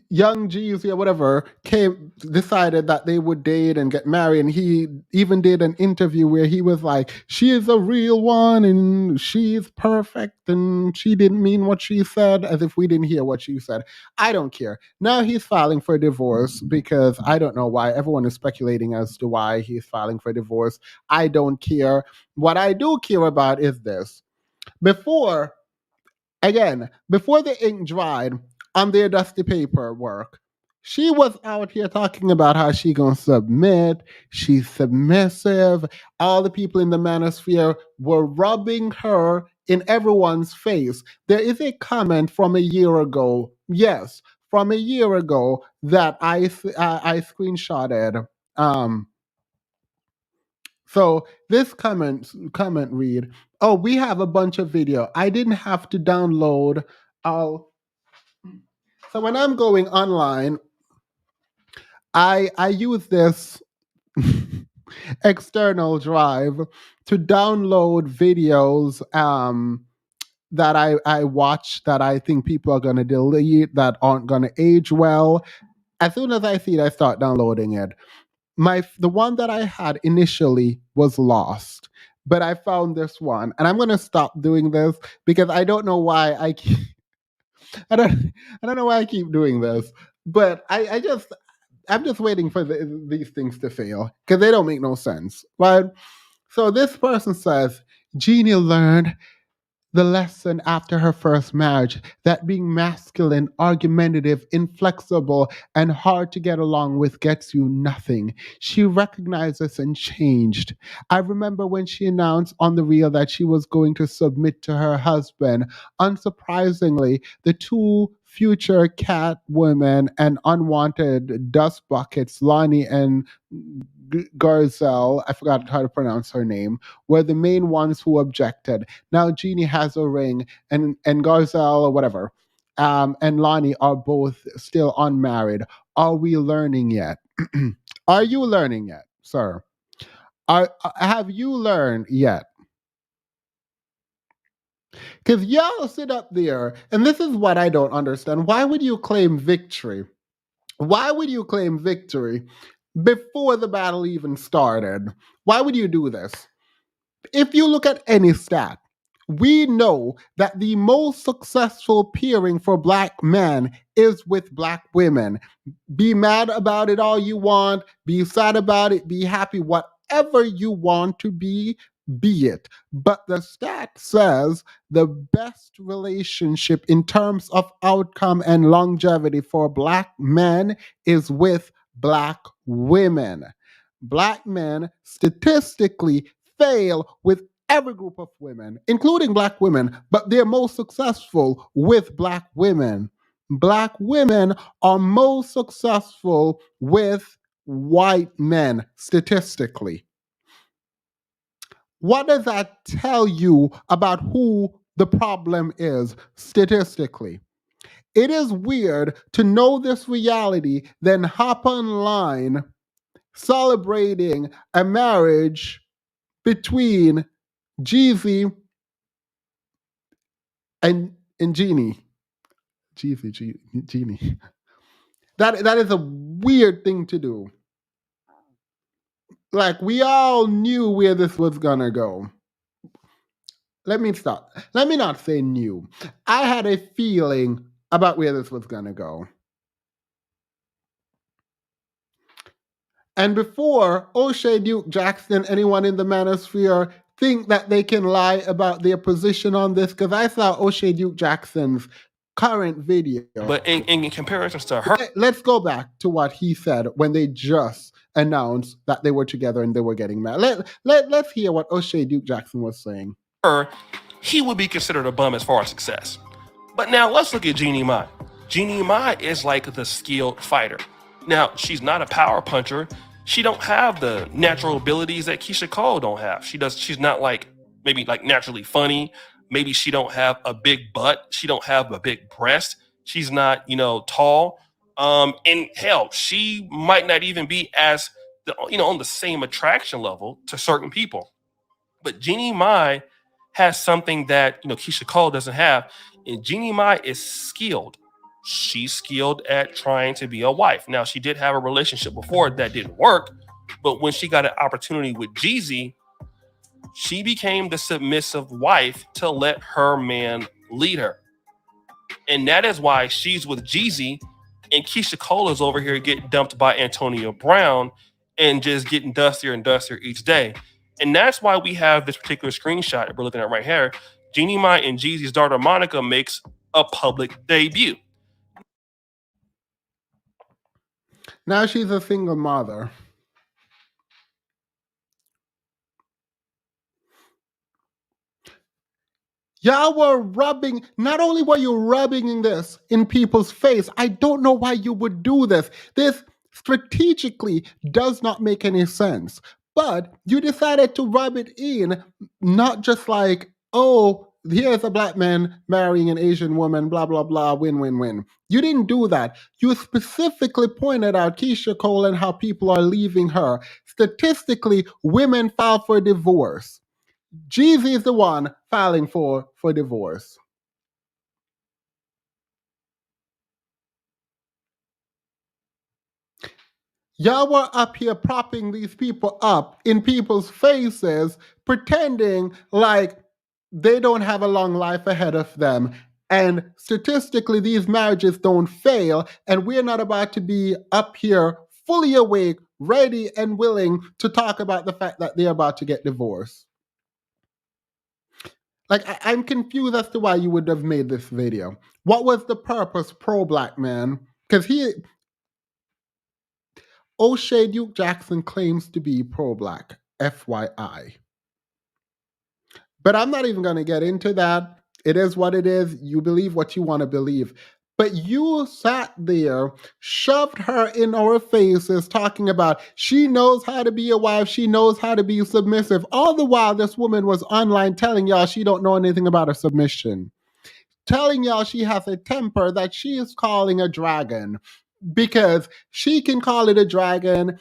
young Jeezy or whatever decided that they would date and get married, and he even did an interview where he was like, she is a real one and she's perfect and she didn't mean what she said, as if we didn't hear what she said. I don't care. Now he's filing for divorce because I don't know why. Everyone is speculating as to why he's filing for divorce. I don't care. What I do care about is this. Before the ink dried on their dusty paperwork, she was out here talking about how she gonna submit, she's submissive. All the people in the manosphere were rubbing her in everyone's face. There is a comment from a year ago, yes, from a year ago that I screenshotted. So this comment read, "Oh, we have a bunch of video. I didn't have to download all." So when I'm going online, I use this external drive to download videos that I watch that I think people are going to delete, that aren't going to age well. As soon as I see it, I start downloading it. The one that I had initially was lost, but I found this one, and I'm going to stop doing this because I don't know why I keep, I don't I don't know why I keep doing this, but I'm just waiting for these things to fail because they don't make no sense, right? So this person says Jeannie learned the lesson after her first marriage that being masculine, argumentative, inflexible, and hard to get along with gets you nothing. She recognized this and changed. I remember when she announced on the reel that she was going to submit to her husband. Unsurprisingly, the two future cat women and unwanted dust buckets, Lonnie and Garzel, I forgot how to pronounce her name, were the main ones who objected. Now Jeannie has a ring, and Garzel or whatever, and Lonnie are both still unmarried. Are we learning yet? Are you learning yet, sir? Have you learned yet? Because y'all sit up there, and this is what I don't understand. Why would you claim victory? Why would you claim victory before the battle even started? Why would you do this? If you look at any stat, we know that the most successful peering for black men is with black women. Be mad about it all you want, be sad about it, be happy, whatever you want to be it. But the stat says the best relationship in terms of outcome and longevity for black men is with black women. Black men statistically fail with every group of women, including black women, but they're most successful with black women. Black women are most successful with white men statistically. What does that tell you about who the problem is statistically? It is weird to know this reality, then hop online celebrating a marriage between Jeezy and Jeannie. Jeannie. That is a weird thing to do. Like, we all knew where this was gonna go. Let me stop. Let me not say knew. I had a feeling about where this was gonna go. And before O'Shea Duke Jackson, anyone in the manosphere think that they can lie about their position on this, because I saw O'Shea Duke Jackson's current video. But in comparison to her, let's go back to what he said when they just announced that they were together and they were getting married. Let's hear what O'Shea Duke Jackson was saying. He would be considered a bum as far as success. But now let's look at Jeannie Mai. Jeannie Mai is like the skilled fighter. Now, she's not a power puncher. She don't have the natural abilities that Keisha Cole don't have. She's not like maybe like naturally funny. Maybe she don't have a big butt. She don't have a big breast. She's not, tall. And hell, she might not even be as on the same attraction level to certain people. But Jeannie Mai has something that Keisha Cole doesn't have, and Jeannie Mai is skilled. She's skilled at trying to be a wife. Now, she did have a relationship before that didn't work, but when she got an opportunity with Jeezy, she became the submissive wife to let her man lead her. And that is why she's with Jeezy, and Keisha Cole is over here getting dumped by Antonio Brown and just getting dustier and dustier each day. And that's why we have this particular screenshot that we're looking at right here. Jeannie Mai and Jeezy's daughter Monica makes a public debut. Now she's a single mother. Y'all were rubbing, not only were you rubbing this in people's face, I don't know why you would do this. This strategically does not make any sense. But you decided to rub it in, not just like, oh, here's a black man marrying an Asian woman, blah, blah, blah, win, win, win. You didn't do that. You specifically pointed out Keisha Cole and how people are leaving her. Statistically, women file for divorce. Jeezy is the one filing for divorce. Y'all were up here propping these people up in people's faces, pretending like they don't have a long life ahead of them. And statistically, these marriages don't fail. And we're not about to be up here fully awake, ready and willing to talk about the fact that they're about to get divorced. Like, I'm confused as to why you would have made this video. What was the purpose, pro-black man? Because O'Shea Duke Jackson claims to be pro-black, FYI. But I'm not even going to get into that. It is what it is. You believe what you want to believe. But you sat there, shoved her in our faces, talking about she knows how to be a wife, she knows how to be submissive. All the while, this woman was online telling y'all she don't know anything about a submission. Telling y'all she has a temper that she is calling a dragon. Because she can call it a dragon,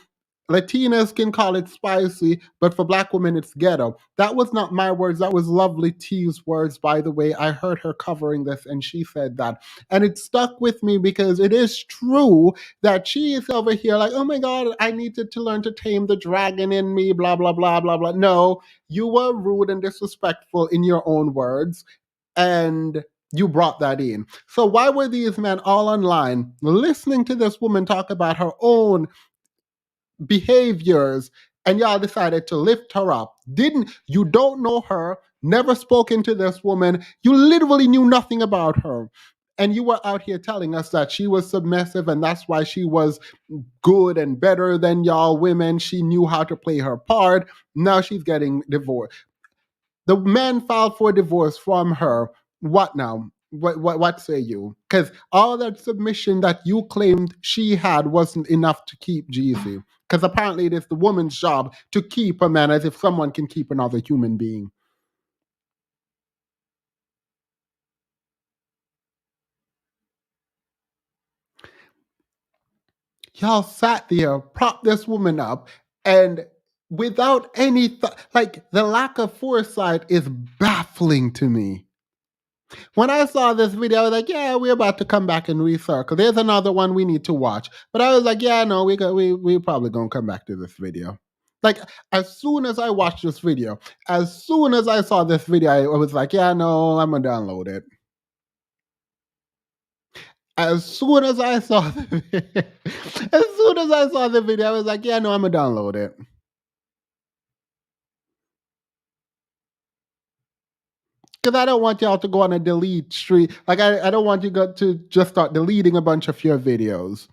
Latinas can call it spicy, but for black women, it's ghetto. That was not my words. That was Lovely T's words, by the way. I heard her covering this, and she said that. And it stuck with me because it is true that she is over here like, oh my God, I needed to learn to tame the dragon in me, blah, blah, blah, blah, blah. No, you were rude and disrespectful in your own words, and you brought that in. So why were these men all online listening to this woman talk about her own behaviors, and y'all decided to lift her up? You don't know her, never spoken to this woman, you literally knew nothing about her, and you were out here telling us that she was submissive and that's why she was good and better than y'all women. She knew how to play her part. Now she's getting divorced. The man filed for divorce from her. What now? What say you? Because all that submission that you claimed she had wasn't enough to keep Jeezy. Because apparently it is the woman's job to keep a man as if someone can keep another human being. Y'all sat there, propped this woman up, and without any like the lack of foresight is baffling to me. When I saw this video, I was like, yeah, we're about to come back and recircle. There's another one we need to watch. But I was like, yeah, no, we probably gonna come back to this video. Like, as soon as I watched this video, as soon as I saw this video, I was like, yeah, no, I'm gonna download it. As soon as I saw the as soon as I saw the video, I was like, yeah, no, I'm gonna download it. Because I don't want y'all to go on a delete streak. Like I don't want you to just start deleting a bunch of your videos.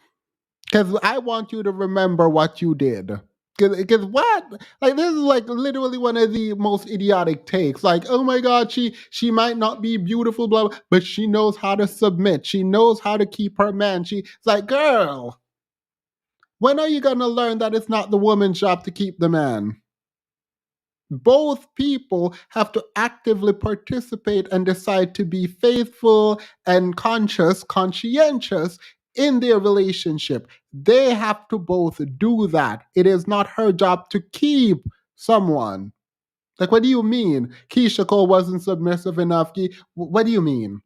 Because I want you to remember what you did. Because what? Like this is like literally one of the most idiotic takes. Like, oh my God, she might not be beautiful, blah, blah, but she knows how to submit. She knows how to keep her man. It's like, girl, when are you gonna learn that it's not the woman's job to keep the man? Both people have to actively participate and decide to be faithful and conscientious in their relationship. They have to both do that. It is not her job to keep someone. Like, what do you mean? Keisha Cole wasn't submissive enough. What do you mean?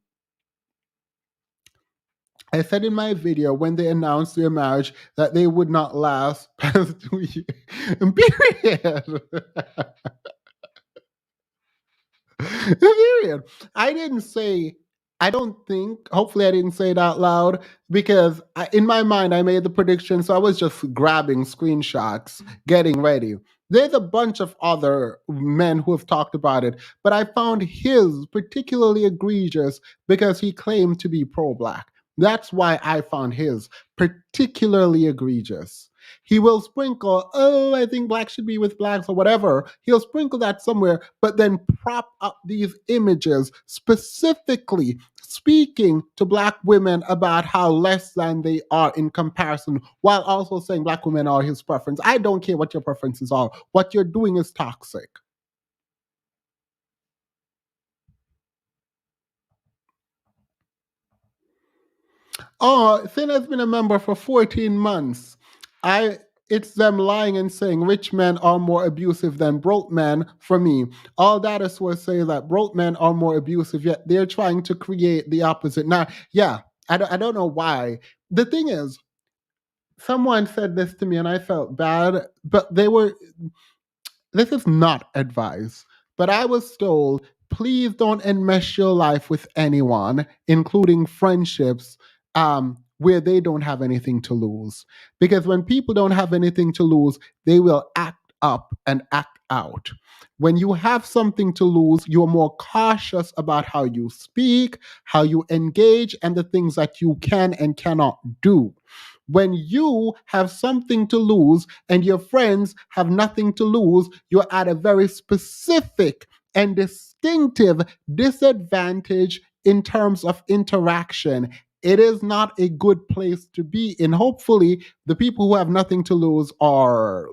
I said in my video when they announced their marriage that they would not last past 2 years. Period. Period. I didn't say, I don't think, hopefully I didn't say it out loud because in my mind I made the prediction. So I was just grabbing screenshots, getting ready. There's a bunch of other men who have talked about it, but I found his particularly egregious because he claimed to be pro black. That's why I found his particularly egregious. He will sprinkle, oh, I think black should be with blacks or whatever. He'll sprinkle that somewhere, but then prop up these images specifically speaking to black women about how less than they are in comparison, while also saying black women are his preference. I don't care what your preferences are. What you're doing is toxic. Oh, Sin has been a member for 14 months. It's them lying and saying rich men are more abusive than broke men for me. All data sources say that broke men are more abusive, yet they're trying to create the opposite. Now, yeah, I don't know why. The thing is, someone said this to me and I felt bad, but this is not advice, but I was told, please don't enmesh your life with anyone, including friendships, where they don't have anything to lose. Because when people don't have anything to lose, they will act up and act out. When you have something to lose, you're more cautious about how you speak, how you engage, and the things that you can and cannot do. When you have something to lose and your friends have nothing to lose, you're at a very specific and distinctive disadvantage in terms of interaction. It is not a good place to be in. Hopefully, the people who have nothing to lose are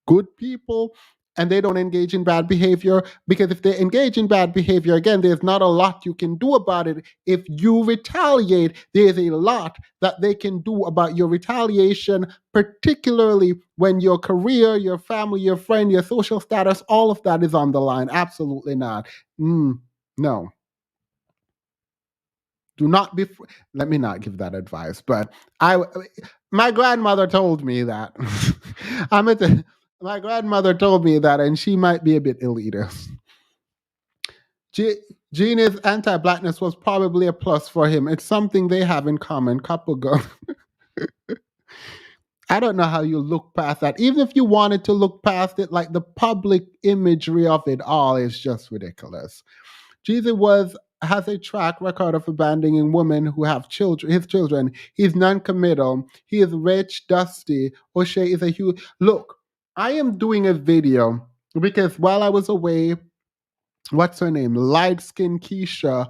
good people and they don't engage in bad behavior, because if they engage in bad behavior, again, there's not a lot you can do about it. If you retaliate, there's a lot that they can do about your retaliation, particularly when your career, your family, your friend, your social status, all of that is on the line. Absolutely not. No. Do not be. Let me not give that advice, but my grandmother told me that. My grandmother told me that, and she might be a bit elitist. Jeannie's anti-blackness was probably a plus for him. It's something they have in common. Couple go. I don't know how you look past that. Even if you wanted to look past it, like the public imagery of it all is just ridiculous. Jesus has a track record of abandoning women who have children. His children. He's non-committal. He is rich, dusty. O'Shea is a huge. Look, I am doing a video because while I was away, what's her name? Light skin Keisha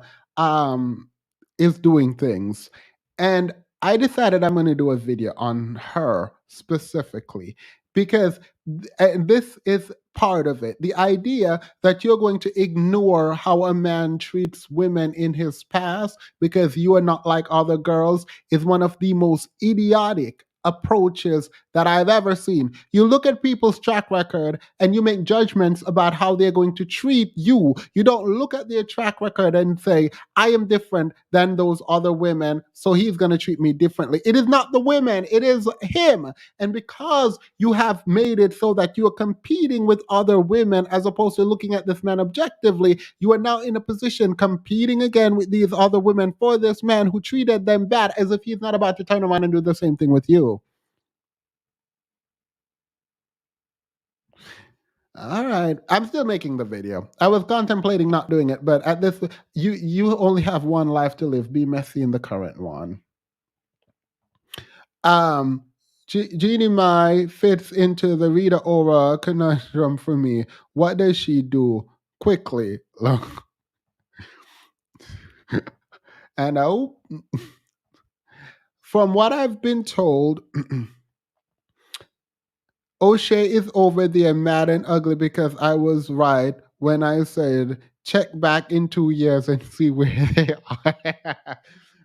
is doing things. And I decided I'm going to do a video on her specifically because this is part of it. The idea that you're going to ignore how a man treats women in his past because you are not like other girls is one of the most idiotic approaches that I've ever seen. You look at people's track record and you make judgments about how they're going to treat you. You don't look at their track record and say, I am different than those other women, so he's going to treat me differently. It is not the women, it is him. And because you have made it so that you are competing with other women as opposed to looking at this man objectively, you are now in a position competing again with these other women for this man who treated them bad, as if he's not about to turn around and do the same thing with you. All right, I'm still making the video. I was contemplating not doing it, but at this, you only have one life to live. Be messy in the current one. Jeannie Mai fits into the Rita Ora conundrum for me. What does she do? Quickly. And from what I've been told, O'Shea is over there mad and ugly because I was right when I said check back in 2 years and see where they are.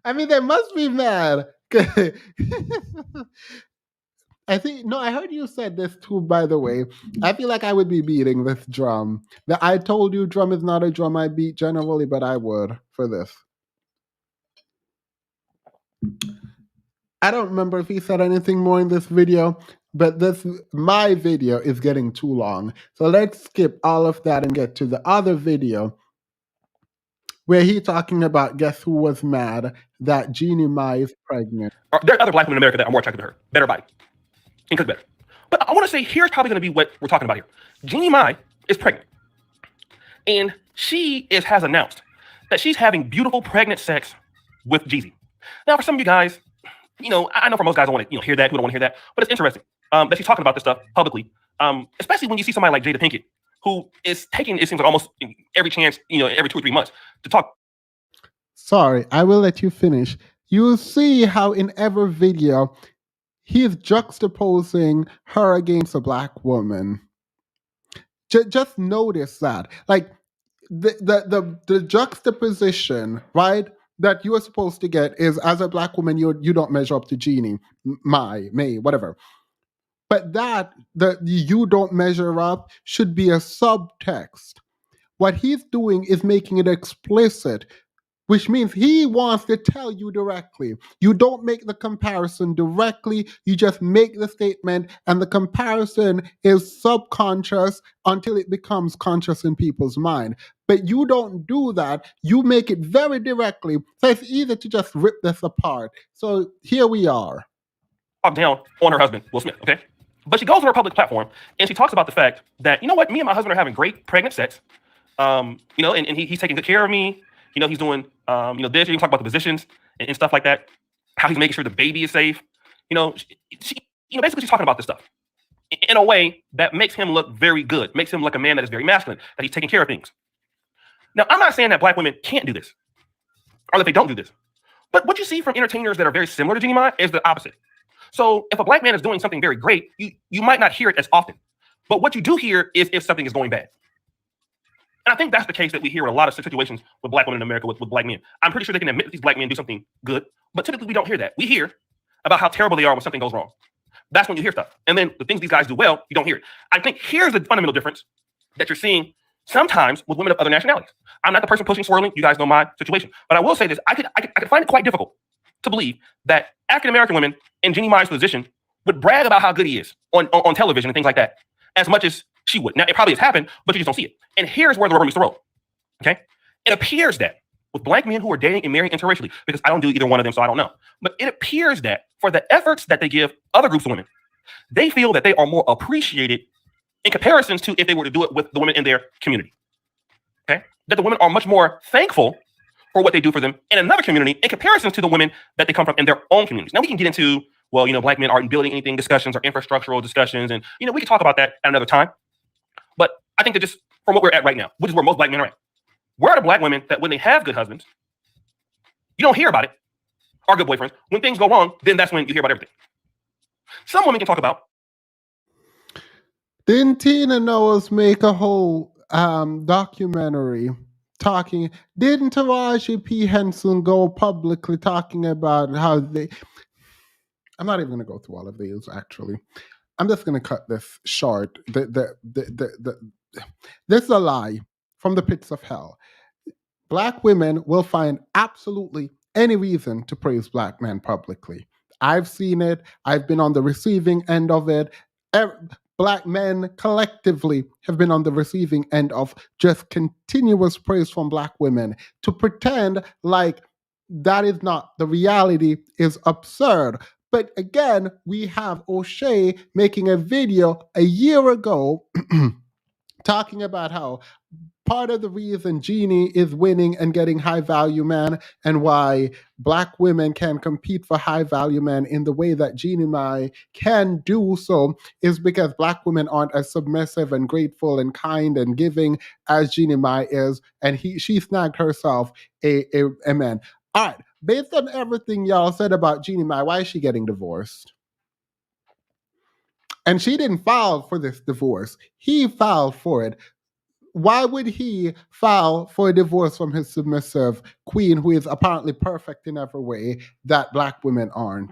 I mean, they must be mad. I heard you said this too, by the way. I feel like I would be beating this drum. I told you drum is not a drum I beat generally, but I would for this. I don't remember if he said anything more in this video, but my video is getting too long. So let's skip all of that and get to the other video where he's talking about guess who was mad that Jeannie Mai is pregnant. There are other black women in America that are more attractive to her. Better body. And cook better. But I want to say here's probably going to be what we're talking about here. Jeannie Mai is pregnant. And she has announced that she's having beautiful pregnant sex with Jeezy. Now, for some of you guys, I know for most guys don't want to hear that, who don't want to hear that, but it's interesting that she's talking about this stuff publicly, especially when you see somebody like Jada Pinkett, who is taking, it seems like almost every chance, every 2 or 3 months to talk. Sorry, I will let you finish. You'll see how in every video, he's juxtaposing her against a black woman. Just notice that. Like, the juxtaposition, right, that you are supposed to get is as a black woman, you don't measure up to Jeannie, May, whatever. But that you don't measure up should be a subtext. What he's doing is making it explicit, which means he wants to tell you directly. You don't make the comparison directly, you just make the statement, and the comparison is subconscious until it becomes conscious in people's mind. But you don't do that, you make it very directly, so it's easy to just rip this apart. So here we are. Down on her husband, Will Smith, okay? But she goes on her public platform, and she talks about the fact that, you know what, me and my husband are having great pregnant sex, and he's taking good care of me. He's doing, this. You can talk about the positions and stuff like that. How he's making sure the baby is safe. Basically she's talking about this stuff in a way that makes him look very good, makes him look a man that is very masculine, that he's taking care of things. Now, I'm not saying that black women can't do this or that they don't do this, but what you see from entertainers that are very similar to Jeannie Mai is the opposite. So if a black man is doing something very great, you might not hear it as often, but what you do hear is if something is going bad. And I think that's the case that we hear in a lot of situations with black women in America with black men. I'm pretty sure they can admit that these black men do something good, but typically we don't hear that. We hear about how terrible they are when something goes wrong. That's when you hear stuff. And then the things these guys do well, you don't hear it. I think here's the fundamental difference that you're seeing sometimes with women of other nationalities. I'm not the person pushing swirling. You guys know my situation. But I will say this. I could find it quite difficult to believe that African-American women in Jeannie Mai's position would brag about how good he is on television and things like that as much as she would. Now, it probably has happened, but you just don't see it. And here's where the rubber meets the road. Okay? It appears that with black men who are dating and marrying interracially, because I don't do either one of them, so I don't know. But it appears that for the efforts that they give other groups of women, they feel that they are more appreciated in comparisons to if they were to do it with the women in their community. Okay? That the women are much more thankful for what they do for them in another community in comparison to the women that they come from in their own communities. Now we can get into, black men aren't building anything discussions or infrastructural discussions. And, we can talk about that at another time. But I think that just from what we're at right now, which is where most black men are at, where are the black women that when they have good husbands, you don't hear about it, or good boyfriends. When things go wrong, then that's when you hear about everything. Some women can talk about. Didn't Tina Knowles make a whole documentary talking? Didn't Taraji P. Henson go publicly talking about how they... I'm not even going to go through all of these, actually. I'm just going to cut this short. This is a lie from the pits of hell. Black women will find absolutely any reason to praise black men publicly. I've seen it. I've been on the receiving end of it. Black men collectively have been on the receiving end of just continuous praise from black women. To pretend like that is not the reality is absurd. But again, we have O'Shea making a video a year ago talking about how part of the reason Jeannie is winning and getting high value men and why black women can compete for high value men in the way that Jeannie Mai can do so is because black women aren't as submissive and grateful and kind and giving as Jeannie Mai is, and she snagged herself a man. All right, based on everything y'all said about Jeannie Mai, why is she getting divorced? And she didn't file for this divorce. He filed for it. Why would he file for a divorce from his submissive queen, who is apparently perfect in every way that black women aren't?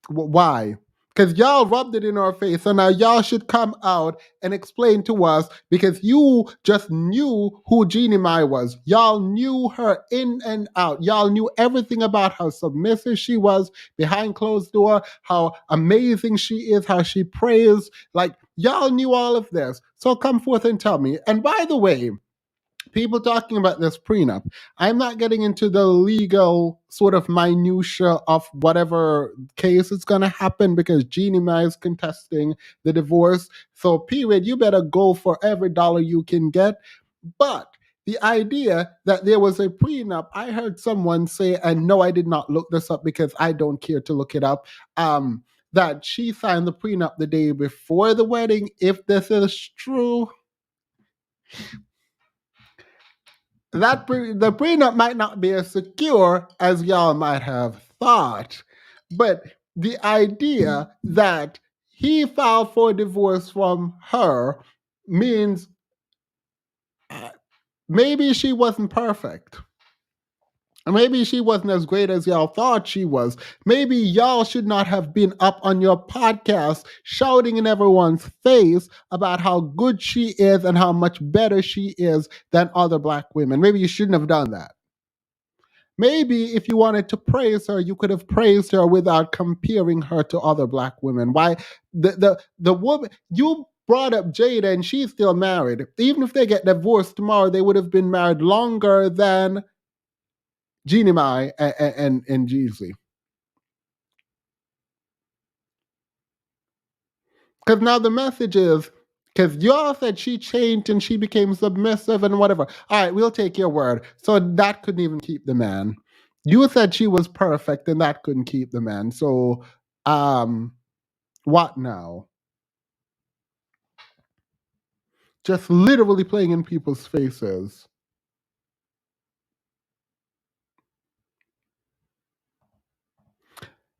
Why? Because y'all rubbed it in our face, and now y'all should come out and explain to us, because you just knew who Jeannie Mai was. Y'all knew her in and out. Y'all knew everything about how submissive she was behind closed door, how amazing she is, how she prays. Like, y'all knew all of this. So come forth and tell me. And by the way, people talking about this prenup, I'm not getting into the legal sort of minutia of whatever case is going to happen, because Jeannie Mai is contesting the divorce. So period, you better go for every dollar you can get. But the idea that there was a prenup, I heard someone say, and no, I did not look this up because I don't care to look it up, that she signed the prenup the day before the wedding. If this is true, that the prenup might not be as secure as y'all might have thought. But the idea that he filed for divorce from her means maybe she wasn't perfect. Maybe she wasn't as great as y'all thought she was. Maybe y'all should not have been up on your podcast shouting in everyone's face about how good she is and how much better she is than other black women. Maybe you shouldn't have done that. Maybe if you wanted to praise her, you could have praised her without comparing her to other black women. Why? The woman, you brought up Jada, and she's still married. Even if they get divorced tomorrow, they would have been married longer than Jeannie Mai and Jeezy. Because now the message is, because y'all said she changed and she became submissive and whatever. All right, we'll take your word. So that couldn't even keep the man. You said she was perfect, and that couldn't keep the man. So, what now? Just literally playing in people's faces.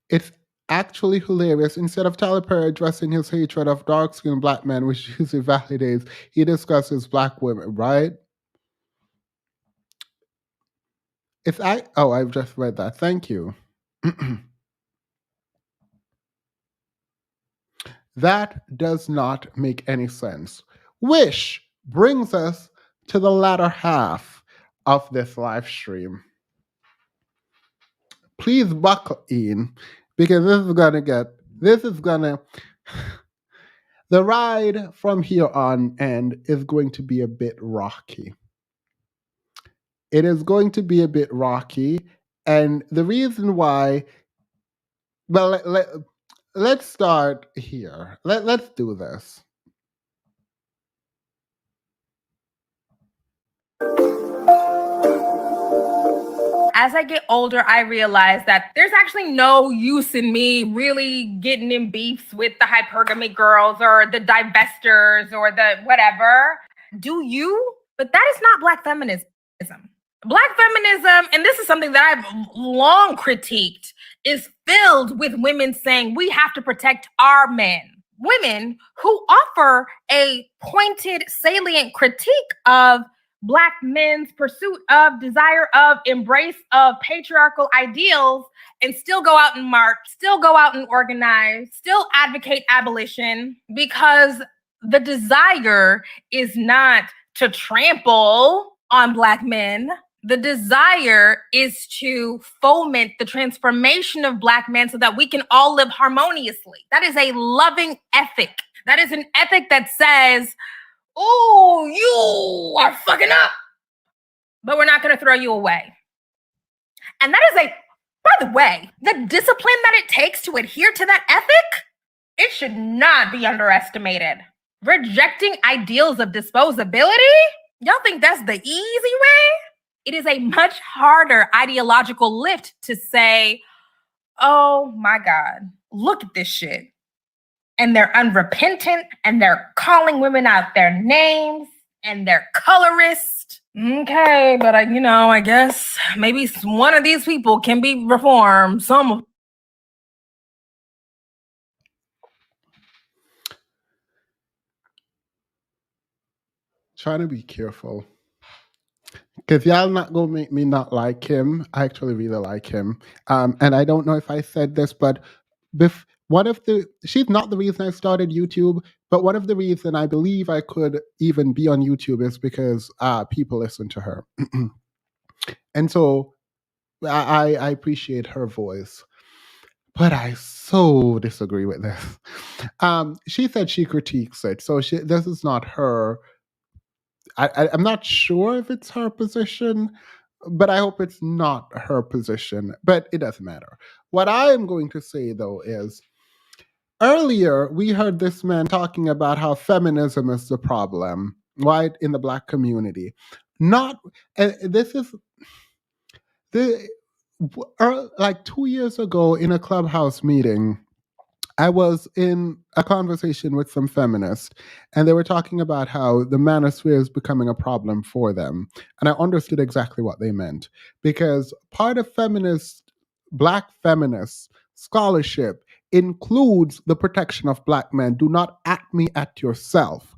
It's actually hilarious. Instead of Tyler Perry addressing his hatred of dark-skinned black men, which usually validates, he discusses black women, right? I've just read that. Thank you. That does not make any sense. Which brings us to the latter half of this live stream. Please buckle in, because the ride from here on end is going to be a bit rocky. It is going to be a bit rocky, and the reason why, well, let's start here. Let's do this. As I get older, I realize that there's actually no use in me really getting in beefs with the hypergamy girls or the divestors or the whatever. Do you? But that is not Black feminism. Black feminism, and this is something that I've long critiqued, is filled with women saying we have to protect our men. Women who offer a pointed, salient critique of Black men's pursuit of, desire of, embrace of patriarchal ideals and still go out and march, still go out and organize, still advocate abolition, because the desire is not to trample on Black men. The desire is to foment the transformation of Black men so that we can all live harmoniously. That is a loving ethic. That is an ethic that says, oh, you are fucking up, but we're not going to throw you away. And that is by the way, the discipline that it takes to adhere to that ethic, it should not be underestimated. Rejecting ideals of disposability? Y'all think that's the easy way? It is a much harder ideological lift to say, oh my God, look at this shit. And they're unrepentant and they're calling women out their names and they're colorist. Okay, but I guess maybe one of these people can be reformed. Some. Trying to be careful. Because y'all not gonna make me not like him. I actually really like him. And I don't know if I said this, but she's not the reason I started YouTube, but one of the reasons I believe I could even be on YouTube is because people listen to her. And so I appreciate her voice. But I so disagree with this. She said she critiques it. So this is not her. I'm not sure if it's her position, but I hope it's not her position. But it doesn't matter. What I am going to say, though, is earlier we heard this man talking about how feminism is the problem, right, in the Black community. This is like 2 years ago in a Clubhouse meeting. I was in a conversation with some feminists, and they were talking about how the manosphere is becoming a problem for them. And I understood exactly what they meant, because part of Black feminist scholarship includes the protection of Black men. Do not at me at yourself.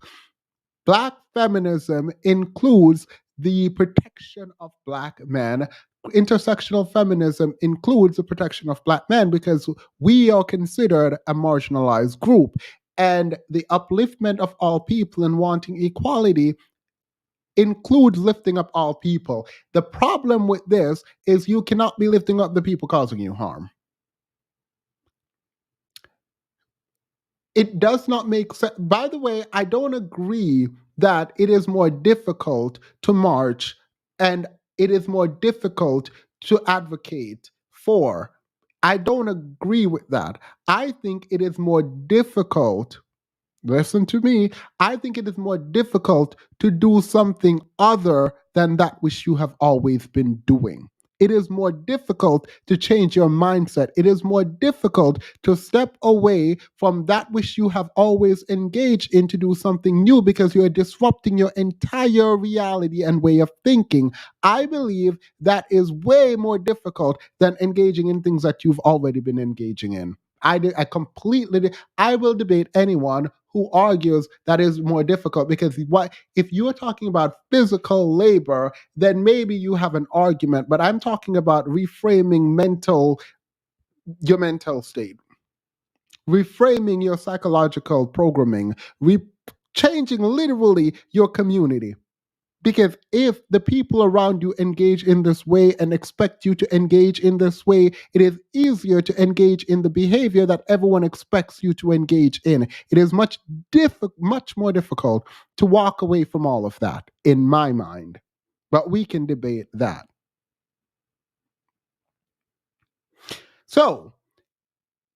Black feminism includes the protection of Black men. Intersectional feminism includes the protection of Black men because we are considered a marginalized group. And the upliftment of all people and wanting equality includes lifting up all people. The problem with this is you cannot be lifting up the people causing you harm. It does not make sense. By the way, I don't agree that it is more difficult to march and it is more difficult to advocate for. I don't agree with that. I think it is more difficult, listen to me, I think it is more difficult to do something other than that which you have always been doing. It is more difficult to change your mindset. It is more difficult to step away from that which you have always engaged in to do something new because you are disrupting your entire reality and way of thinking. I believe that is way more difficult than engaging in things that you've already been engaging in. I will debate anyone who argues that is more difficult, because if you're talking about physical labor, then maybe you have an argument, but I'm talking about reframing your mental state, reframing your psychological programming, changing literally your community. Because if the people around you engage in this way and expect you to engage in this way, it is easier to engage in the behavior that everyone expects you to engage in. It is much more difficult to walk away from all of that, in my mind. But we can debate that. So,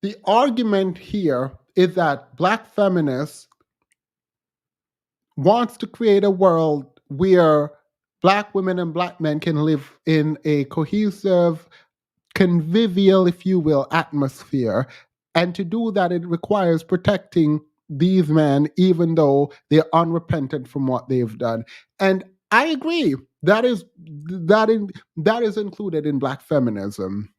the argument here is that Black feminists wants to create a world where Black women and Black men can live in a cohesive, convivial, if you will, atmosphere. And to do that, it requires protecting these men, even though they're unrepentant from what they've done. And I agree. That is included in Black feminism.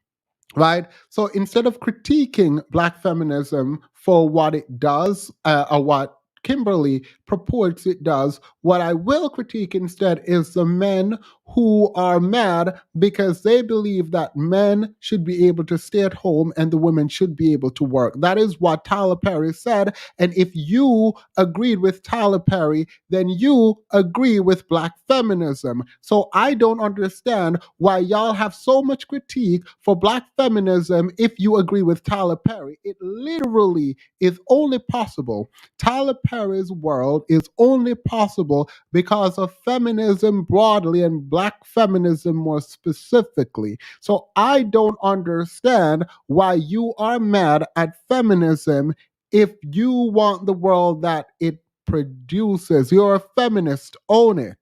Right? So instead of critiquing Black feminism for what it does or what Kimberly purports it does. What I will critique instead is the men who are mad because they believe that men should be able to stay at home and the women should be able to work. That is what Tyler Perry said. And if you agreed with Tyler Perry, then you agree with black feminism. So I don't understand why y'all have so much critique for black feminism if you agree with Tyler Perry. It literally is only possible. Tyler Perry's world is only possible because of feminism broadly and black feminism more specifically. So I don't understand why you are mad at feminism if you want the world that it produces. You're a feminist. Own it.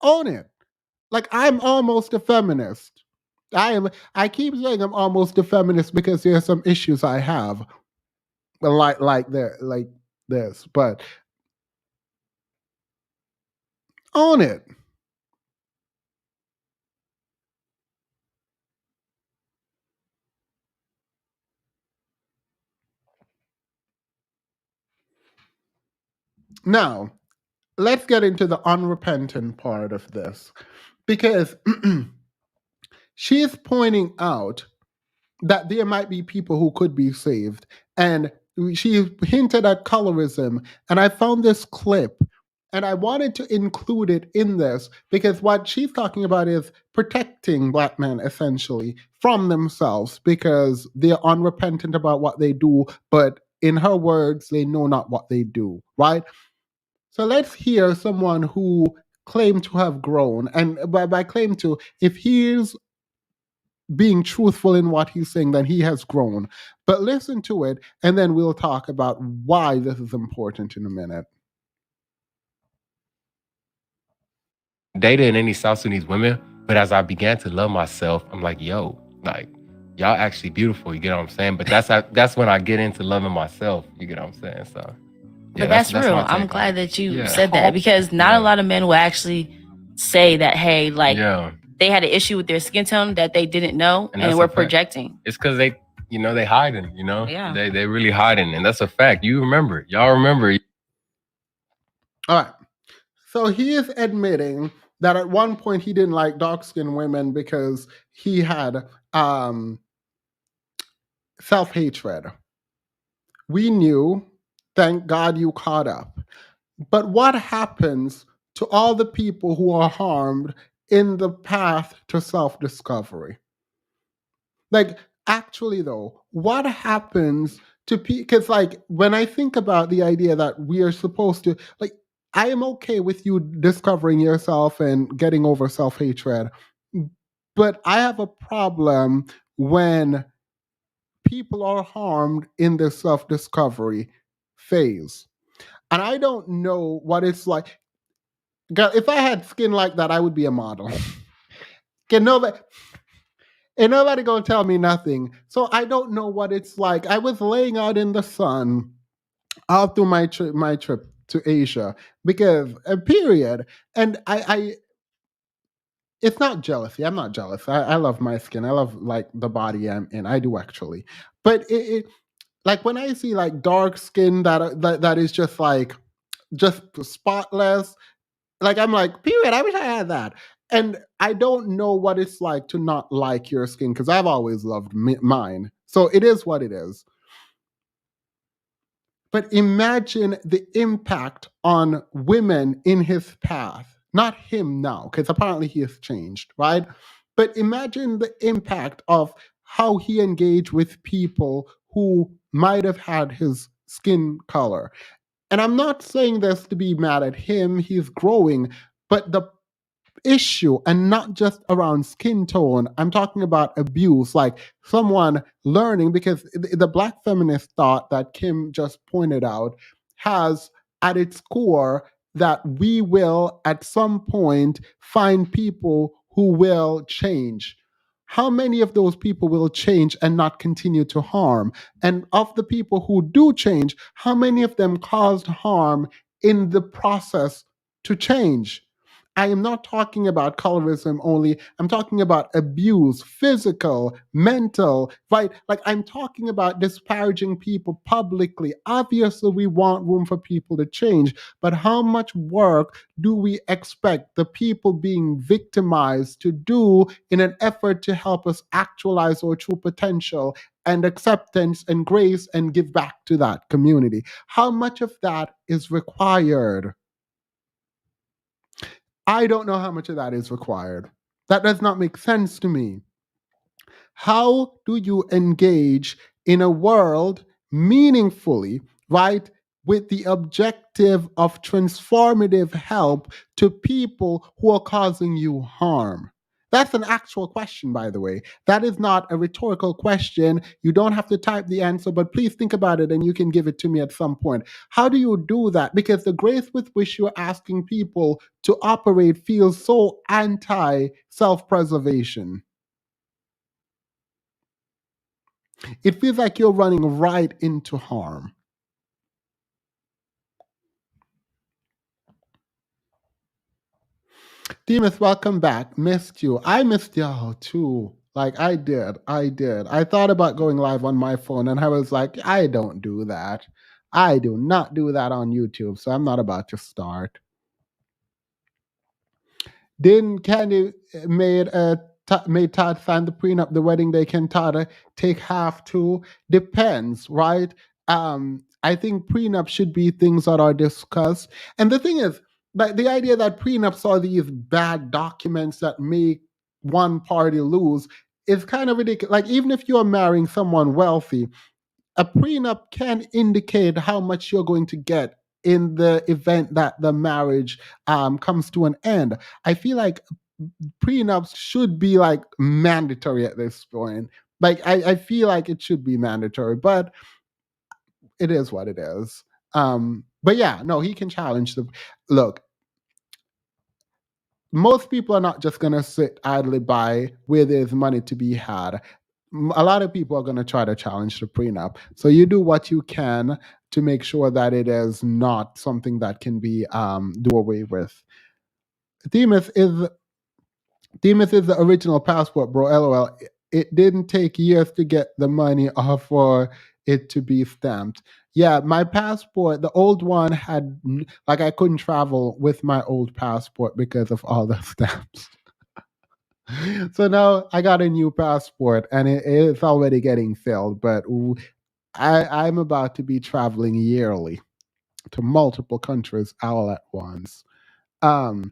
Own it. Like, I'm almost a feminist. I keep saying I'm almost a feminist because there are some issues I have. Like this. But own it. Now, let's get into the unrepentant part of this. Because she is pointing out that there might be people who could be saved. And she hinted at colorism. And I found this clip and I wanted to include it in this because what she's talking about is protecting black men essentially from themselves because they're unrepentant about what they do, but in her words, they know not what they do, right? So let's hear someone who claimed to have grown. And by claim to, if he's being truthful in what he's saying, then he has grown. But listen to it, and then we'll talk about why this is important in a minute. Dating any South Sudanese women, but as I began to love myself, I'm like, yo, like, y'all actually beautiful. You get what I'm saying? But that's when I get into loving myself. You get what I'm saying? So, yeah, but that's real. my take I'm on glad it. that you Yeah. said that because not a lot of men will actually say that, hey, like, they had an issue with their skin tone that they didn't know and were projecting. It's because they hiding, Yeah. They really hiding, and that's a fact. You remember. Y'all remember. All right. So he is admitting that at one point he didn't like dark-skinned women because he had self-hatred. We knew, thank God you caught up. But what happens to all the people who are harmed in the path to self-discovery? Like, actually, though, what happens to people? Because, like, when I think about the idea that we are supposed to, like, I am okay with you discovering yourself and getting over self-hatred, but I have a problem when people are harmed in the self-discovery phase. And I don't know what it's like. Girl, if I had skin like that, I would be a model. Can nobody, ain't nobody gonna tell me nothing. So I don't know what it's like. I was laying out in the sun all through my trip to Asia because a period, and I it's not jealousy. I'm not jealous. I love my skin. I love like the body I'm in. I do actually, but it like when I see like dark skin that is just like just spotless. Like, I'm like, period, I wish I had that. And I don't know what it's like to not like your skin because I've always loved mine. So it is what it is. But imagine the impact on women in his path. Not him now, because apparently he has changed, right? But imagine the impact of how he engaged with people who might have had his skin color. And I'm not saying this to be mad at him, he's growing, but the issue, and not just around skin tone, I'm talking about abuse, like someone learning, because the black feminist thought that Kim just pointed out has at its core that we will at some point find people who will change. How many of those people will change and not continue to harm? And of the people who do change, how many of them caused harm in the process to change? I am not talking about colorism only. I'm talking about abuse, physical, mental, right? Like I'm talking about disparaging people publicly. Obviously, we want room for people to change, but how much work do we expect the people being victimized to do in an effort to help us actualize our true potential and acceptance and grace and give back to that community? How much of that is required? I don't know how much of that is required. That does not make sense to me. How do you engage in a world meaningfully, right, with the objective of transformative help to people who are causing you harm? That's an actual question, by the way. That is not a rhetorical question. You don't have to type the answer, but please think about it and you can give it to me at some point. How do you do that? Because the grace with which you're asking people to operate feels so anti self preservation. It feels like you're running right into harm. Demas, welcome back. Missed you. I missed y'all too. Like I did. I thought about going live on my phone and I was like, I don't do that. I do not do that on YouTube, so I'm not about to start. Then Candy made Todd sign the prenup the wedding day. Can Todd take half too? Depends, right? I think prenup should be things that are discussed. And the thing is, like the idea that prenups are these bad documents that make one party lose is kind of ridiculous. Like even if you're marrying someone wealthy, a prenup can indicate how much you're going to get in the event that the marriage comes to an end. I feel like prenups should be like mandatory at this point. Like I feel like it should be mandatory, but it is what it is. But yeah, no, he can challenge the look. Most people are not just going to sit idly by where there's money to be had. A lot of people are going to try to challenge the prenup. So you do what you can to make sure that it is not something that can be do away with. Themis is the original passport, bro. LOL. It didn't take years to get the money off for it to be stamped. Yeah, my passport, the old one had, like, I couldn't travel with my old passport because of all the stamps. So now I got a new passport and it's already getting filled, but I'm about to be traveling yearly to multiple countries all at once. All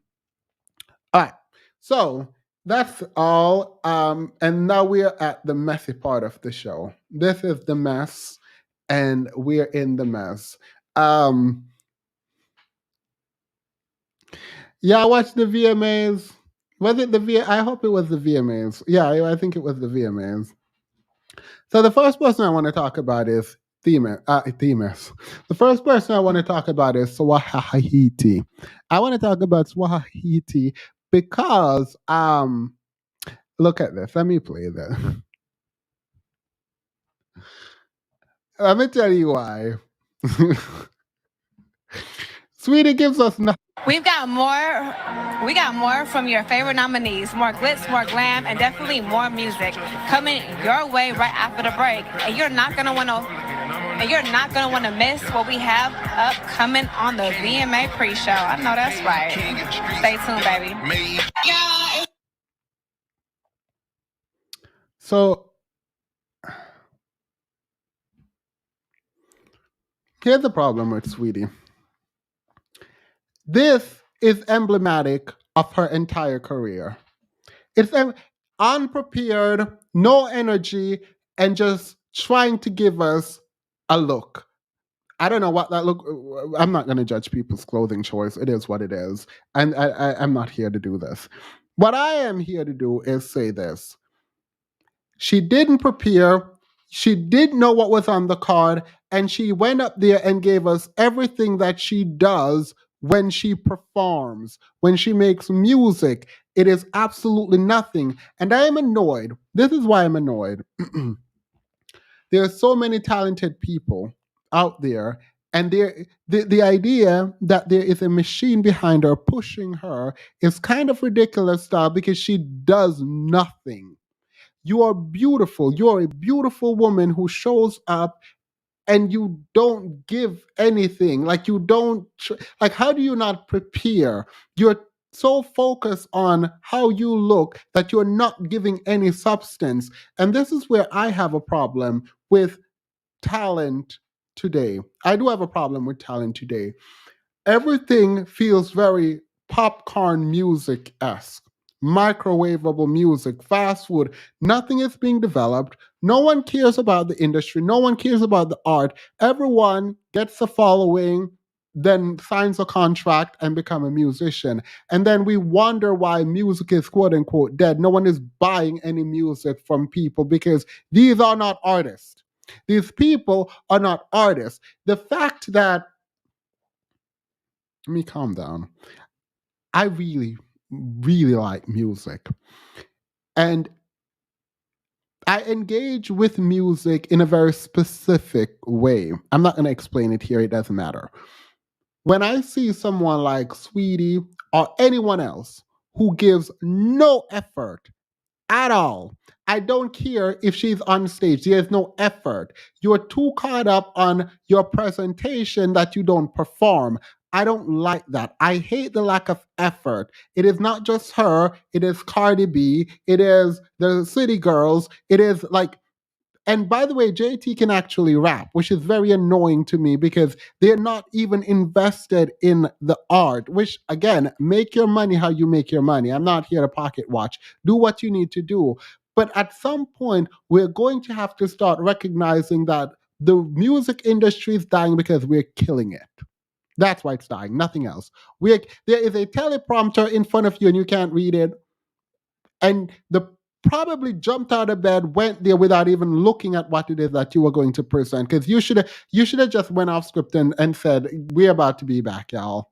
right. So that's all. And now we're at the messy part of the show. This is the mess, and we're in the mess. Yeah, I watched the VMAs. Was it the I hope it was the VMAs. Yeah, I think it was the VMAs. So the first person I want to talk about is Themis. The first person I want to talk about is Saweetie. I want to talk about Saweetie because look at this. Let me play this. Let me tell you why. Sweetie gives us nothing. We got more from your favorite nominees. More glitz, more glam, and definitely more music coming your way right after the break. And you're not gonna want to miss what we have upcoming on the VMA pre-show. I know that's right. Stay tuned, baby. So here's the problem with Sweetie. This is emblematic of her entire career. It's unprepared, no energy, and just trying to give us a look. I don't know what that look. I'm not going to judge people's clothing choice. It is what it is. And I'm not here to do this. What I am here to do is say this. She didn't prepare. She didn't know what was on the card. And she went up there and gave us everything that she does when she performs, when she makes music. It is absolutely nothing. And I am annoyed. This is why I'm annoyed. There are so many talented people out there, And the idea that there is a machine behind her pushing her is kind of ridiculous stuff because she does nothing. You are beautiful. You're a beautiful woman who shows up and you don't give anything. Like you don't, like, how do you not prepare? You're so focused on how you look that you're not giving any substance. And this is where I have a problem with talent today. I do have a problem with talent today. Everything feels very popcorn music esque, microwavable music, fast food. Nothing is being developed. No one cares about the industry. No one cares about the art. Everyone gets a following, then signs a contract and become a musician. And then we wonder why music is quote unquote dead. No one is buying any music from people because these are not artists. These people are not artists. The fact that, let me calm down. I really, really like music. And I engage with music in a very specific way. I'm not going to explain it here, it doesn't matter. When I see someone like Saweetie or anyone else who gives no effort at all, I don't care if she's on stage. There's no effort. You're too caught up on your presentation that you don't perform. I don't like that. I hate the lack of effort. It is not just her. It is Cardi B. It is the City Girls. It is like, and by the way, JT can actually rap, which is very annoying to me because they're not even invested in the art, which again, make your money how you make your money. I'm not here to pocket watch. Do what you need to do. But at some point, we're going to have to start recognizing that the music industry is dying because we're killing it. That's why it's dying, nothing else. There is a teleprompter in front of you and you can't read it. And the probably jumped out of bed, went there without even looking at what it is that you were going to present. Because you should have just went off script and said, we're about to be back, y'all.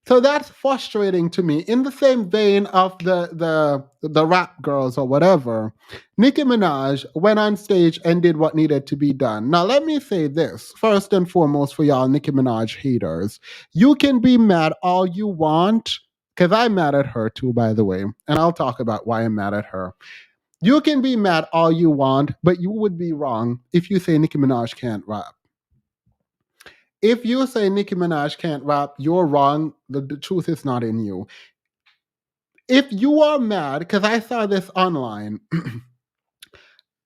So that's frustrating to me. In the same vein of the rap girls or whatever, Nicki Minaj went on stage and did what needed to be done. Now let me say this, first and foremost for y'all Nicki Minaj haters. You can be mad all you want, because I'm mad at her too, by the way. And I'll talk about why I'm mad at her. You can be mad all you want, but you would be wrong if you say Nicki Minaj can't rap. If you say Nicki Minaj can't rap, you're wrong. The truth is not in you. If you are mad, because I saw this online,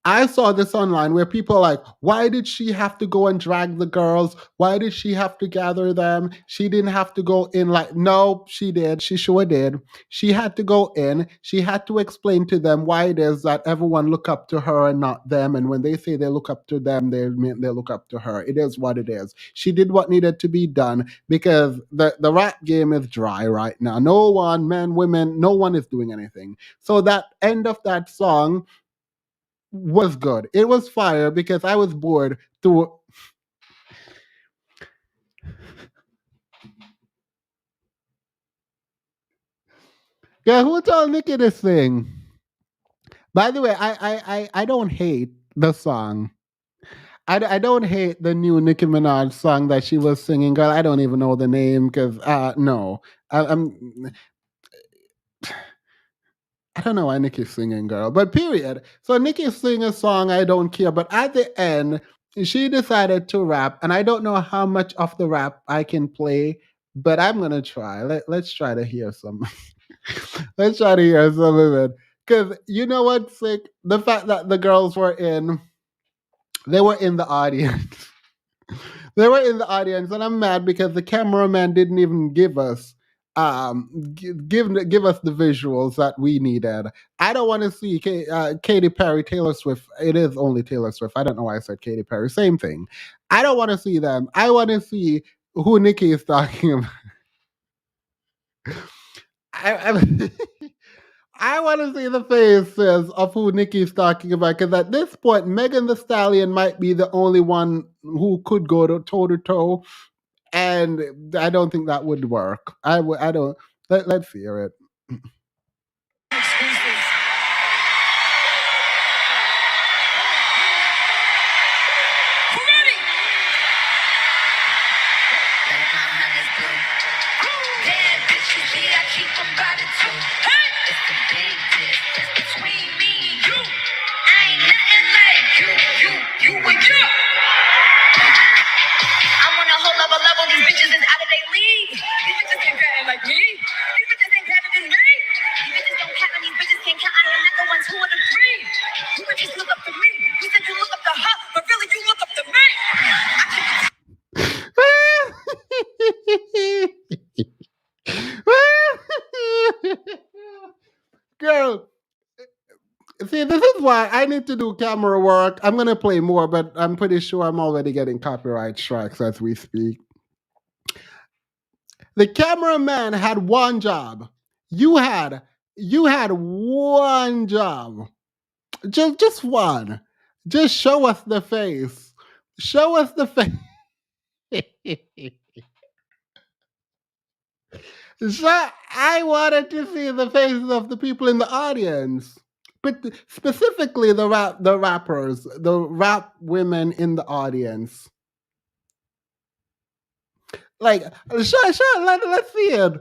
I saw this online where people are like, why did she have to go and drag the girls? Why did she have to gather them? She didn't have to go in. Like, no, she did. She sure did. She had to go in. She had to explain to them why it is that everyone look up to her and not them. And when they say they look up to them, they mean they look up to her. It is what it is. She did what needed to be done because the rap game is dry right now. No one, men, women, no one is doing anything. So that end of that song was good. It was fire because I was bored through. Yeah, who told Nicki this thing? By the way, I don't hate the song. I don't hate the new Nicki Minaj song that she was singing. Girl, I don't even know the name because no, I don't know why Nicki's singing, girl. But period. So Nicki's singing a song I don't care. But at the end, she decided to rap, and I don't know how much of the rap I can play, but I'm gonna try. Let's try to hear some. Let's try to hear some of it. Because you know what's sick? The fact that the girls were they were in the audience. They were in the audience, and I'm mad because the cameraman didn't even give us give us the visuals that we needed. I don't want to see Katy Perry, Taylor Swift. It is only Taylor Swift. I don't know why I said Katy Perry. Same thing. I don't want to see them. I want to see who Nicki is talking about. I want to see the faces of who Nicki's talking about because at this point, Megan Thee Stallion might be the only one who could go toe to toe, and I don't think that would work. I don't. Let's hear it. Ready? why I need to do camera work. I'm gonna play more, but I'm pretty sure I'm already getting copyright strikes as we speak. The cameraman had one job. You had one job. Just one. Just show us the face. Show us the face. So I wanted to see the faces of the people in the audience, but specifically the rappers, the rap women in the audience. Like, sure, let's see it.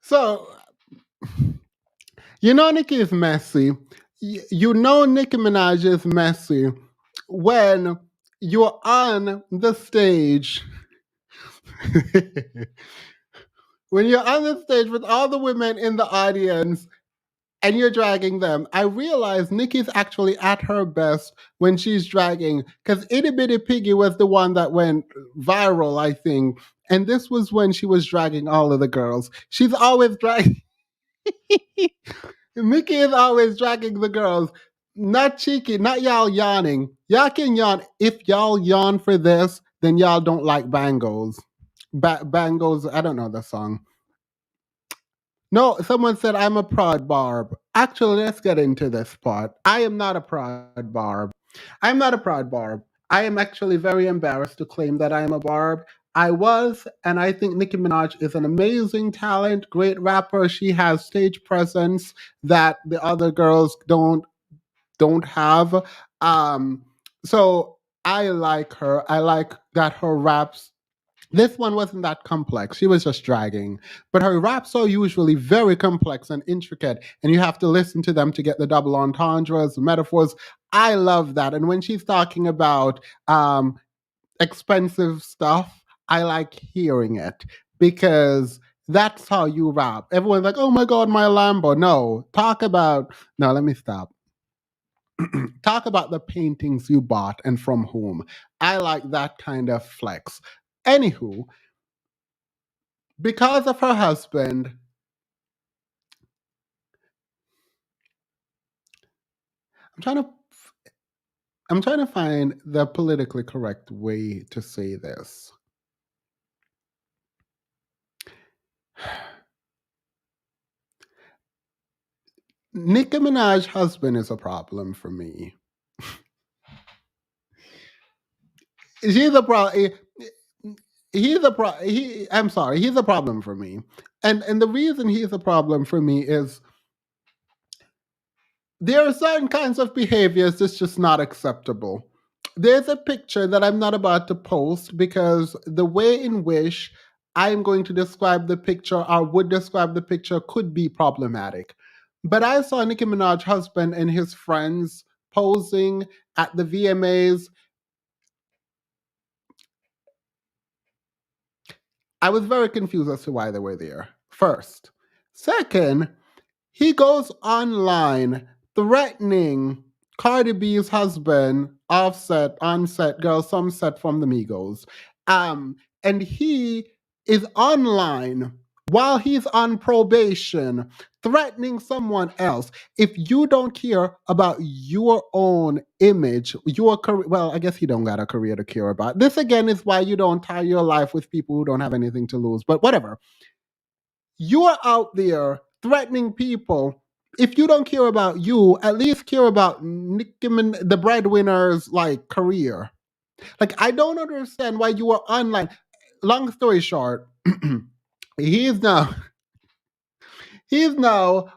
So, you know Nicki is messy. You know Nicki Minaj is messy when you're on the stage. When you're on the stage with all the women in the audience and you're dragging them, I realize Nicki's actually at her best when she's dragging, because Itty Bitty Piggy was the one that went viral, I think. And this was when she was dragging all of the girls. She's always dragging. Nicki is always dragging the girls. Not cheeky, not y'all yawning. Y'all can yawn. If y'all yawn for this, then y'all don't like bangles. Bangles, I don't know the song. No, someone said I'm a prod barb. Actually, let's get into this part. I am not a prod barb. I'm not a prod barb. I am actually very embarrassed to claim that I am a barb. I was, and I think Nicki Minaj is an amazing talent, great rapper. She has stage presence that the other girls don't have. So I like her. I like that her raps. This one wasn't that complex. She was just dragging. But her raps are usually very complex and intricate, and you have to listen to them to get the double entendres, metaphors. I love that. And when she's talking about expensive stuff, I like hearing it because that's how you rap. Everyone's like, oh my God, my Lambo. No, no, let me stop. Talk about the paintings you bought and from whom. I like that kind of flex. Anywho, because of her husband, I'm trying to find the politically correct way to say this. Nicki Minaj's husband is a problem for me. He's a problem. I'm sorry, he's a problem for me. And the reason he's a problem for me is there are certain kinds of behaviors that's just not acceptable. There's a picture that I'm not about to post because the way in which I'm going to describe the picture or would describe the picture could be problematic. But I saw Nicki Minaj's husband and his friends posing at the VMAs. I was very confused as to why they were there. First. Second, he goes online threatening Cardi B's husband, Onset girl, some set from the Migos. And he is online while he's on probation, threatening someone else. If you don't care about your own image, your career, well, I guess you don't got a career to care about. This again is why you don't tie your life with people who don't have anything to lose, but whatever. You are out there threatening people. If you don't care about you, at least care about the breadwinner's like career. Like, I don't understand why you are online. Long story short, he's now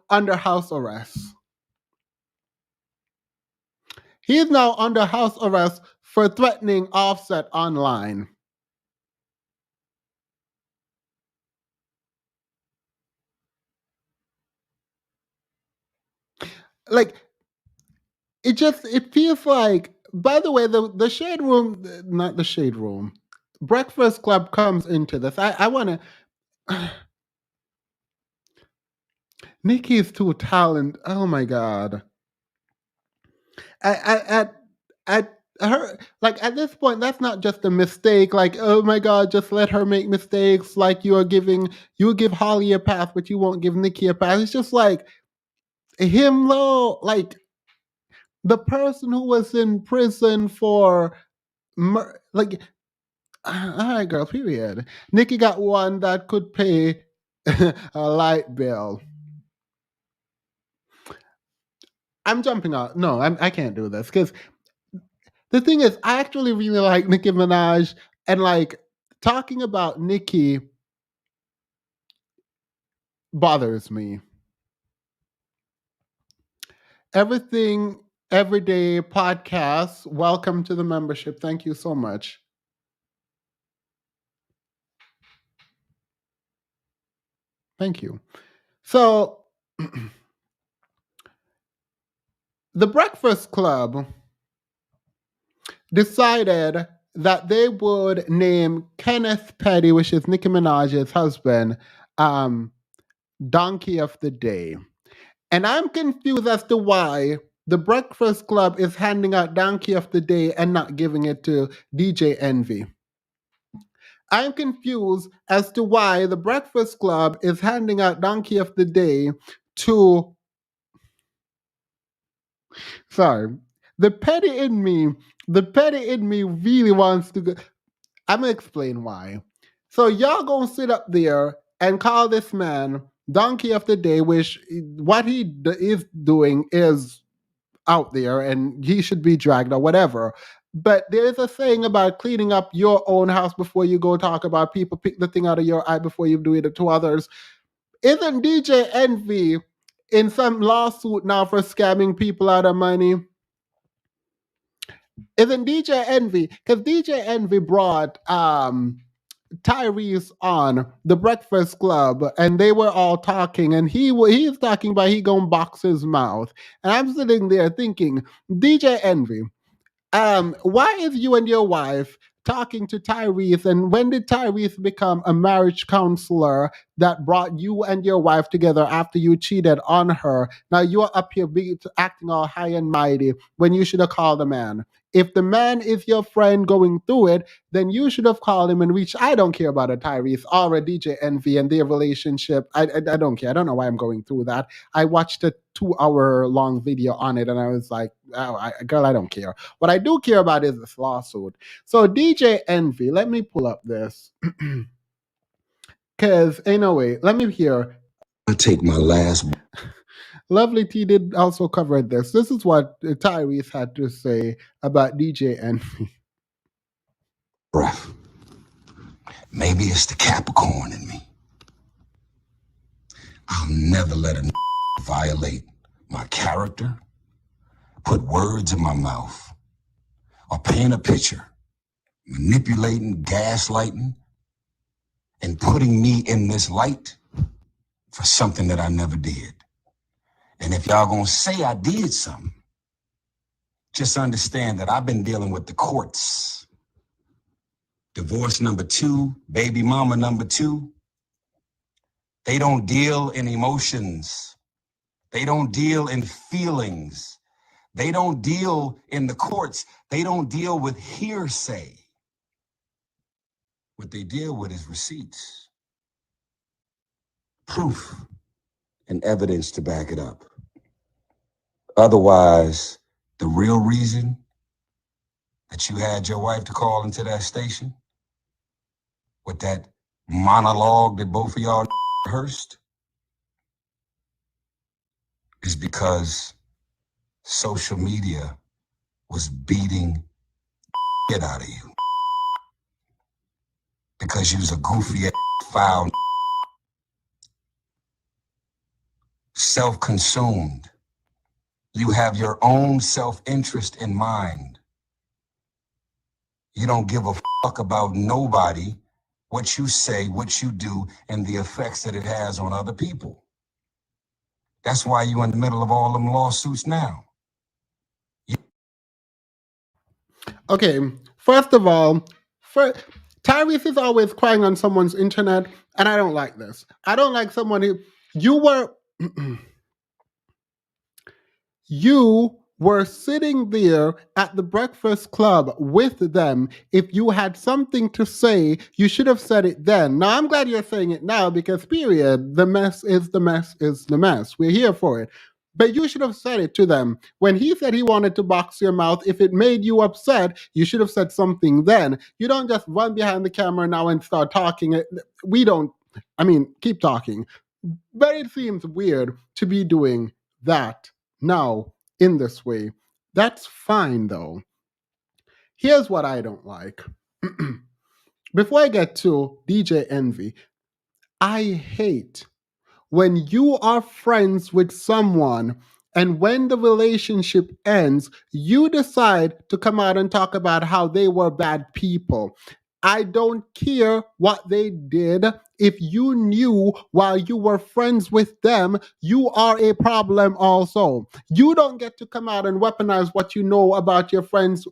under house arrest. He is now under house arrest for threatening Offset online. like it feels like, by the way, the shade room, not the shade room, Breakfast Club comes into this. I want to. Nicki is too talented. Oh my god. At her, like, at this point, that's not just a mistake. Like, oh my god, just let her make mistakes. Like, you give Holly a pass, but you won't give Nicki a pass. It's just like him though, like the person who was in prison for like, all right, girl, period. Nicki got one that could pay a light bill. I'm jumping out. No, I can't do this because the thing is, I actually really like Nicki Minaj, and like talking about Nicki bothers me. Everything Everyday Podcast. Welcome to the membership. Thank you so much. Thank you. So, the Breakfast Club decided that they would name Kenneth Petty, which is Nicki Minaj's husband, Donkey of the Day. And I'm confused as to why the Breakfast Club is handing out Donkey of the Day and not giving it to DJ Envy. I'm confused as to why the Breakfast Club is handing out Donkey of the Day to... Sorry. The petty in me really wants to go... I'm going to explain why. So y'all gonna sit up there and call this man Donkey of the Day, which what he is doing is out there and he should be dragged or whatever. But there's a saying about cleaning up your own house before you go talk about people. Pick the thing out of your eye before you do it to others. Isn't DJ Envy in some lawsuit now for scamming people out of money? Isn't DJ Envy? Because DJ Envy brought Tyrese on the Breakfast Club, and they were all talking, and he's talking about he gonna box his mouth, and I'm sitting there thinking, DJ Envy, why is you and your wife talking to Tyrese, and when did Tyrese become a marriage counselor that brought you and your wife together after you cheated on her? Now you're up here acting all high and mighty when you should have called a man. If the man is your friend going through it, then you should have called him and reached. I don't care about a Tyrese or a DJ Envy and their relationship. I don't care. I don't know why I'm going through that. I watched a 2-hour long video on it and I was like, oh, girl, I don't care. What I do care about is this lawsuit. So DJ Envy, let me pull up this. Because anyway, let me hear. I take my last... Lovely T did also cover this. This is what Tyrese had to say about DJ Envy. Breath. Maybe it's the Capricorn in me. I'll never let a violate my character, put words in my mouth, or paint a picture, manipulating, gaslighting, and putting me in this light for something that I never did. And if y'all gonna say I did something, just understand that I've been dealing with the courts. Divorce number 2, baby mama number 2. They don't deal in emotions. They don't deal in feelings. They don't deal in the courts. They don't deal with hearsay. What they deal with is receipts, proof, and evidence to back it up. Otherwise, the real reason that you had your wife to call into that station with that monologue that both of y'all rehearsed is because social media was beating shit out of you. Because you was a goofy, foul, self-consumed. You have your own self-interest in mind. You don't give a fuck about nobody, what you say, what you do, and the effects that it has on other people. That's why you in the middle of all them lawsuits now. Okay, first of all, Tyrese is always crying on someone's internet, and I don't like this. I don't like someone who you were. You were sitting there at the breakfast club with them. If you had something to say, you should have said it then. Now, I'm glad you're saying it now because, period, the mess is the mess is the mess. We're here for it. But you should have said it to them. When he said he wanted to box your mouth, if it made you upset, you should have said something then. You don't just run behind the camera now and start talking. We don't, keep talking. But it seems weird to be doing that now in this way. That's fine though. Here's what I don't like. Before I get to DJ Envy, I hate when you are friends with someone and when the relationship ends, you decide to come out and talk about how they were bad people. I don't care what they did. If you knew while you were friends with them, you are a problem also. You don't get to come out and weaponize what you know about your friends.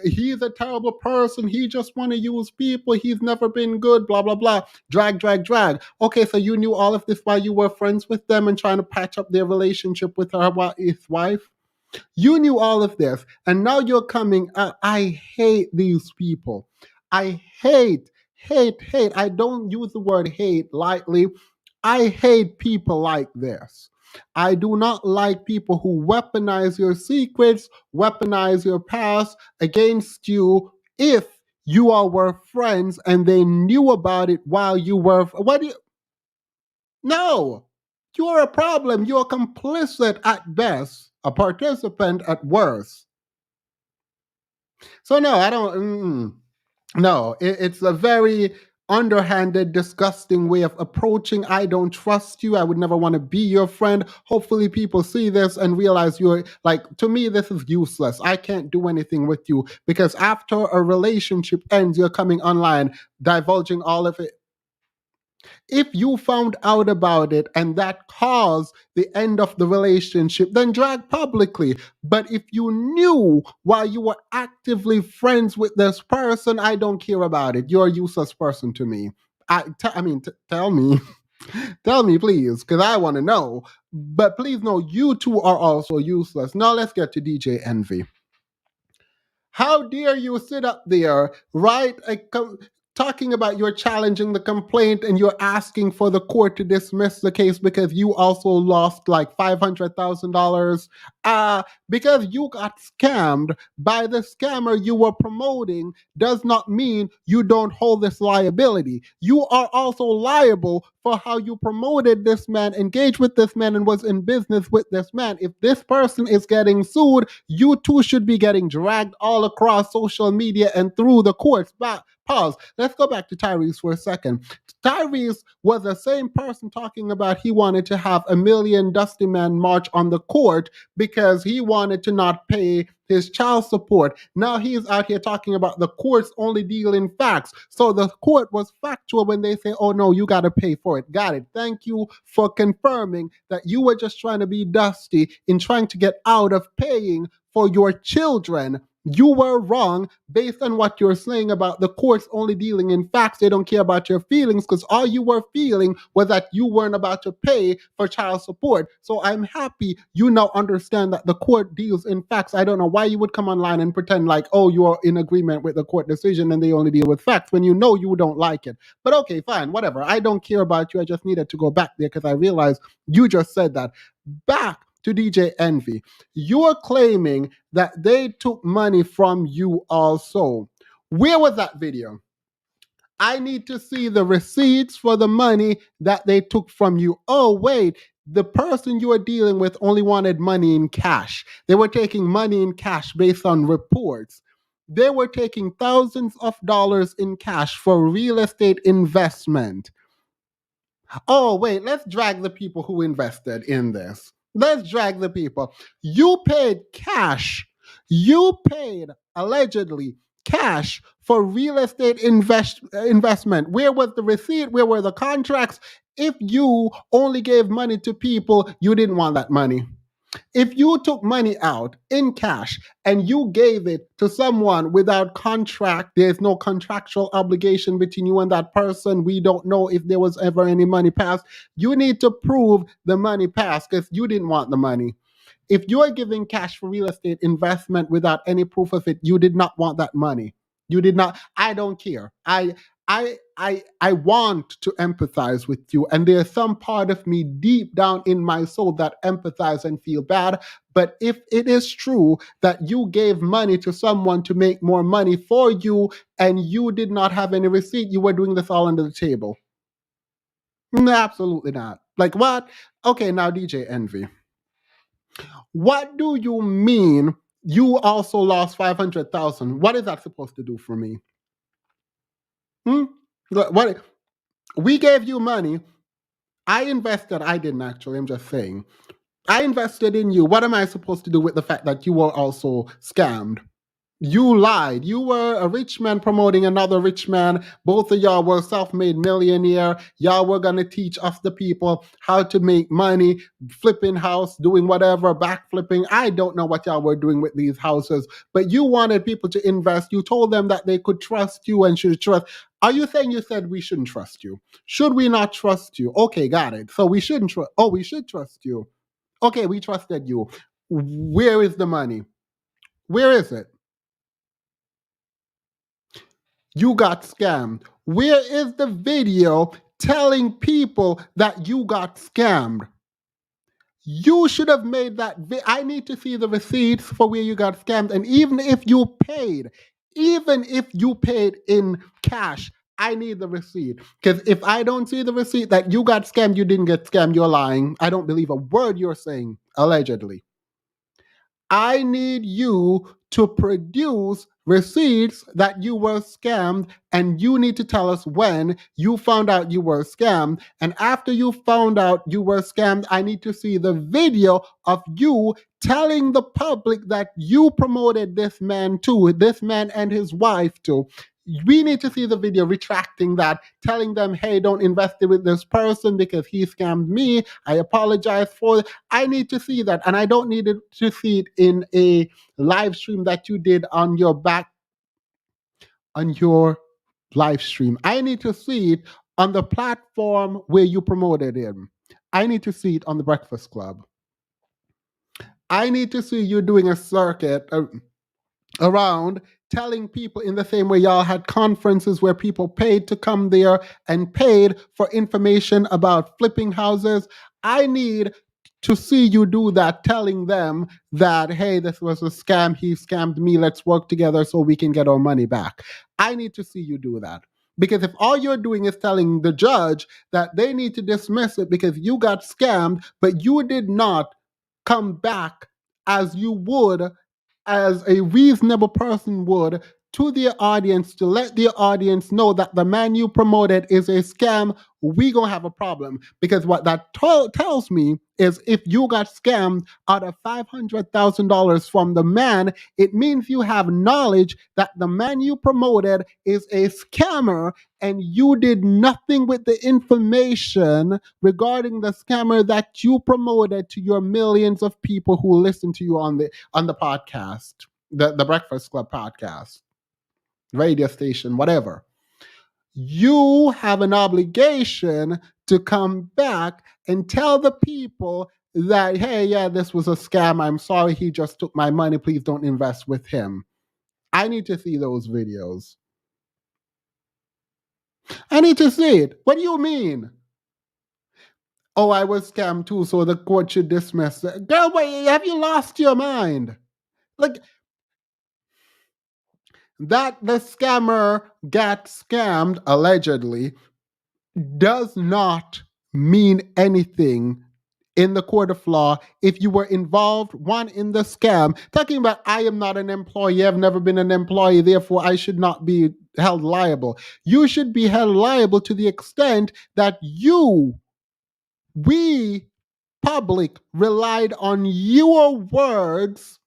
He's a terrible person. He just want to use people. He's never been good, blah, blah, blah. Drag, drag, drag. Okay, so you knew all of this while you were friends with them and trying to patch up their relationship with his wife? You knew all of this, and now you're coming. I hate these people. I hate. I don't use the word hate lightly. I hate people like this. I do not like people who weaponize your secrets, weaponize your past against you if you all were friends and they knew about it while you were. No, you're a problem. You're complicit at best, a participant at worst. So no, I don't. No, it's a very underhanded, disgusting way of approaching. I don't trust you. I would never want to be your friend. Hopefully people see this and realize you're like, to me, this is useless. I can't do anything with you because after a relationship ends, you're coming online, divulging all of it. If you found out about it and that caused the end of the relationship, then drag publicly. But if you knew while you were actively friends with this person, I don't care about it. You're a useless person to me. Tell me. Tell me, please, because I want to know. But please know, you two are also useless. Now let's get to DJ Envy. How dare you sit up there, right? Talking about you're challenging the complaint and you're asking for the court to dismiss the case because you also lost like $500,000 because you got scammed by the scammer you were promoting does not mean you don't hold this liability. You are also liable for how you promoted this man, engaged with this man, and was in business with this man. If this person is getting sued, you too should be getting dragged all across social media and through the courts. Pause. Let's go back to Tyrese for a second. Tyrese was the same person talking about he wanted to have a million Dusty Man march on the court because he wanted to not pay his child support. Now he's out here talking about the courts only deal in facts. So the court was factual when they say, oh no, you got to pay for it. Got it. Thank you for confirming that you were just trying to be Dusty in trying to get out of paying for your children. You were wrong based on what you're saying about the courts only dealing in facts. They don't care about your feelings because all you were feeling was that you weren't about to pay for child support. So I'm happy you now understand that the court deals in facts. I don't know why you would come online and pretend like, oh, you're in agreement with the court decision and they only deal with facts when you know you don't like it. But okay, fine, whatever. I don't care about you. I just needed to go back there because I realized you just said that. Back to DJ Envy. You're claiming that they took money from you also. Where was that video? I need to see the receipts for the money that they took from you. Oh, wait, the person you were dealing with only wanted money in cash. They were taking money in cash based on reports. They were taking thousands of dollars in cash for real estate investment. Oh, wait, let's drag the people who invested in this. Let's drag the people. You paid cash. You paid, allegedly, cash for real estate investment. Where was the receipt? Where were the contracts? If you only gave money to people, you didn't want that money. If you took money out in cash and you gave it to someone without contract, there's no contractual obligation between you and that person. We don't know if there was ever any money passed. You need to prove the money passed because you didn't want the money. If you are giving cash for real estate investment without any proof of it, you did not want that money. You did not. I don't care. I want to empathize with you, and there's some part of me deep down in my soul that empathize and feel bad. But if it is true that you gave money to someone to make more money for you, and you did not have any receipt, you were doing this all under the table. No, absolutely not. Like what? Okay, now DJ Envy. What do you mean you also lost 500,000? What is that supposed to do for me? What? We gave you money. I invested. I didn't actually. I'm just saying. I invested in you. What am I supposed to do with the fact that you were also scammed? You lied. You were a rich man promoting another rich man. Both of y'all were self-made millionaire. Y'all were going to teach us the people how to make money, flipping house, doing whatever, backflipping. I don't know what y'all were doing with these houses, but you wanted people to invest. You told them that they could trust you and should trust. Are you saying you said we shouldn't trust you? Should we not trust you? Okay, got it. So we shouldn't trust. Oh, we should trust you. Okay, we trusted you. Where is the money? Where is it? You got scammed. Where is the video telling people that you got scammed? You should have made that. I need to see the receipts for where you got scammed. And even if you paid in cash, I need the receipt. Because if I don't see the receipt that you got scammed, you didn't get scammed, you're lying. I don't believe a word you're saying, allegedly. I need you to produce receipts that you were scammed, and you need to tell us when you found out you were scammed. And after you found out you were scammed, I need to see the video of you telling the public that you promoted this man and his wife to. We need to see the video retracting that, telling them, hey, don't invest it with this person because he scammed me. I apologize for it. I need to see that. And I don't need to see it in a live stream that you did on your live stream. I need to see it on the platform where you promoted him. I need to see it on the Breakfast Club. I need to see you doing a circuit around telling people in the same way y'all had conferences where people paid to come there and paid for information about flipping houses. I need to see you do that, telling them that, hey, this was a scam. He scammed me. Let's work together so we can get our money back. I need to see you do that. Because if all you're doing is telling the judge that they need to dismiss it because you got scammed, but you did not come back as you would, as a reasonable person would, to the audience to let the audience know that the man you promoted is a scam, we gonna have a problem. Because what that tells me is if you got scammed out of $500,000 from the man, it means you have knowledge that the man you promoted is a scammer, and you did nothing with the information regarding the scammer that you promoted to your millions of people who listen to you on the podcast, the Breakfast Club podcast, radio station, whatever. You have an obligation to come back and tell the people that, hey, yeah, this was a scam. I'm sorry, he just took my money. Please don't invest with him. I need to see those videos. I need to see it. What do you mean? Oh, I was scammed too, so the court should dismiss it. Girl, wait, have you lost your mind? Like, that the scammer got scammed, allegedly, does not mean anything in the court of law if you were involved, one, in the scam. Talking about, I am not an employee, I've never been an employee, therefore I should not be held liable. You should be held liable to the extent that we, public, relied on your words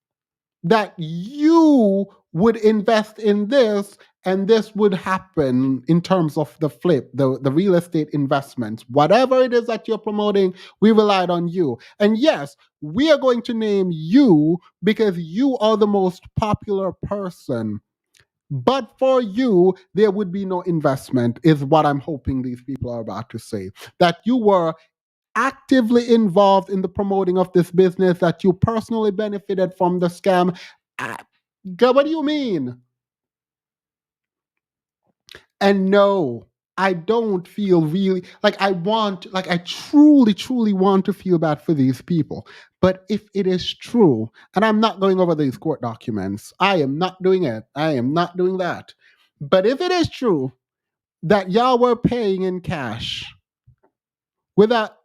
that you would invest in this, and this would happen in terms of the flip, the real estate investments. Whatever it is that you're promoting, we relied on you. And yes, we are going to name you because you are the most popular person. But for you, there would be no investment, is what I'm hoping these people are about to say. That you were actively involved in the promoting of this business, that you personally benefited from the scam. Girl, what do you mean? And no, I don't feel really like I truly, truly want to feel bad for these people. But if it is true, and I'm not going over these court documents, I am not doing it. I am not doing that. But if it is true that y'all were paying in cash without,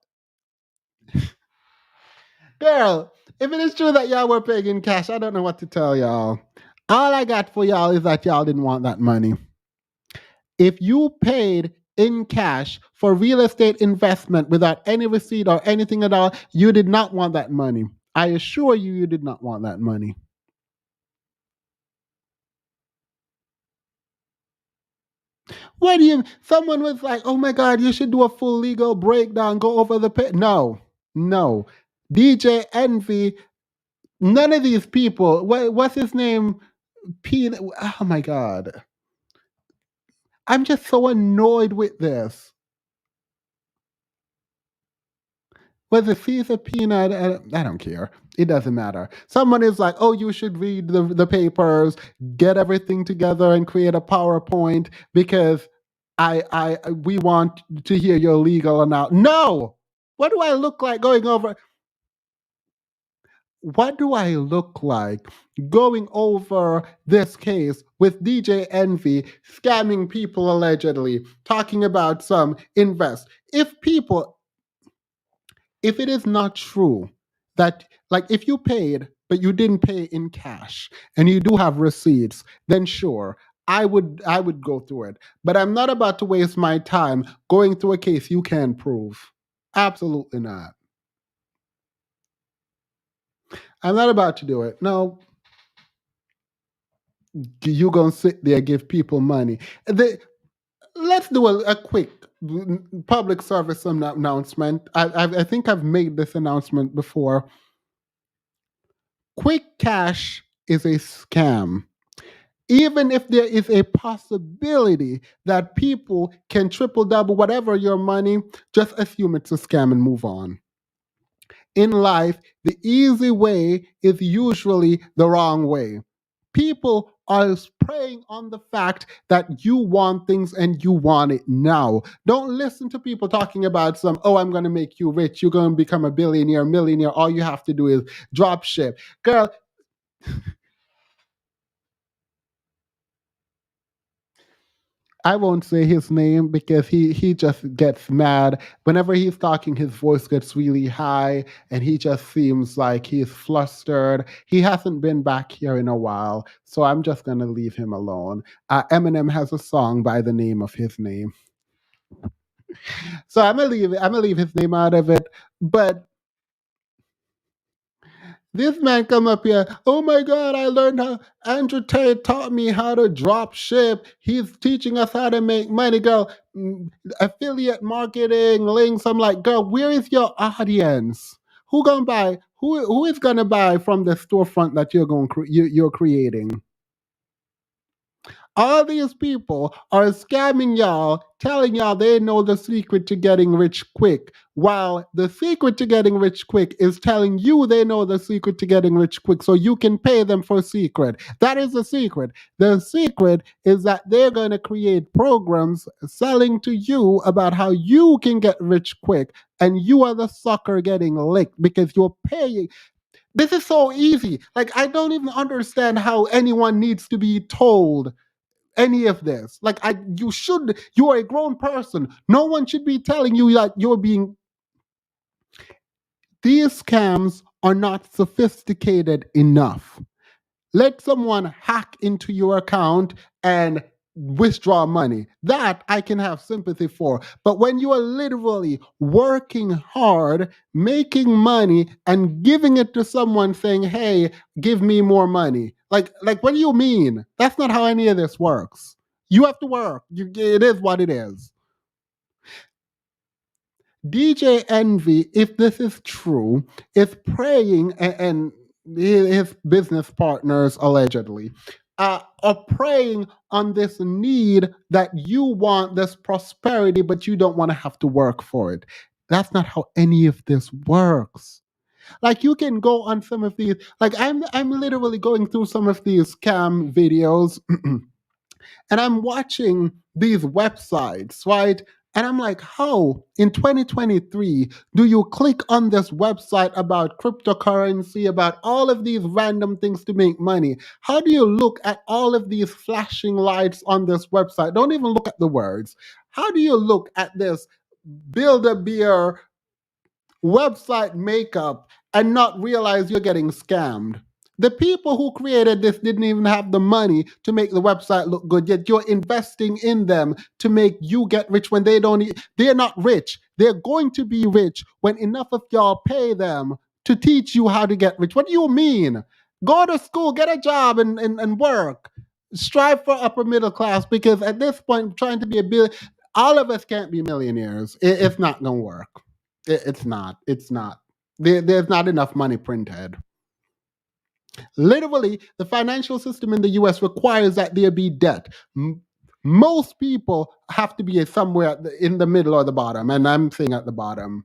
girl, if it is true that y'all were paying in cash, I don't know what to tell y'all. All I got for y'all is that y'all didn't want that money. If you paid in cash for real estate investment without any receipt or anything at all, you did not want that money. I assure you, you did not want that money. What do you, someone was like, oh my God, you should do a full legal breakdown, go over the pay. No. DJ Envy, none of these people, what's his name? Oh my God. I'm just so annoyed with this. Whether Caesar Peanut, I don't care. It doesn't matter. Someone is like, oh, you should read the papers, get everything together and create a PowerPoint because we want to hear your legal announcement. No! What do I look like going over? What do I look like going over this case with DJ Envy scamming people allegedly, talking about some invest? If it is not true that, like, if you paid but you didn't pay in cash and you do have receipts, then sure, I would go through it. But I'm not about to waste my time going through a case you can't prove. Absolutely not. I'm not about to do it. No. You gonna sit there give people money. Let's do a quick public service announcement. I think I've made this announcement before. Quick cash is a scam. Even if there is a possibility that people can triple double whatever your money, just assume it's a scam and move on. In life, the easy way is usually the wrong way. People are preying on the fact that you want things and you want it now. Don't listen to people talking about I'm going to make you rich. You're going to become a billionaire, millionaire. All you have to do is drop ship. Girl, I won't say his name because he just gets mad. Whenever he's talking, his voice gets really high and he just seems like he's flustered. He hasn't been back here in a while, so I'm just going to leave him alone. Eminem has a song by the name of his name. So I'm going to leave his name out of it. But this man come up here, oh my God, I learned how, Andrew Tate taught me how to drop ship. He's teaching us how to make money. Girl, affiliate marketing, links. I'm like, girl, where is your audience? Who gonna buy? Who is gonna buy from the storefront that you're creating? All these people are scamming y'all, telling y'all they know the secret to getting rich quick, while the secret to getting rich quick is telling you they know the secret to getting rich quick so you can pay them for secret. That is the secret. The secret is that they're going to create programs selling to you about how you can get rich quick, and you are the sucker getting licked because you're paying. This is so easy. Like, I don't even understand how anyone needs to be told any of this. Like, you are a grown person. No one should be telling you that you're being. These scams are not sophisticated enough. Let someone hack into your account and withdraw money. That I can have sympathy for. But when you are literally working hard, making money, and giving it to someone saying, hey, give me more money. Like what do you mean? That's not how any of this works. You have to work. It is what it is. DJ Envy, if this is true, is praying, and his business partners allegedly are preying on this need that you want this prosperity, but you don't want to have to work for it. That's not how any of this works. Like, you can go on some of these, like I'm literally going through some of these scam videos and I'm watching these websites, right? And I'm like, how in 2023 do you click on this website about cryptocurrency, about all of these random things to make money? How do you look at all of these flashing lights on this website? Don't even look at the words. How do you look at this build a beer website makeup and not realize you're getting scammed? The people who created this didn't even have the money to make the website look good, yet you're investing in them to make you get rich when they're not rich. They're going to be rich when enough of y'all pay them to teach you how to get rich. What do you mean? Go to school, get a job, and work. Strive for upper middle class, because at this point, trying to be all of us can't be millionaires. It's not going to work. It's not. It's not. There's not enough money printed. Literally, the financial system in the US requires that there be debt. Most people have to be somewhere in the middle or the bottom, and I'm saying at the bottom.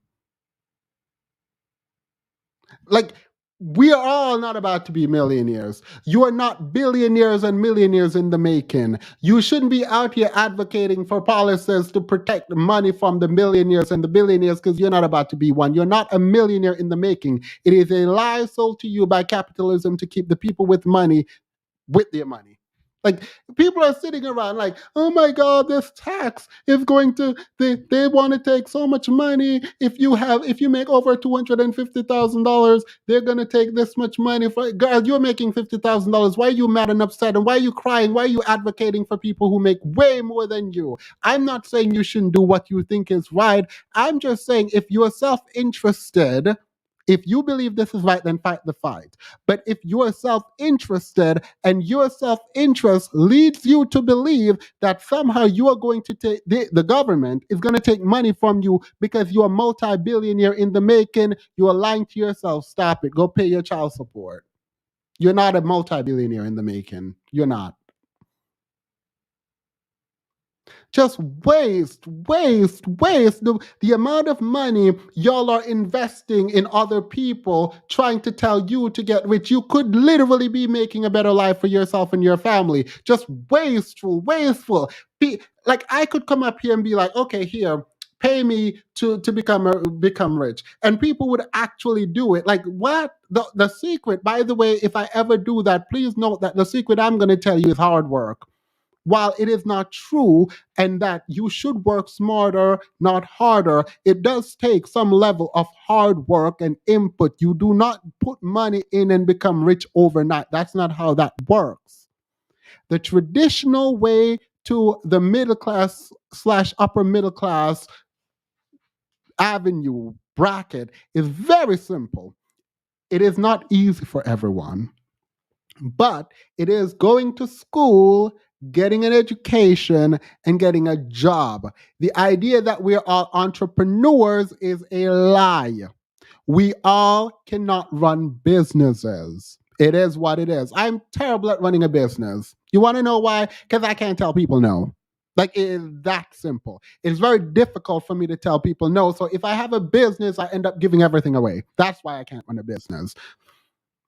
Like, we are all not about to be millionaires. You are not billionaires and millionaires in the making. You shouldn't be out here advocating for policies to protect money from the millionaires and the billionaires, because you're not about to be one. You're not a millionaire in the making. It is a lie sold to you by capitalism to keep the people with money with their money. Like, people are sitting around like, oh my God, this tax is going to, they want to take so much money. If you make over $250,000, they're going to take this much money. Girl, you're making $50,000. Why are you mad and upset? And why are you crying? Why are you advocating for people who make way more than you? I'm not saying you shouldn't do what you think is right. I'm just saying, if you're self-interested, if you believe this is right, then fight the fight. But if you are self-interested and your self-interest leads you to believe that somehow you are going to take, the government is going to take money from you because you're a multi-billionaire in the making, you are lying to yourself. Stop it. Go pay your child support. You're not a multi-billionaire in the making. You're not. Just waste the amount of money y'all are investing in other people trying to tell you to get rich. You could literally be making a better life for yourself and your family. Just wasteful. Like, I could come up here and be like, okay, here, pay me to become rich, and people would actually do it. Like, what? The secret, by the way, if I ever do that, please note that the secret I'm going to tell you is hard work. While it is not true and that you should work smarter, not harder, it does take some level of hard work and input. You do not put money in and become rich overnight. That's not how that works. The traditional way to the middle class / upper middle class avenue bracket is very simple. It is not easy for everyone, but it is going to school, getting an education, and getting a job. The idea that we're all entrepreneurs is a lie. We all cannot run businesses. It is what it is. I'm terrible at running a business. You want to know why? Because I can't tell people no. Like, it is that simple. It's very difficult for me to tell people no. So if I have a business, I end up giving everything away. That's why I can't run a business.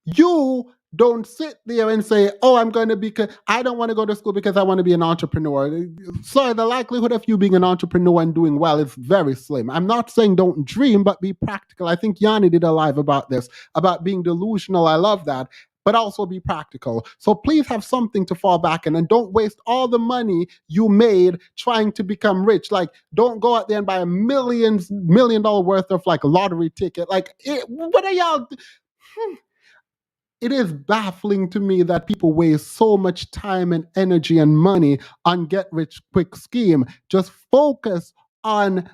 You don't sit there and say, oh, I don't want to go to school because I want to be an entrepreneur. Sorry, the likelihood of you being an entrepreneur and doing well is very slim. I'm not saying don't dream, but be practical. I think Yanni did a live about this, about being delusional. I love that. But also be practical. So please have something to fall back in, and don't waste all the money you made trying to become rich. Like, don't go out there and buy $1 million worth of like lottery ticket. Like, what are y'all? It is baffling to me that people waste so much time and energy and money on get rich quick scheme. Just focus on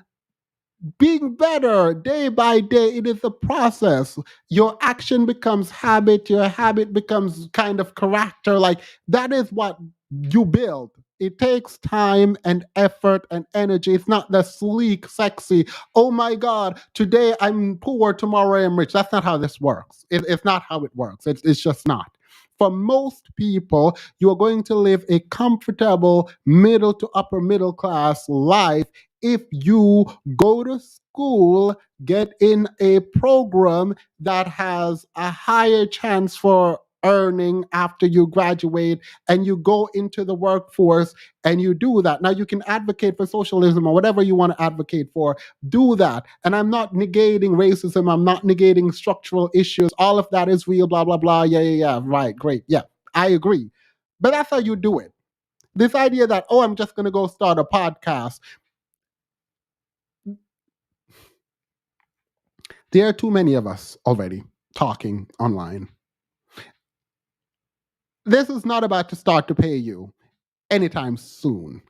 being better day by day. It is a process. Your action becomes habit. Your habit becomes kind of character. Like, that is what you build. It takes time and effort and energy. It's not the sleek, sexy, oh my God, today I'm poor, tomorrow I'm rich. That's not how this works. It's not how it works. It's just not. For most people, you are going to live a comfortable middle to upper middle class life if you go to school, get in a program that has a higher chance for earning after you graduate, and you go into the workforce and you do that. Now, you can advocate for socialism or whatever you want to advocate for. Do that. And I'm not negating racism. I'm not negating structural issues. All of that is real, blah, blah, blah. Yeah, yeah, yeah. Right, great. Yeah, I agree. But that's how you do it. This idea that, oh, I'm just going to go start a podcast. There are too many of us already talking online. This is not about to start to pay you anytime soon.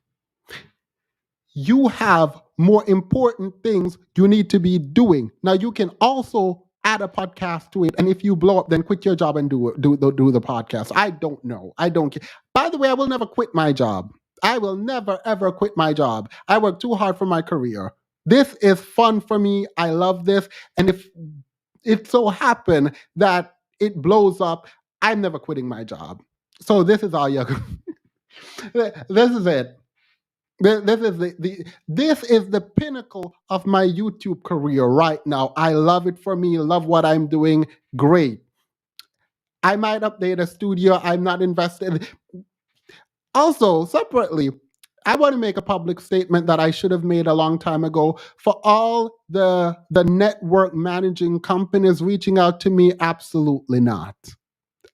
You have more important things you need to be doing. Now, you can also add a podcast to it, and if you blow up, then quit your job and do the podcast. I don't know. I don't care. By the way, I will never quit my job. I will never, ever quit my job. I work too hard for my career. This is fun for me. I love this. And if it so happen that it blows up, I'm never quitting my job. So this is all you're this is it. This is the pinnacle of my YouTube career right now. I love it for me, love what I'm doing. Great. I might update a studio. I'm not invested. Also, separately, I want to make a public statement that I should have made a long time ago. For all the network managing companies reaching out to me, absolutely not.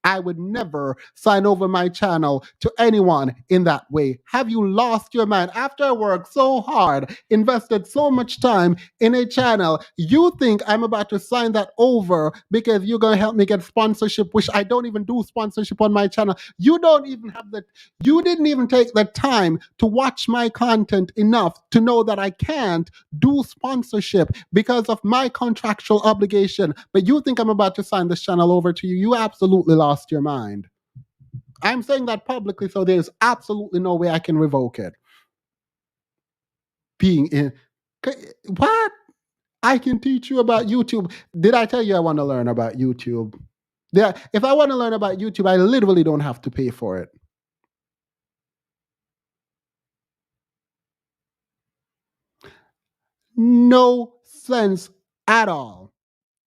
I would never sign over my channel to anyone in that way. Have you lost your mind? After I worked so hard, invested so much time in a channel, you think I'm about to sign that over because you're going to help me get sponsorship, which I don't even do sponsorship on my channel. You didn't even take the time to watch my content enough to know that I can't do sponsorship because of my contractual obligation. But you think I'm about to sign this channel over to you? You absolutely lost your mind. I'm saying that publicly, so there's absolutely no way I can revoke it. Being in what? I can teach you about YouTube. Did I tell you I want to learn about YouTube? Yeah, if I want to learn about YouTube, I literally don't have to pay for it. No sense at all.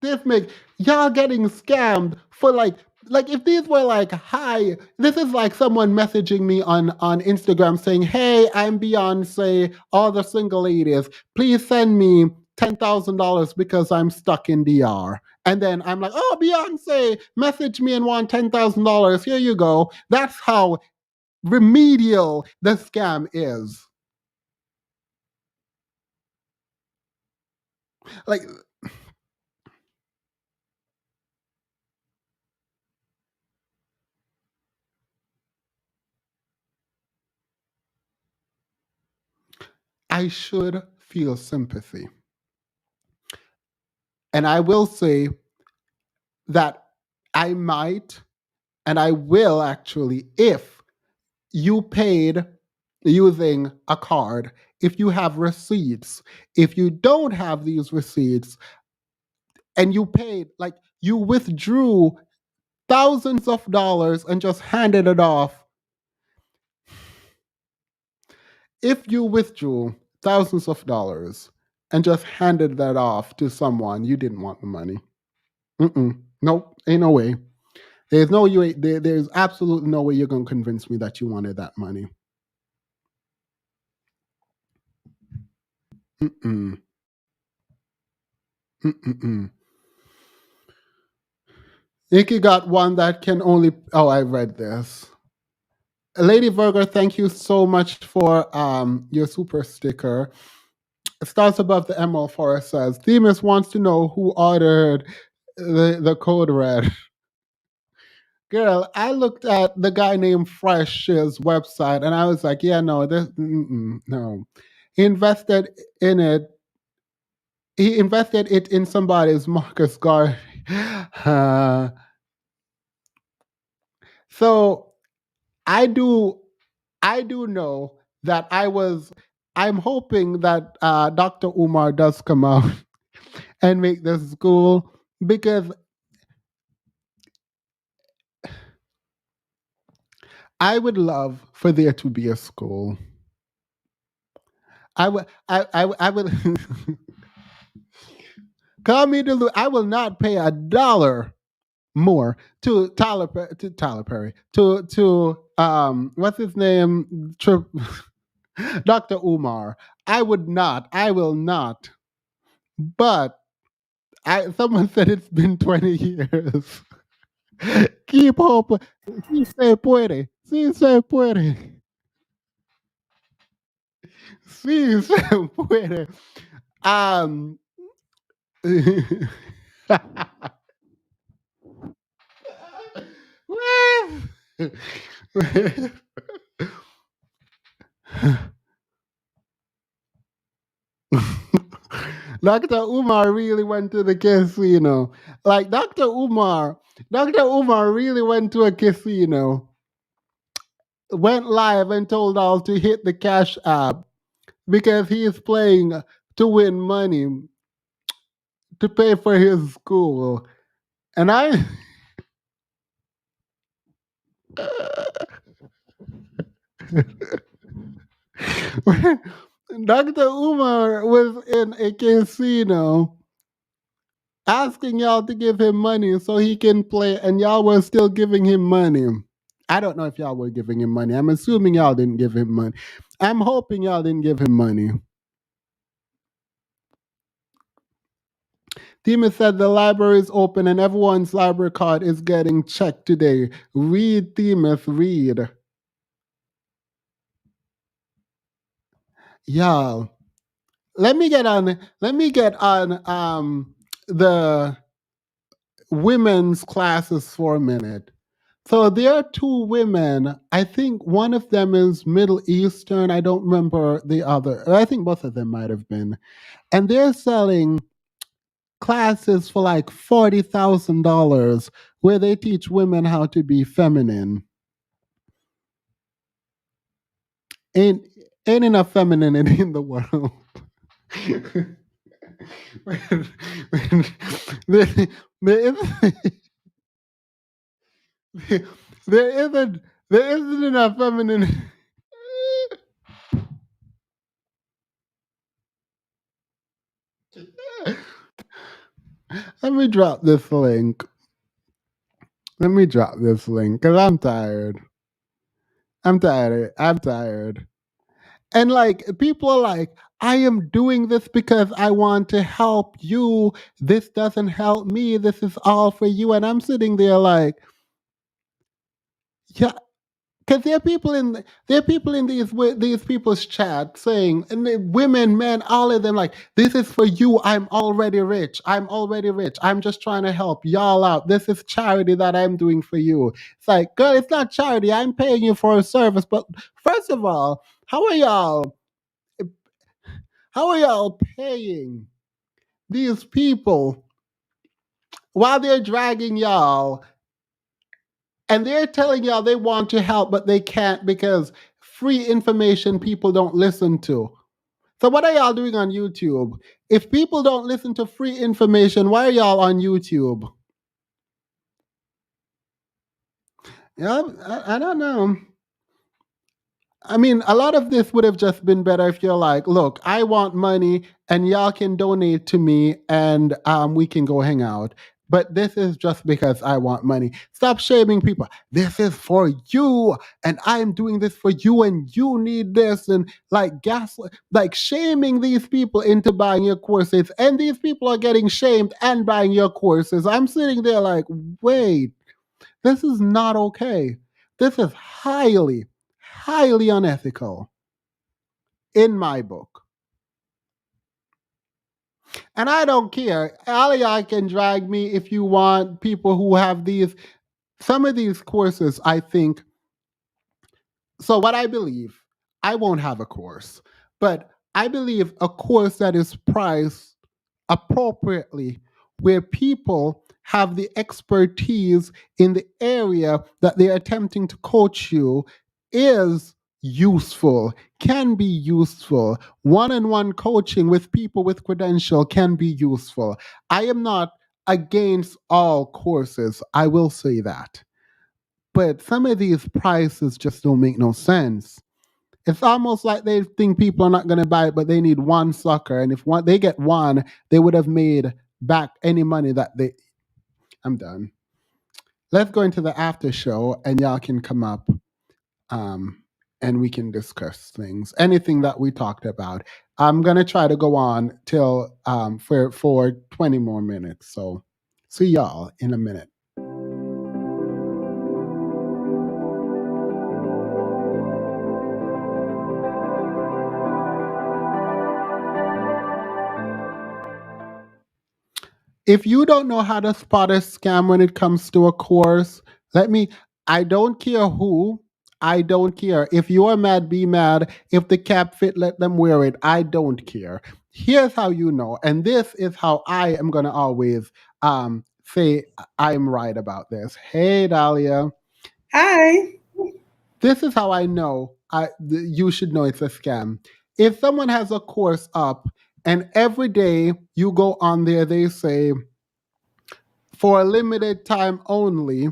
This makes y'all getting scammed for like if these were like, hi, this is like someone messaging me on Instagram saying, hey, I'm Beyonce, all the single ladies, please send me $10,000 because I'm stuck in DR. And then I'm like, oh, Beyonce, message me and want $10,000. Here you go. That's how remedial the scam is. Like, I should feel sympathy. And I will say that I might, and I will actually, if you paid using a card, if you have receipts, if you don't have these receipts, and you paid, like you withdrew thousands of dollars and just handed it off. If you withdrew thousands of dollars and just handed that off to someone, you didn't want the money. Nope, ain't no way. There's no way. There's absolutely no way you're gonna convince me that you wanted that money. Nicki got one that can only. Oh, I read this. Lady Virgo, thank you so much for your super sticker. Stars above the emerald forest says, Themis wants to know who ordered the code red. Girl, I looked at the guy named Fresh's website and I was like, yeah, no, no. He invested it in somebody's Marcus Garvey. So I do I do know that I'm hoping that Dr. Umar does come out and make this school, because I would love for there to be a school. I would call me to I will not pay $1 more to Tyler Perry, to what's his name, Dr. Umar. I will not. But someone said it's been 20 years. Keep hope. Sí se puede. Sí se puede. Sí se puede. Dr. Umar really went to the casino. Like Dr. Umar really went to a casino, went live and told all to hit the cash app because he is playing to win money to pay for his school. And I Dr. Umar was in a casino asking y'all to give him money so he can play, and y'all were still giving him money. I don't know if y'all were giving him money. I'm assuming y'all didn't give him money. I'm hoping y'all didn't give him money. Tima said the library is open and everyone's library card is getting checked today. Read, Tima, read. Y'all, let me get on the women's classes for a minute. So there are two women. I think one of them is Middle Eastern. I don't remember the other. I think both of them might have been. And they're selling classes for like $40,000 where they teach women how to be feminine. Ain't enough femininity in the world. There isn't enough femininity. Let me drop this link. Because I'm tired. I'm tired. And like, people are like, I am doing this because I want to help you. This doesn't help me. This is all for you. And I'm sitting there like, yeah, because there are people in these people's chat saying, and women, men, all of them, like, this is for you. I'm already rich. I'm just trying to help y'all out. This is charity that I'm doing for you. It's like, girl, it's not charity. I'm paying you for a service. But first of all, how are y'all paying these people while they're dragging y'all? And they're telling y'all they want to help, but they can't because free information people don't listen to. So what are y'all doing on YouTube? If people don't listen to free information, why are y'all on YouTube? Yeah, I don't know. I mean, a lot of this would have just been better if you're like, look, I want money and y'all can donate to me and we can go hang out. But this is just because I want money. Stop shaming people. This is for you and I'm doing this for you and you need this, and like shaming these people into buying your courses, and these people are getting shamed and buying your courses. I'm sitting there like, wait, this is not okay. This is highly unethical in my book. And I don't care. All of y'all can drag me if you want. People who have some of these courses, I think. So what I believe, I won't have a course, but I believe a course that is priced appropriately, where people have the expertise in the area that they're attempting to coach you, is useful, can be useful. One-on-one coaching with people with credential can be useful. I am not against all courses. I will say that. But some of these prices just don't make no sense. It's almost like they think people are not going to buy it, but they need one sucker. And if they get one, they would have made back any money that they. I'm done. Let's go into the after show and y'all can come up and we can discuss things. Anything that we talked about. I'm going to try to go on till for 20 more minutes. So see y'all in a minute. If you don't know how to spot a scam when it comes to a course, I don't care who, I don't care. If you are mad, be mad. If the cap fit, let them wear it. I don't care. Here's how you know, and this is how I am going to always say I'm right about this. Hey, Dahlia. Hi. This is how I know you should know it's a scam. If someone has a course up and every day you go on there, they say, for a limited time only,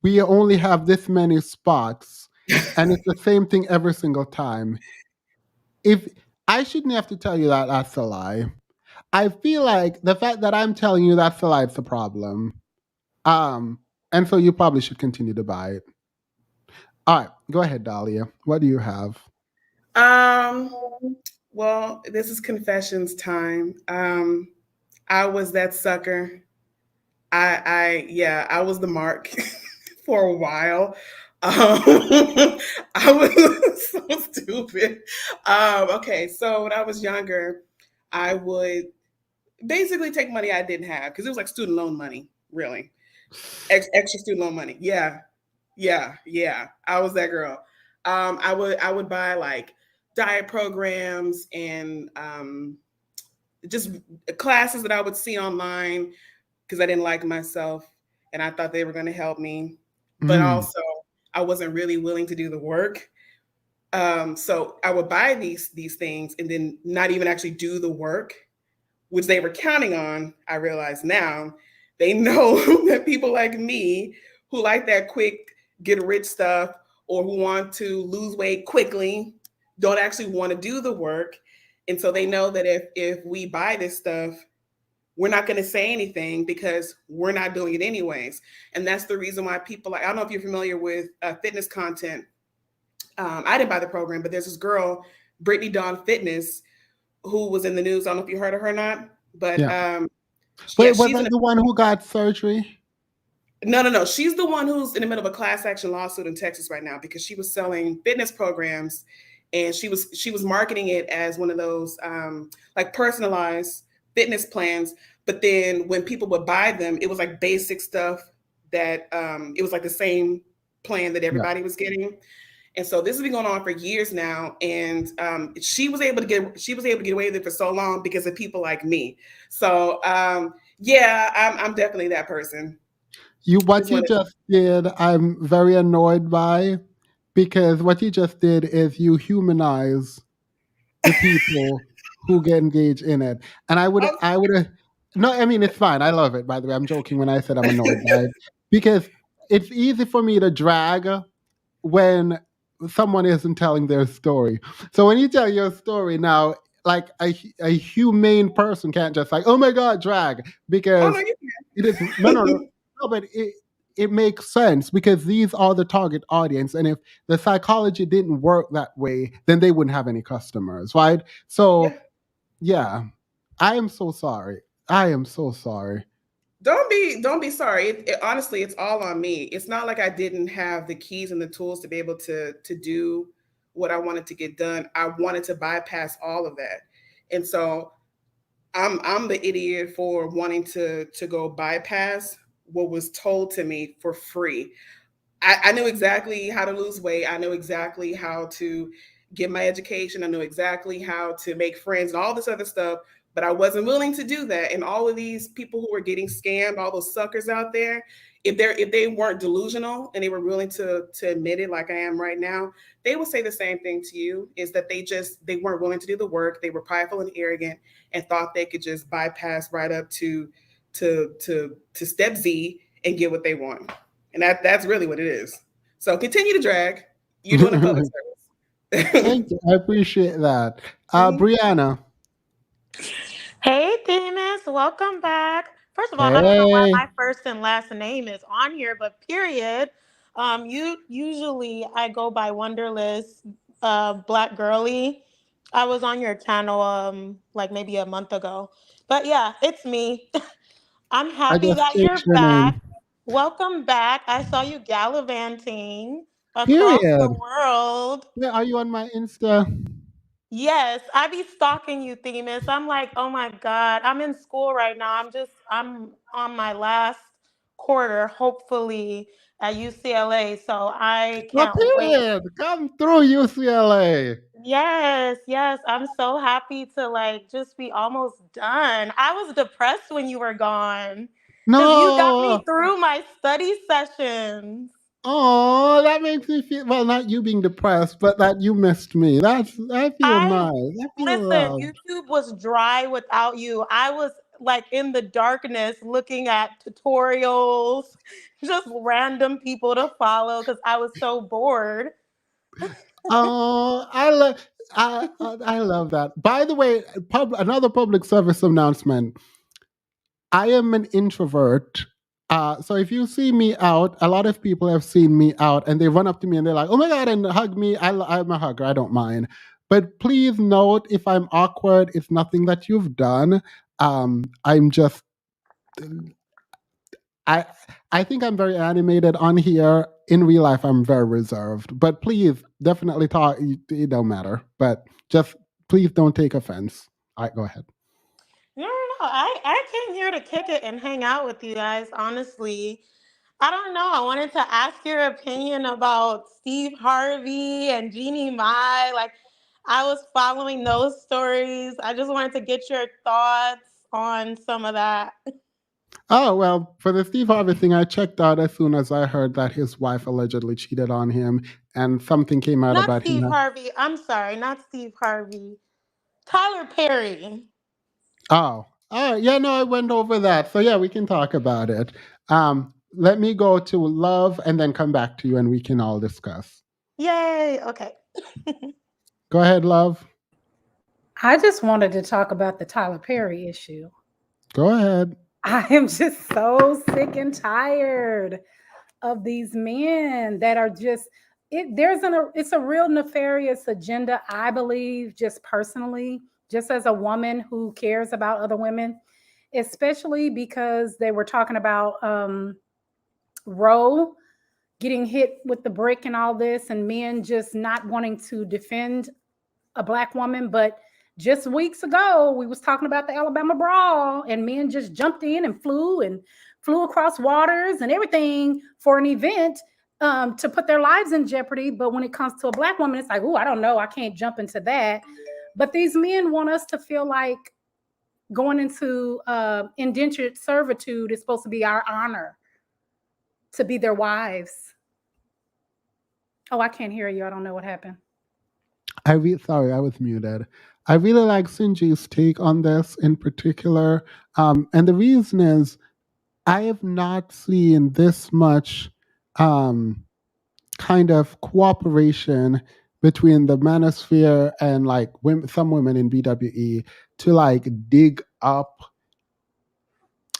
we only have this many spots, and it's the same thing every single time. If I shouldn't have to tell you that that's a lie. I feel like the fact that I'm telling you that's a lie is the problem. And so you probably should continue to buy it. All right, go ahead, Dahlia. What do you have? Well, this is confessions time. I was that sucker. I was the mark for a while. I was so stupid. Okay, so when I was younger, I would basically take money I didn't have because it was like student loan money, really. Extra student loan money. Yeah. I was that girl. I would buy like diet programs and just classes that I would see online because I didn't like myself and I thought they were going to help me, but also I wasn't really willing to do the work. So I would buy these things and then not even actually do the work, which they were counting on. I realize now they know that people like me who like that quick get rich stuff or who want to lose weight quickly don't actually want to do the work. And so they know that if we buy this stuff, we're not going to say anything because we're not doing it anyways. And that's the reason why people like, I don't know if you're familiar with fitness content. I didn't buy the program, but there's this girl, Brittany Dawn Fitness, who was in the news. I don't know if you heard of her or not, but wait, was that the one who got surgery? No. She's the one who's in the middle of a class action lawsuit in Texas right now because she was selling fitness programs and she was marketing it as one of those like personalized fitness plans. But then when people would buy them, it was like basic stuff that it was like the same plan that everybody was getting. And so this has been going on for years now, and she was able to get away with it for so long because of people like me. So I'm definitely that person. What you just did, I'm very annoyed by, because what you just did is you humanize the people who get engaged in it. And I would have, no, I mean, it's fine. I love it, by the way. I'm joking when I said I'm annoyed by it, because it's easy for me to drag when someone isn't telling their story. So when you tell your story now, like a humane person can't just like, oh my God, drag, because it is no, but it makes sense because these are the target audience, and if the psychology didn't work that way, then they wouldn't have any customers, right? So, yeah, I am so sorry. I am so sorry. Don't be sorry. Honestly, it's all on me. It's not like I didn't have the keys and the tools to be able to do what I wanted to get done. I wanted to bypass all of that, and so I'm the idiot for wanting to go bypass what was told to me for free. I knew exactly how to lose weight. I knew exactly how to get my education. I knew exactly how to make friends and all this other stuff, but I wasn't willing to do that. And all of these people who were getting scammed, all those suckers out there, if they weren't delusional and they were willing to admit it, like I am right now, they would say the same thing to you. Is that they weren't willing to do the work. They were prideful and arrogant and thought they could just bypass right up to step Z and get what they want. And that's really what it is. So continue to drag. You're doing a public service. Thank you. I appreciate that. Brianna. Hey, Themis, welcome back. First of all, I don't know why Hey. my first and last name is on here, but period. Usually I go by Wonderless, Black Girly. I was on your channel like maybe a month ago, but yeah, it's me. I'm I happy just that changed you're your back. name. Welcome back. I saw you gallivanting across the Period. world. Yeah, are you on my Insta? Yes, I be stalking you, Themis. I'm like, oh my God, I'm in school right now. I'm on my last quarter, hopefully at UCLA. So I Well, can't wait. period. Come through UCLA. Yes, yes. I'm so happy to like just be almost done. I was depressed when you were gone because you got me No. through my study sessions. Oh, that makes me feel well. Not you being depressed, but that you missed me. I feel I nice. I feel Listen, love. YouTube was dry without you. I was like in the darkness looking at tutorials, just random people to follow because I was so bored. Oh, I love that. By the way, another public service announcement. I am an introvert. So if you see me out, a lot of people have seen me out and they run up to me and they're like, oh my God, and hug me. I'm a hugger. I don't mind. But please note, if I'm awkward, it's nothing that you've done. I'm just, I, I think I'm very animated on here. In real life, I'm very reserved. But please, definitely talk. It don't matter. But just please don't take offense. All right, go ahead. No, no, no. I came here to kick it and hang out with you guys, honestly. I don't know. I wanted to ask your opinion about Steve Harvey and Jeannie Mai. Like, I was following those stories. I just wanted to get your thoughts on some of that. Oh, well, for the Steve Harvey thing, I checked out as soon as I heard that his wife allegedly cheated on him and something came out Not about him. Steve Harvey. I'm sorry, not Steve Harvey. Tyler Perry. Oh, yeah, no, I went over that. So, yeah, we can talk about it. Let me go to Love and then come back to you and we can all discuss. Yay. Okay. Go ahead, Love. I just wanted to talk about the Tyler Perry issue. Go ahead. I am just so sick and tired of these men that are just it's a real nefarious agenda, I believe, just personally, just as a woman who cares about other women, especially because they were talking about Roe getting hit with the brick and all this, and men just not wanting to defend a Black woman. But just weeks ago, we was talking about the Alabama brawl, and men just jumped in and flew across waters and everything for an event to put their lives in jeopardy. But when it comes to a Black woman, it's like, oh, I don't know, I can't jump into that. But these men want us to feel like going into indentured servitude is supposed to be our honor, to be their wives. Oh, I can't hear you. I don't know what happened. Sorry, I was muted. I really like Sinji's take on this in particular. And the reason is I have not seen this much kind of cooperation between the manosphere and like some women in BWE to like dig up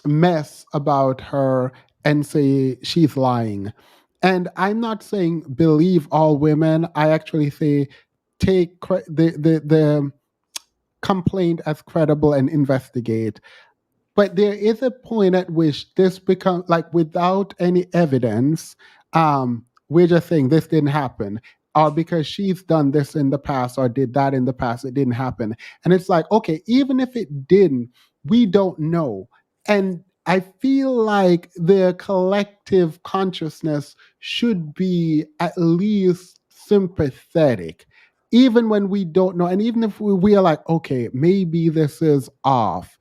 mess about her and say she's lying. And I'm not saying believe all women. I actually say take the complaint as credible and investigate. But there is a point at which this becomes like without any evidence, we're just saying this didn't happen. Or because she's done this in the past or did that in the past, it didn't happen. And it's like, okay, even if it didn't, we don't know. And I feel like the collective consciousness should be at least sympathetic, even when we don't know. And even if we are like, okay, maybe this is off.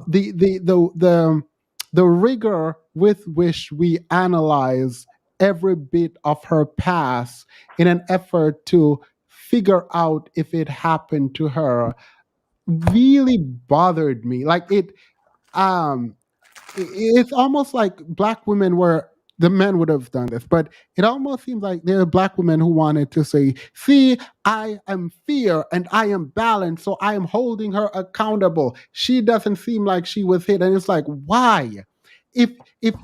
The the rigor with which we analyze every bit of her past in an effort to figure out if it happened to her really bothered me. Like um it's almost like black women were the men would have done this, but it almost seems like there are black women who wanted to say, see, I am fair and I am balanced, so I am holding her accountable. She doesn't seem like she was hit. And it's like, why? If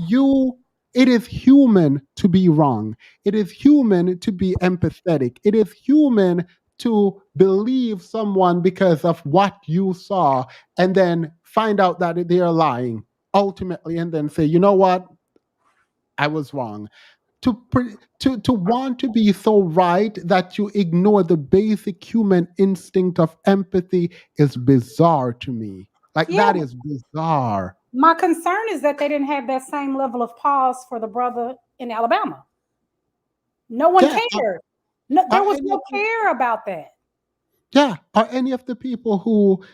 you it is human to be wrong. It is human to be empathetic. It is human to believe someone because of what you saw and then find out that they are lying ultimately and then say, you know what, I was wrong. To want to be so right that you ignore the basic human instinct of empathy is bizarre to me. Like Yeah, that is bizarre. my concern is that they didn't have that same level of pause for the brother in Alabama. No one Yeah. cared. No, there Are was any of no care about that. yeah, are any of the people who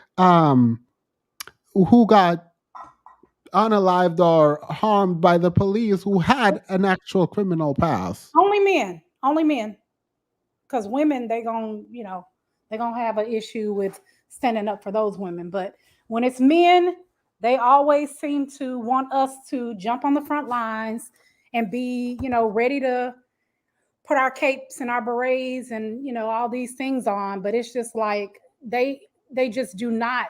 got unalived or harmed by the police who had an actual criminal past? Only men. Only men. Because women, they gonna have an issue with standing up for those women. But when it's men, they always seem to want us to jump on the front lines and be, ready to put our capes and our berets and all these things on. But it's just like they just do not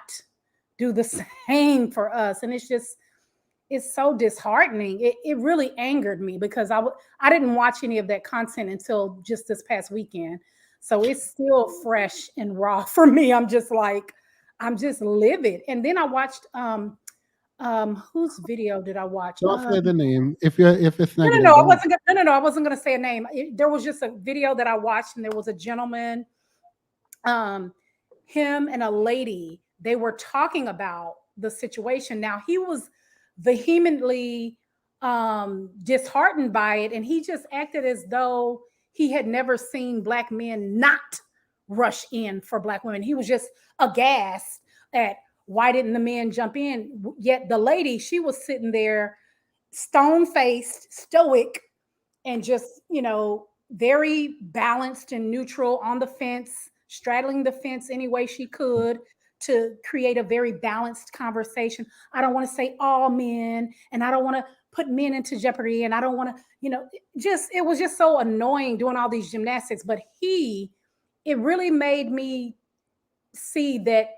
do the same for us, and it's so disheartening. It really angered me because I didn't watch any of that content until just this past weekend. So it's still fresh and raw for me. I'm just like, I'm just livid. And then I watched whose video did I watch? Don't say the name if it's No, no, negative. no. I Don't. wasn't. No, no, no. I wasn't going to say a name. There was just a video that I watched, and there was a gentleman, him and a lady. They were talking about the situation. Now he was vehemently disheartened by it, and he just acted as though he had never seen black men not rush in for black women. He was just aghast at why didn't the men jump in? Yet the lady, she was sitting there stone faced, stoic, and just, very balanced and neutral on the fence, straddling the fence any way she could to create a very balanced conversation. I don't want to say all men, and I don't want to put men into jeopardy, and I don't want to, just, it was just so annoying doing all these gymnastics. But it really made me see that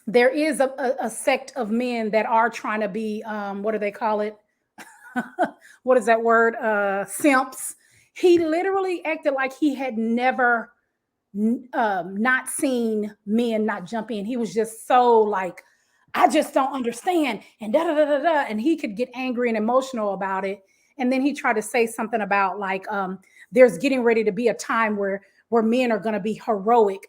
there is a sect of men that are trying to be, what do they call it? What is that word? Simps. He literally acted like he had never not seen men not jump in. He was just so like, I just don't understand, and da da da da da. And he could get angry and emotional about it. And then he tried to say something about like, there's getting ready to be a time where men are going to be heroic.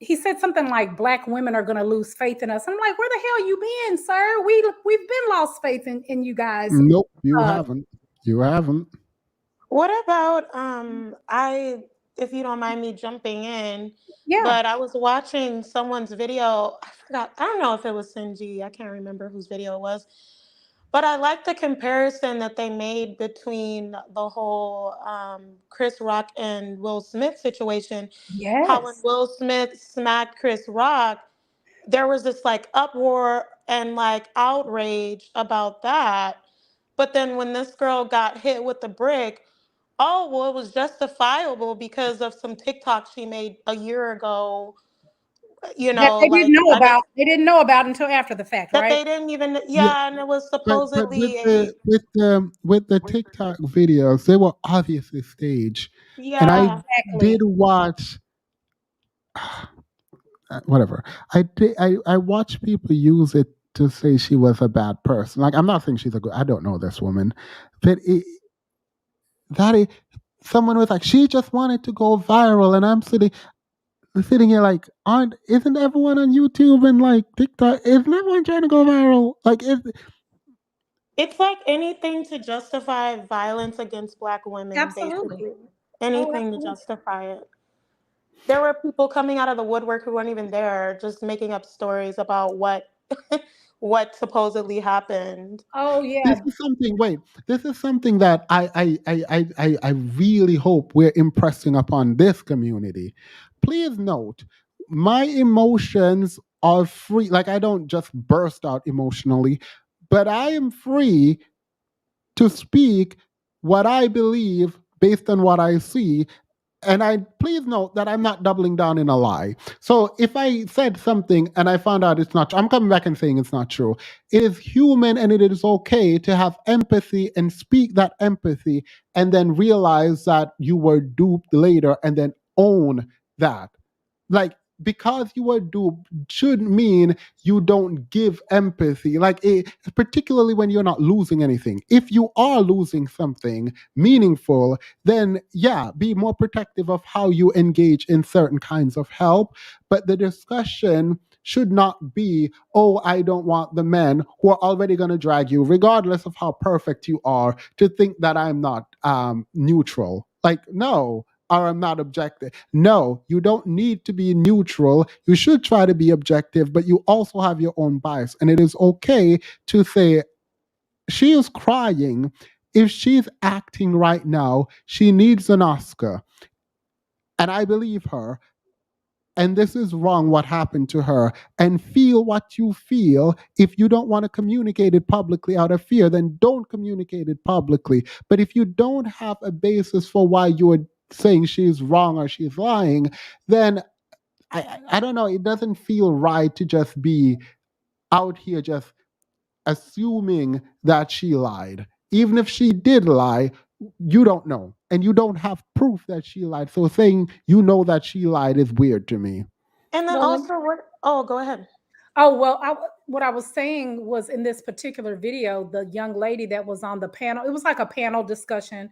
He said something like black women are going to lose faith in us. I'm like, where the hell you been, sir? We've been lost faith in you guys. Nope, you haven't. You haven't. What about if you don't mind me jumping in, Yeah. but I was watching someone's video. I forgot. I don't know if it was Sinji. I can't remember whose video it was. But I like the comparison that they made between the whole Chris Rock and Will Smith situation. How when Yes. Will Smith smacked Chris Rock, there was this like uproar and like outrage about that. But then when this girl got hit with the brick, oh, well, it was justifiable because of some TikTok she made a year ago. That they didn't Like know I guess about. They didn't know about until after the fact, that right? they didn't even, Yeah, yeah, and it was but supposedly a, with the TikTok videos, they were obviously staged, and I yeah. did Exactly. watch whatever. I watched people use it to say she was a bad person. Like I'm not saying she's a good. I don't know this woman, but that is, someone was like she just wanted to go viral, and I'm sitting here like, aren't isn't everyone on YouTube and like TikTok? Isn't everyone trying to go viral? Like, It's like anything to justify violence against black women, Absolutely. basically. Oh, Anything to absolutely. justify it. There were people coming out of the woodwork who weren't even there, just making up stories about what what supposedly happened. Oh yeah. This is something. Wait, this is something that I really hope we're impressing upon this community. Please note, my emotions are free. Like I don't just burst out emotionally, but I am free to speak what I believe based on what I see. And I please note that I'm not doubling down in a lie. So if I said something and I found out it's not true, I'm coming back and saying it's not true. It is human and it is okay to have empathy and speak that empathy and then realize that you were duped later and then own that. Like because you were duped shouldn't mean you don't give empathy. Particularly when you're not losing anything. If you are losing something meaningful, then yeah, be more protective of how you engage in certain kinds of help. But the discussion should not be, oh, I don't want the men who are already going to drag you, regardless of how perfect you are, to think that I'm not neutral. Like, no, or I'm not objective. No, you don't need to be neutral. You should try to be objective, but you also have your own bias. And it is okay to say, she is crying. If she's acting right now, she needs an Oscar. And I believe her. And this is wrong what happened to her. And feel what you feel. If you don't want to communicate it publicly out of fear, then don't communicate it publicly. But if you don't have a basis for why you are saying she's wrong or she's lying, then I don't know, it doesn't feel right to just be out here just assuming that she lied. Even if she did lie, you don't know. And you don't have proof that she lied. So saying you know that she lied is weird to me. And then Well, also, what? Oh, go ahead. Oh, well, what I was saying was in this particular video, the young lady that was on the panel, it was like a panel discussion.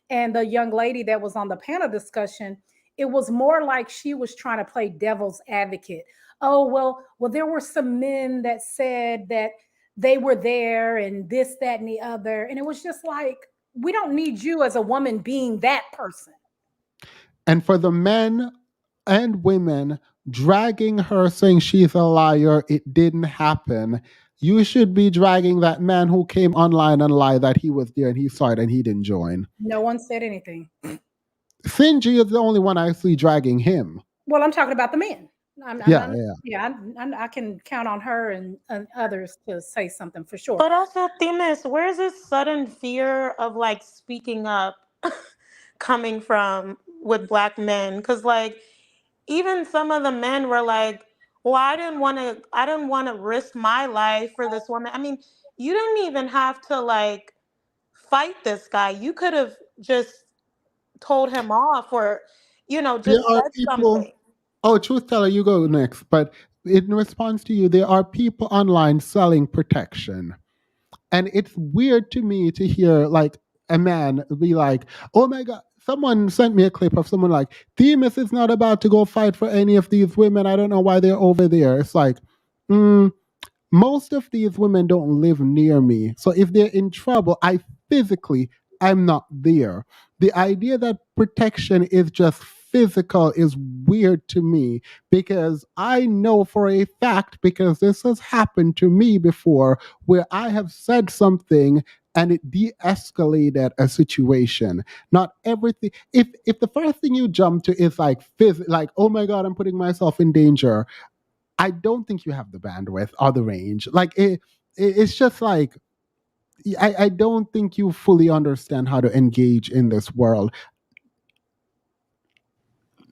And the young lady that was on the panel discussion, it was more like she was trying to play devil's advocate. Oh, well, there were some men that said that they were there and this, that, and the other. And it was just like, we don't need you as a woman being that person. And for the men and women dragging her saying she's a liar, it didn't happen. You should be dragging that man who came online and lied that he was there and he saw it and he didn't join. No one said anything. Sinji is the only one I see dragging him. Well, I'm talking about the men. I can count on her and others to say something for sure. But also, Themis, where's this sudden fear of like speaking up coming from with Black men? Because like even some of the men were like, well, I didn't want to risk my life for this woman. I mean, you didn't even have to like fight this guy. You could have just told him off or, just said something. Oh, truth teller, you go next. But in response to you, there are people online selling protection. And it's weird to me to hear like a man be like, oh my God, someone sent me a clip of someone like, Themis is not about to go fight for any of these women. I don't know why they're over there. It's like, most of these women don't live near me. So if they're in trouble, I'm not there. The idea that protection is just physical is weird to me because I know for a fact, because this has happened to me before, where I have said something and it de-escalated a situation. Not everything. If the first thing you jump to is like oh my God, I'm putting myself in danger, I don't think you have the bandwidth or the range. Like it's just like I don't think you fully understand how to engage in this world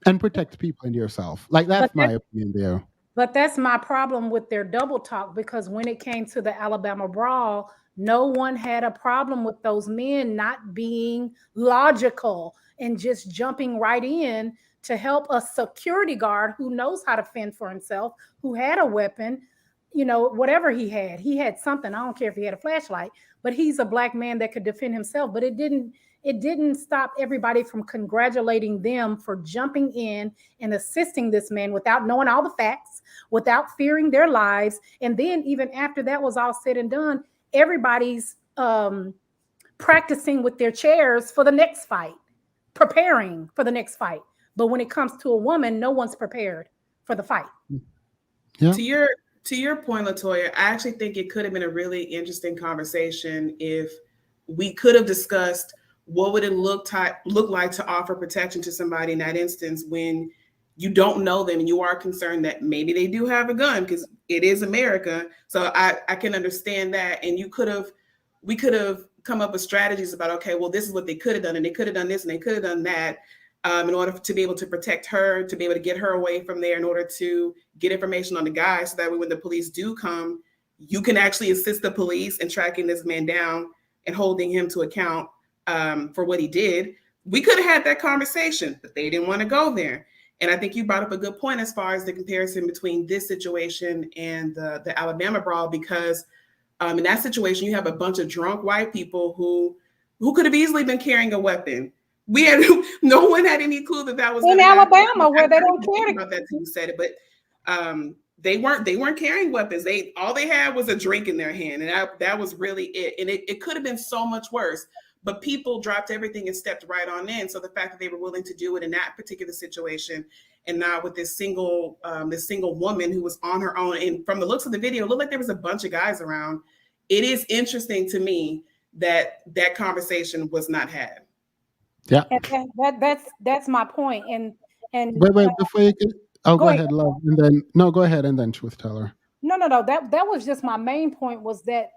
and protect people and yourself. Like that's my opinion there. But that's my problem with their double talk, because when it came to the Alabama brawl, no one had a problem with those men not being logical and just jumping right in to help a security guard who knows how to fend for himself, who had a weapon, whatever he had something. I don't care if he had a flashlight, but he's a Black man that could defend himself. But it didn't stop everybody from congratulating them for jumping in and assisting this man without knowing all the facts, without fearing their lives. And then even after that was all said and done, everybody's practicing with their chairs for the next fight, preparing for the next fight. But when it comes to a woman, no one's prepared for the fight. Yeah. To your point, Latoya, I actually think it could have been a really interesting conversation if we could have discussed what would it look like to offer protection to somebody in that instance when you don't know them and you are concerned that maybe they do have a gun because it is America. So I can understand that. And we could have come up with strategies about, okay, well, this is what they could have done, and they could have done this and they could have done that. In order to be able to protect her, to be able to get her away from there, in order to get information on the guy, so that way when the police do come, you can actually assist the police in tracking this man down and holding him to account for what he did. We could have had that conversation, but they didn't want to go there. And I think you brought up a good point as far as the comparison between this situation and the Alabama brawl, because in that situation, you have a bunch of drunk white people who could have easily been carrying a weapon. We had no one had any clue that was in Alabama where they don't care about that till you said it, but they weren't carrying weapons. All they had was a drink in their hand, and that was really it. And it could have been so much worse. But people dropped everything and stepped right on in. So the fact that they were willing to do it in that particular situation, and not with this single woman who was on her own, and from the looks of the video, it looked like there was a bunch of guys around. It is interesting to me that conversation was not had. Yeah, that's my point. And wait, before you can, go ahead, love, and then go ahead, and then truth teller. No. That was just my main point, was that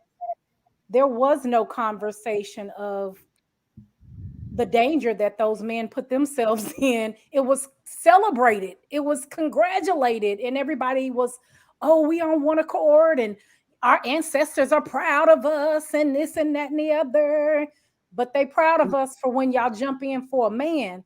there was no conversation of the danger that those men put themselves in. It was celebrated. It was congratulated, and everybody was, oh, we on one accord, and our ancestors are proud of us, and this and that and the other. But they proud of us for when y'all jump in for a man.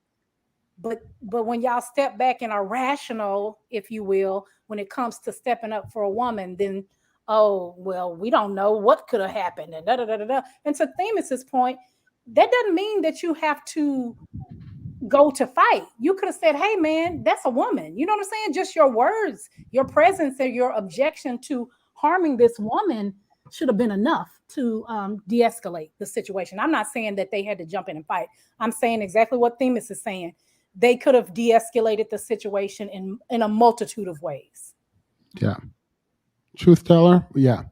But when y'all step back and are rational, if you will, when it comes to stepping up for a woman, then, oh, well, we don't know what could have happened, and da-da-da-da-da. And to Themis's point, that doesn't mean that you have to go to fight. You could have said, hey, man, that's a woman. You know what I'm saying? Just your words, your presence, and your objection to harming this woman should have been enough to de-escalate the situation. I'm not saying that they had to jump in and fight. I'm saying exactly what Themis is saying. They could have de-escalated the situation in a multitude of ways. Yeah. Truth teller? Yeah.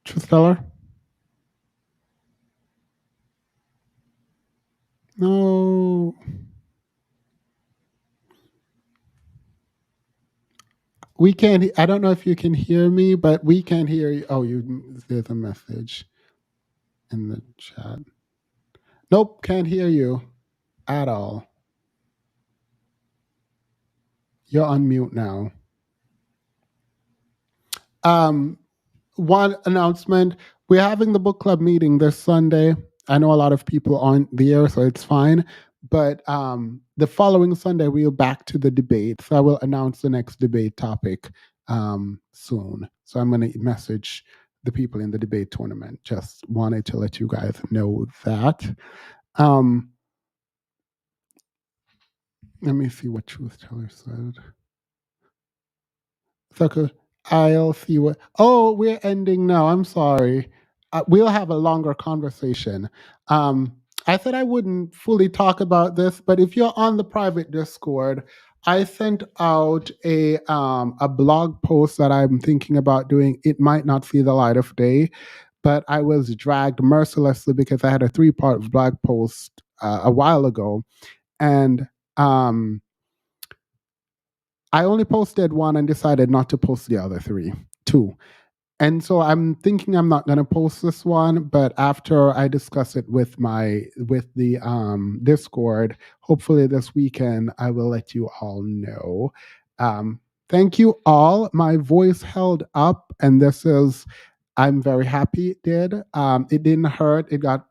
Truth teller? No. We can't. I don't know if you can hear me, but we can't hear you. Oh, there's a message in the chat. Nope, can't hear you at all. You're on mute now. One announcement. We're having the book club meeting this Sunday. I know a lot of people aren't there, so it's fine. But the following Sunday, we're back to the debate. So I will announce the next debate topic soon. So I'm going to message the people in the debate tournament. Just wanted to let you guys know that. Let me see what Truth Teller said. Okay, I'll see what. Oh, we're ending now. I'm sorry. We'll have a longer conversation. I said I wouldn't fully talk about this, but if you're on the private Discord, I sent out a blog post that I'm thinking about doing. It might not see the light of day, but I was dragged mercilessly because I had a 3-part blog post a while ago, and I only posted one and decided not to post the other 2. And so I'm thinking I'm not going to post this one, but after I discuss it with the Discord, hopefully this weekend, I will let you all know. Thank you all. My voice held up, and I'm very happy it did. It didn't hurt. It got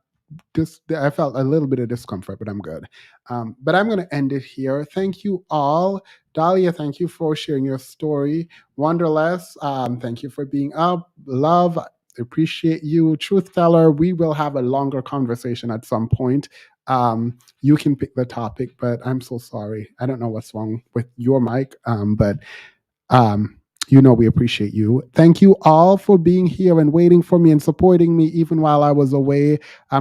I felt a little bit of discomfort, but I'm good. But I'm going to end it here. Thank you all. Dahlia, thank you for sharing your story. Wonderless, thank you for being up. Love, appreciate you. Truth Teller, we will have a longer conversation at some point. You can pick the topic, but I'm so sorry. I don't know what's wrong with your mic, but You know we appreciate you. Thank you all for being here and waiting for me and supporting me even while I was away.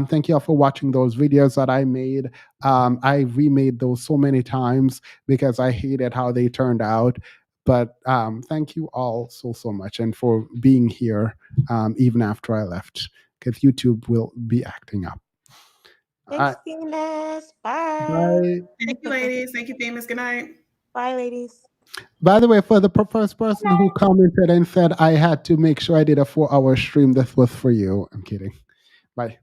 Thank you all for watching those videos that I made. I remade those so many times because I hated how they turned out. But thank you all so much and for being here even after I left, because YouTube will be acting up. Thanks, Venus. Bye. Bye. Thank you, ladies. Thank you, famous. Good night. Bye, ladies. By the way, for the first person who commented and said I had to make sure I did a 4-hour stream, this was for you. I'm kidding. Bye.